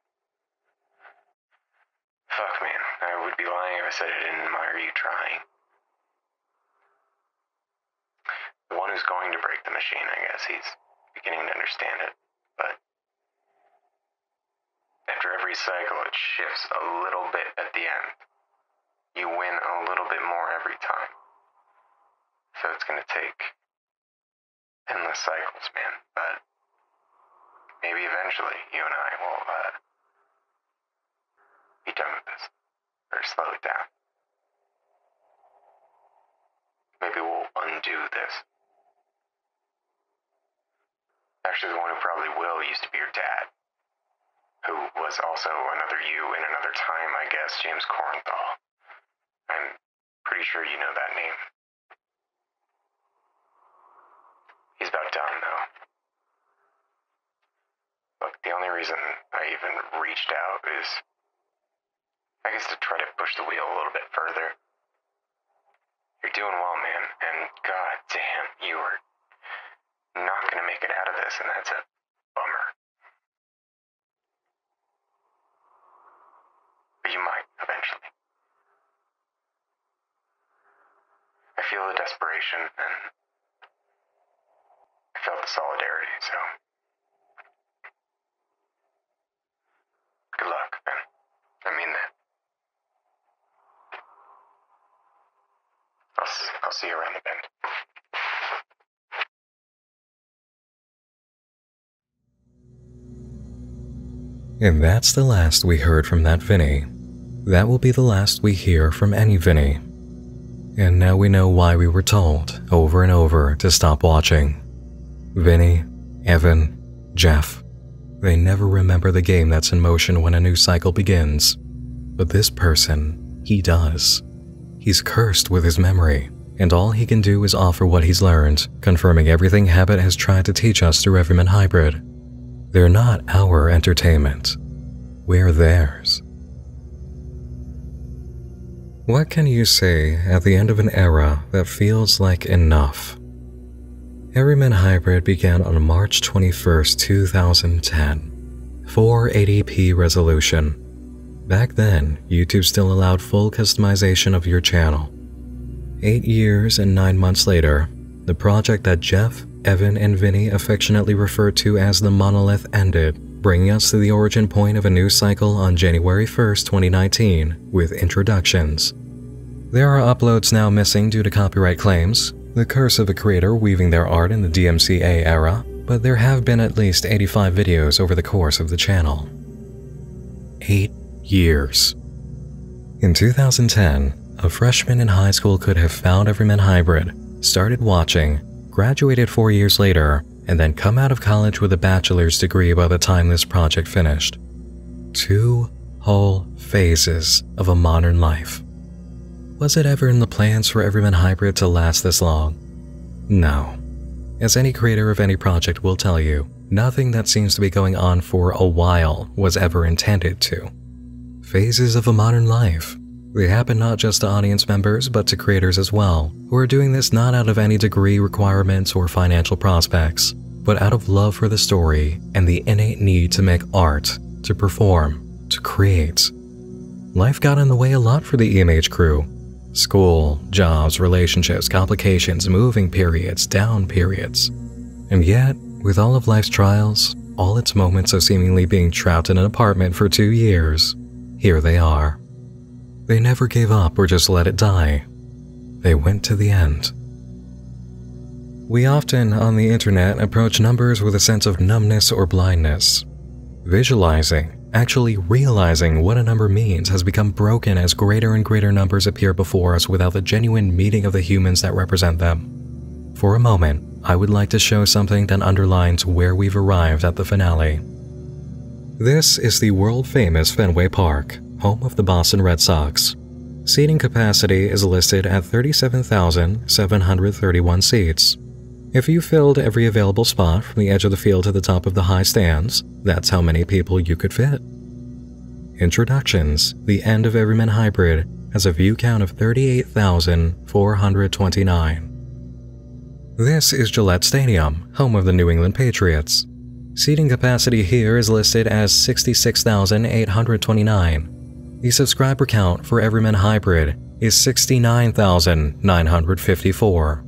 Fuck, man. I would be lying if I said I didn't admire you trying. The one who's going to break the machine, I guess, he's beginning to understand it, but... After every cycle, it shifts a little bit at the end. You win a little bit more every time. So it's gonna take endless cycles, man, but maybe eventually you and I will be done with this, or slow it down. Maybe we'll undo this. Actually, the one who probably will used to be your dad, who was also another you in another time, I guess, James Corenthal. I'm pretty sure you know that name. He's about done, though. Look, the only reason I even reached out is, I guess, to try to push the wheel a little bit further. You're doing well, man, and god damn, you are not gonna make it out of this, and that's a bummer. But you might, eventually. I feel the desperation, and I felt the solidarity, so... Good luck, man. I mean that. I'll see you around the bend. And that's the last we heard from that Vinny. That will be the last we hear from any Vinny. And now we know why we were told over and over to stop watching. Vinny, Evan, Jeff, they never remember the game that's in motion when a new cycle begins. But this person, he does. He's cursed with his memory, and all he can do is offer what he's learned, confirming everything Habit has tried to teach us through Everyman Hybrid. They're not our entertainment. We're theirs. What can you say at the end of an era that feels like enough? Everyman Hybrid began on March 21st, 2010. 480p resolution. Back then, YouTube still allowed full customization of your channel. 8 years and 9 months later, the project that Jeff, Evan, and Vinny affectionately referred to as the Monolith ended, bringing us to the origin point of a new cycle on January 1st, 2019, with introductions. There are uploads now missing due to copyright claims, the curse of a creator weaving their art in the DMCA era, but there have been at least 85 videos over the course of the channel. 8 years. In 2010, a freshman in high school could have found Everyman Hybrid, started watching, graduated 4 years later, and then come out of college with a bachelor's degree by the time this project finished. 2 whole phases of a modern life. Was it ever in the plans for Everyman Hybrid to last this long? No. As any creator of any project will tell you, nothing that seems to be going on for a while was ever intended to. Phases of a modern life. They happen not just to audience members, but to creators as well, who are doing this not out of any degree requirements or financial prospects, but out of love for the story and the innate need to make art, to perform, to create. Life got in the way a lot for the EMH crew. School, jobs, relationships, complications, moving periods, down periods. And yet, with all of life's trials, all its moments of seemingly being trapped in an apartment for 2 years, here they are. They never gave up or just let it die. They went to the end. We often, on the internet, approach numbers with a sense of numbness or blindness. Visualizing, actually realizing what a number means has become broken as greater and greater numbers appear before us without the genuine meaning of the humans that represent them. For a moment, I would like to show something that underlines where we've arrived at the finale. This is the world-famous Fenway Park, home of the Boston Red Sox. Seating capacity is listed at 37,731 seats. If you filled every available spot from the edge of the field to the top of the high stands, that's how many people you could fit. Introductions. The end of Everyman Hybrid has a view count of 38,429. This is Gillette Stadium, home of the New England Patriots. Seating capacity here is listed as 66,829. The subscriber count for Everyman Hybrid is 69,954.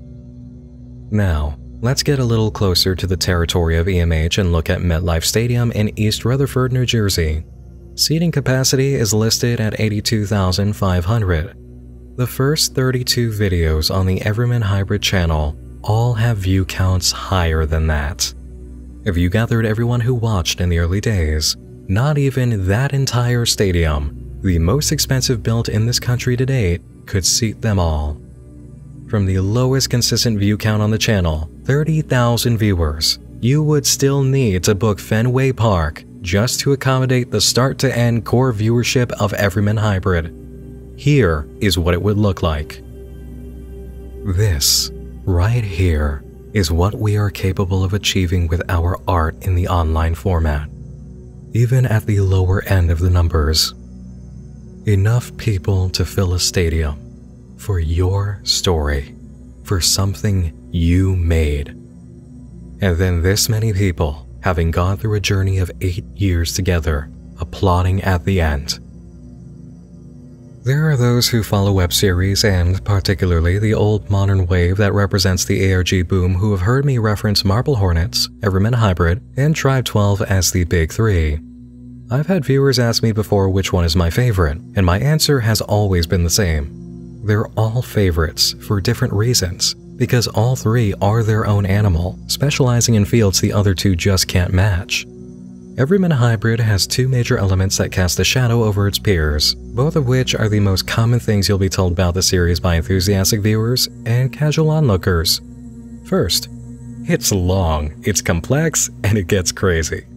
Now, let's get a little closer to the territory of EMH and look at MetLife Stadium in East Rutherford, New Jersey. Seating capacity is listed at 82,500. The first 32 videos on the Everyman Hybrid channel all have view counts higher than that. If you gathered everyone who watched in the early days, not even that entire stadium, the most expensive built in this country to date, could seat them all. From the lowest consistent view count on the channel, 30,000 viewers, you would still need to book Fenway Park just to accommodate the start-to-end core viewership of Everyman Hybrid. Here is what it would look like. This, right here, is what we are capable of achieving with our art in the online format. Even at the lower end of the numbers. Enough people to fill a stadium for your story, for something you made. And then this many people having gone through a journey of 8 years together, applauding at the end. There are those who follow web series and, particularly, the old modern wave that represents the ARG boom who have heard me reference Marble Hornets, Everyman Hybrid, and Tribe 12 as the Big Three. I've had viewers ask me before which one is my favorite, and my answer has always been the same. They're all favorites for different reasons, because all three are their own animal, specializing in fields the other two just can't match. Everyman Hybrid has two major elements that cast a shadow over its peers, both of which are the most common things you'll be told about the series by enthusiastic viewers and casual onlookers. First, it's long, it's complex, and it gets crazy.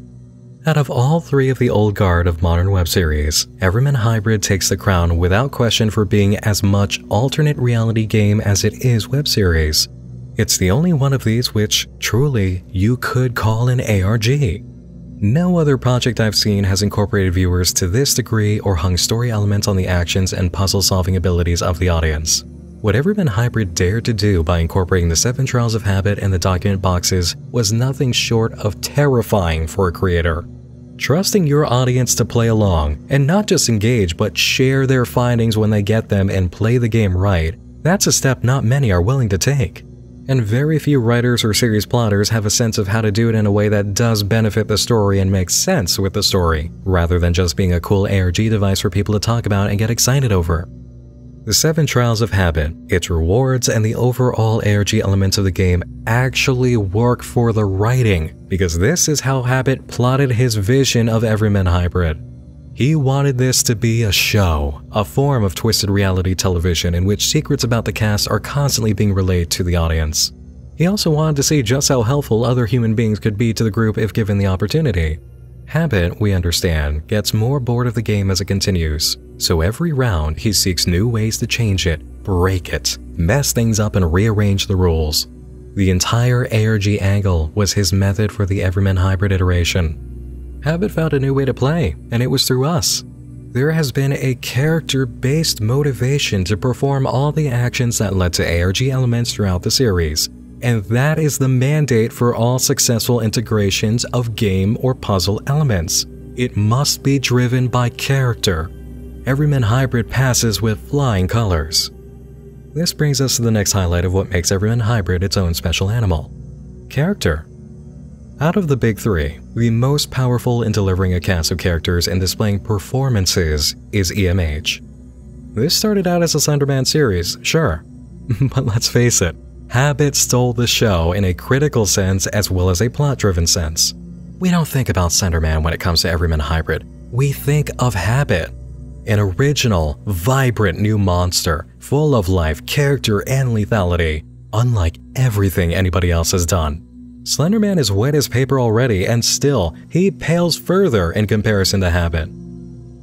Out of all three of the old guard of modern web series, Everyman Hybrid takes the crown without question for being as much alternate reality game as it is web series. It's the only one of these which, truly, you could call an ARG. No other project I've seen has incorporated viewers to this degree or hung story elements on the actions and puzzle-solving abilities of the audience. What Everyman Hybrid dared to do by incorporating the 7 Trials of Habit and the document boxes was nothing short of terrifying for a creator. Trusting your audience to play along, and not just engage but share their findings when they get them and play the game right, that's a step not many are willing to take. And very few writers or series plotters have a sense of how to do it in a way that does benefit the story and makes sense with the story, rather than just being a cool ARG device for people to talk about and get excited over. The 7 Trials of Habit, its rewards, and the overall ARG elements of the game actually work for the writing, because this is how Habit plotted his vision of Everyman Hybrid. He wanted this to be a show, a form of twisted reality television in which secrets about the cast are constantly being relayed to the audience. He also wanted to see just how helpful other human beings could be to the group if given the opportunity. Habit, we understand, gets more bored of the game as it continues, so every round he seeks new ways to change it, break it, mess things up and rearrange the rules. The entire ARG angle was his method for the Everyman Hybrid iteration. Habit found a new way to play, and it was through us. There has been a character-based motivation to perform all the actions that led to ARG elements throughout the series, and that is the mandate for all successful integrations of game or puzzle elements. It must be driven by character. Everyman Hybrid passes with flying colors. This brings us to the next highlight of what makes Everyman Hybrid its own special animal: character. Out of the big three, the most powerful in delivering a cast of characters and displaying performances is EMH. This started out as a Slenderman series, sure, but let's face it, Habit stole the show in a critical sense as well as a plot-driven sense. We don't think about Slenderman when it comes to Everyman Hybrid. We think of Habit, an original, vibrant new monster, full of life, character, and lethality, unlike everything anybody else has done. Slenderman is wet as paper already, and still, he pales further in comparison to Habit.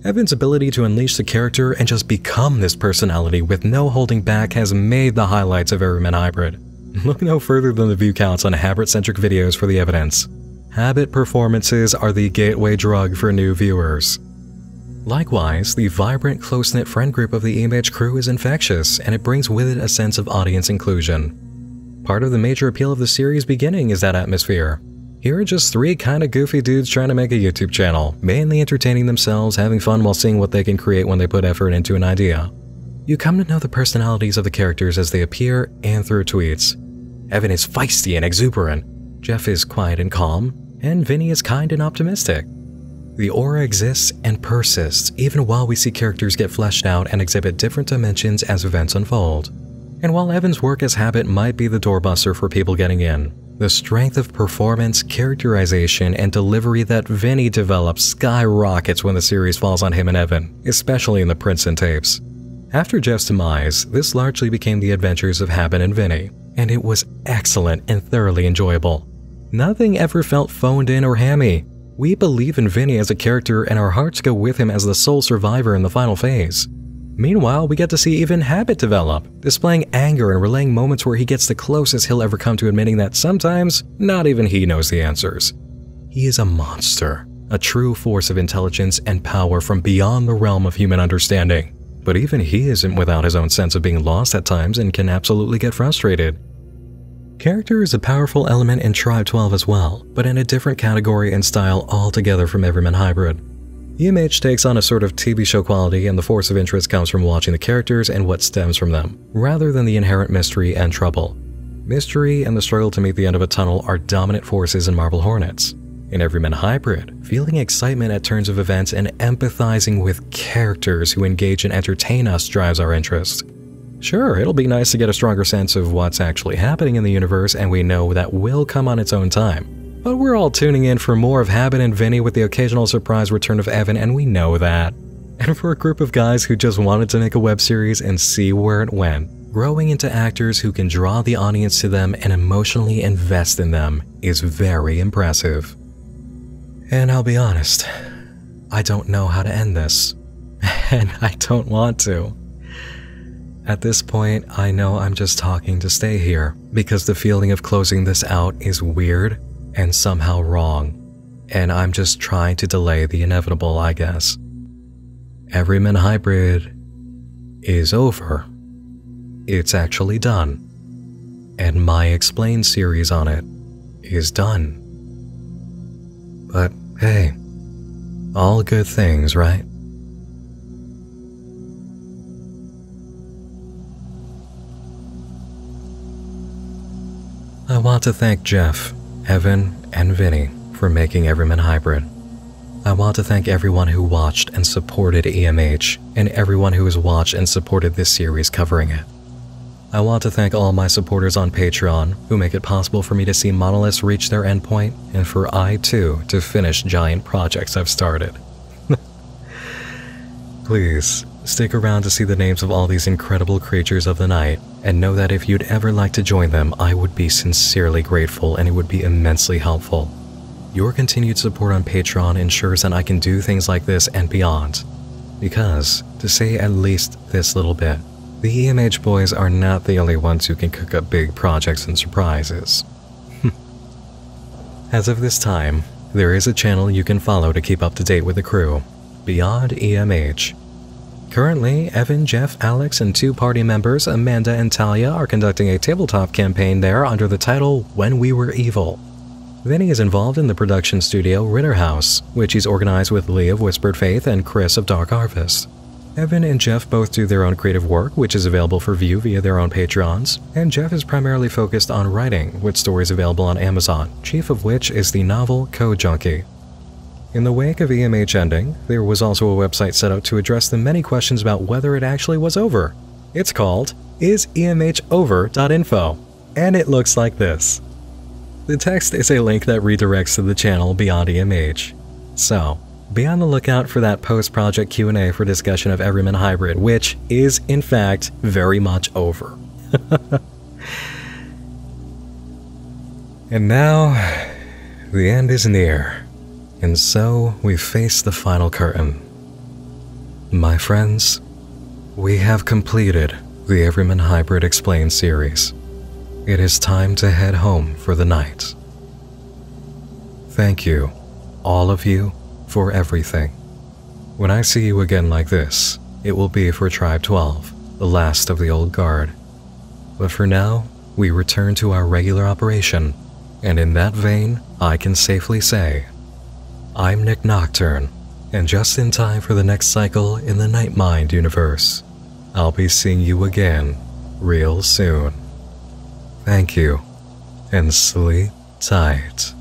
Evan's ability to unleash the character and just become this personality with no holding back has made the highlights of Everyman Hybrid. Look no further than the view counts on Habit-centric videos for the evidence. Habit performances are the gateway drug for new viewers. Likewise, the vibrant, close-knit friend group of the EMH crew is infectious, and it brings with it a sense of audience inclusion. Part of the major appeal of the series' beginning is that atmosphere. Here are just three kinda goofy dudes trying to make a YouTube channel, mainly entertaining themselves, having fun while seeing what they can create when they put effort into an idea. You come to know the personalities of the characters as they appear and through tweets. Evan is feisty and exuberant, Jeff is quiet and calm, and Vinny is kind and optimistic. The aura exists and persists even while we see characters get fleshed out and exhibit different dimensions as events unfold. And while Evan's work as Habit might be the doorbuster for people getting in, the strength of performance, characterization, and delivery that Vinny develops skyrockets when the series falls on him and Evan, especially in the Princeton tapes. After Jeff's demise, this largely became the adventures of Habit and Vinny, and it was excellent and thoroughly enjoyable. Nothing ever felt phoned in or hammy. We believe in Vinny as a character and our hearts go with him as the sole survivor in the final phase. Meanwhile, we get to see even Habit develop, displaying anger and relaying moments where he gets the closest he'll ever come to admitting that sometimes not even he knows the answers. He is a monster, a true force of intelligence and power from beyond the realm of human understanding. But even he isn't without his own sense of being lost at times and can absolutely get frustrated. Character is a powerful element in Tribe 12 as well, but in a different category and style altogether from Everyman Hybrid. EMH takes on a sort of TV show quality, and the force of interest comes from watching the characters and what stems from them, rather than the inherent mystery and trouble. Mystery and the struggle to meet the end of a tunnel are dominant forces in Marble Hornets. In Everyman Hybrid, feeling excitement at turns of events and empathizing with characters who engage and entertain us drives our interest. Sure, it'll be nice to get a stronger sense of what's actually happening in the universe, and we know that will come on its own time. But we're all tuning in for more of Habit and Vinny with the occasional surprise return of Evan, and we know that. And for a group of guys who just wanted to make a web series and see where it went, growing into actors who can draw the audience to them and emotionally invest in them is very impressive. And I'll be honest, I don't know how to end this. And I don't want to. At this point, I know I'm just talking to stay here, because the feeling of closing this out is weird and somehow wrong, and I'm just trying to delay the inevitable, I guess. Everyman Hybrid is over. It's actually done. And my Explain series on it is done. But hey, all good things, right? I want to thank Jeff, Evan, and Vinny for making Everyman Hybrid. I want to thank everyone who watched and supported EMH, and everyone who has watched and supported this series covering it. I want to thank all my supporters on Patreon, who make it possible for me to see monoliths reach their endpoint, and for I too to finish giant projects I've started. Please, stick around to see the names of all these incredible creatures of the night, and know that if you'd ever like to join them, I would be sincerely grateful and it would be immensely helpful. Your continued support on Patreon ensures that I can do things like this and beyond. Because, to say at least this little bit, the EMH boys are not the only ones who can cook up big projects and surprises. As of this time, there is a channel you can follow to keep up to date with the crew, BeyondEMH. Currently, Evan, Jeff, Alex, and two party members, Amanda and Talia, are conducting a tabletop campaign there under the title When We Were Evil. Vinny is involved in the production studio Ritterhaus, which he's organized with Lee of Whispered Faith and Chris of Dark Harvest. Evan and Jeff both do their own creative work, which is available for view via their own Patrons, and Jeff is primarily focused on writing, with stories available on Amazon, chief of which is the novel Code Junkie. In the wake of EMH ending, there was also a website set up to address the many questions about whether it actually was over. It's called isemhover.info, and it looks like this. The text is a link that redirects to the channel BeyondEMH. So, be on the lookout for that post-project Q&A for discussion of Everyman Hybrid, which is, in fact, very much over. And now, the end is near. And so, we face the final curtain. My friends, we have completed the Everyman Hybrid Explained series. it is time to head home for the night. Thank you, all of you, for everything. When I see you again like this, it will be for Tribe 12, the last of the old guard. But for now, we return to our regular operation, and in that vein, I can safely say, I'm Nick Nocturne, and just in time for the next cycle in the Nightmind universe. I'll be seeing you again real soon. Thank you, and sleep tight.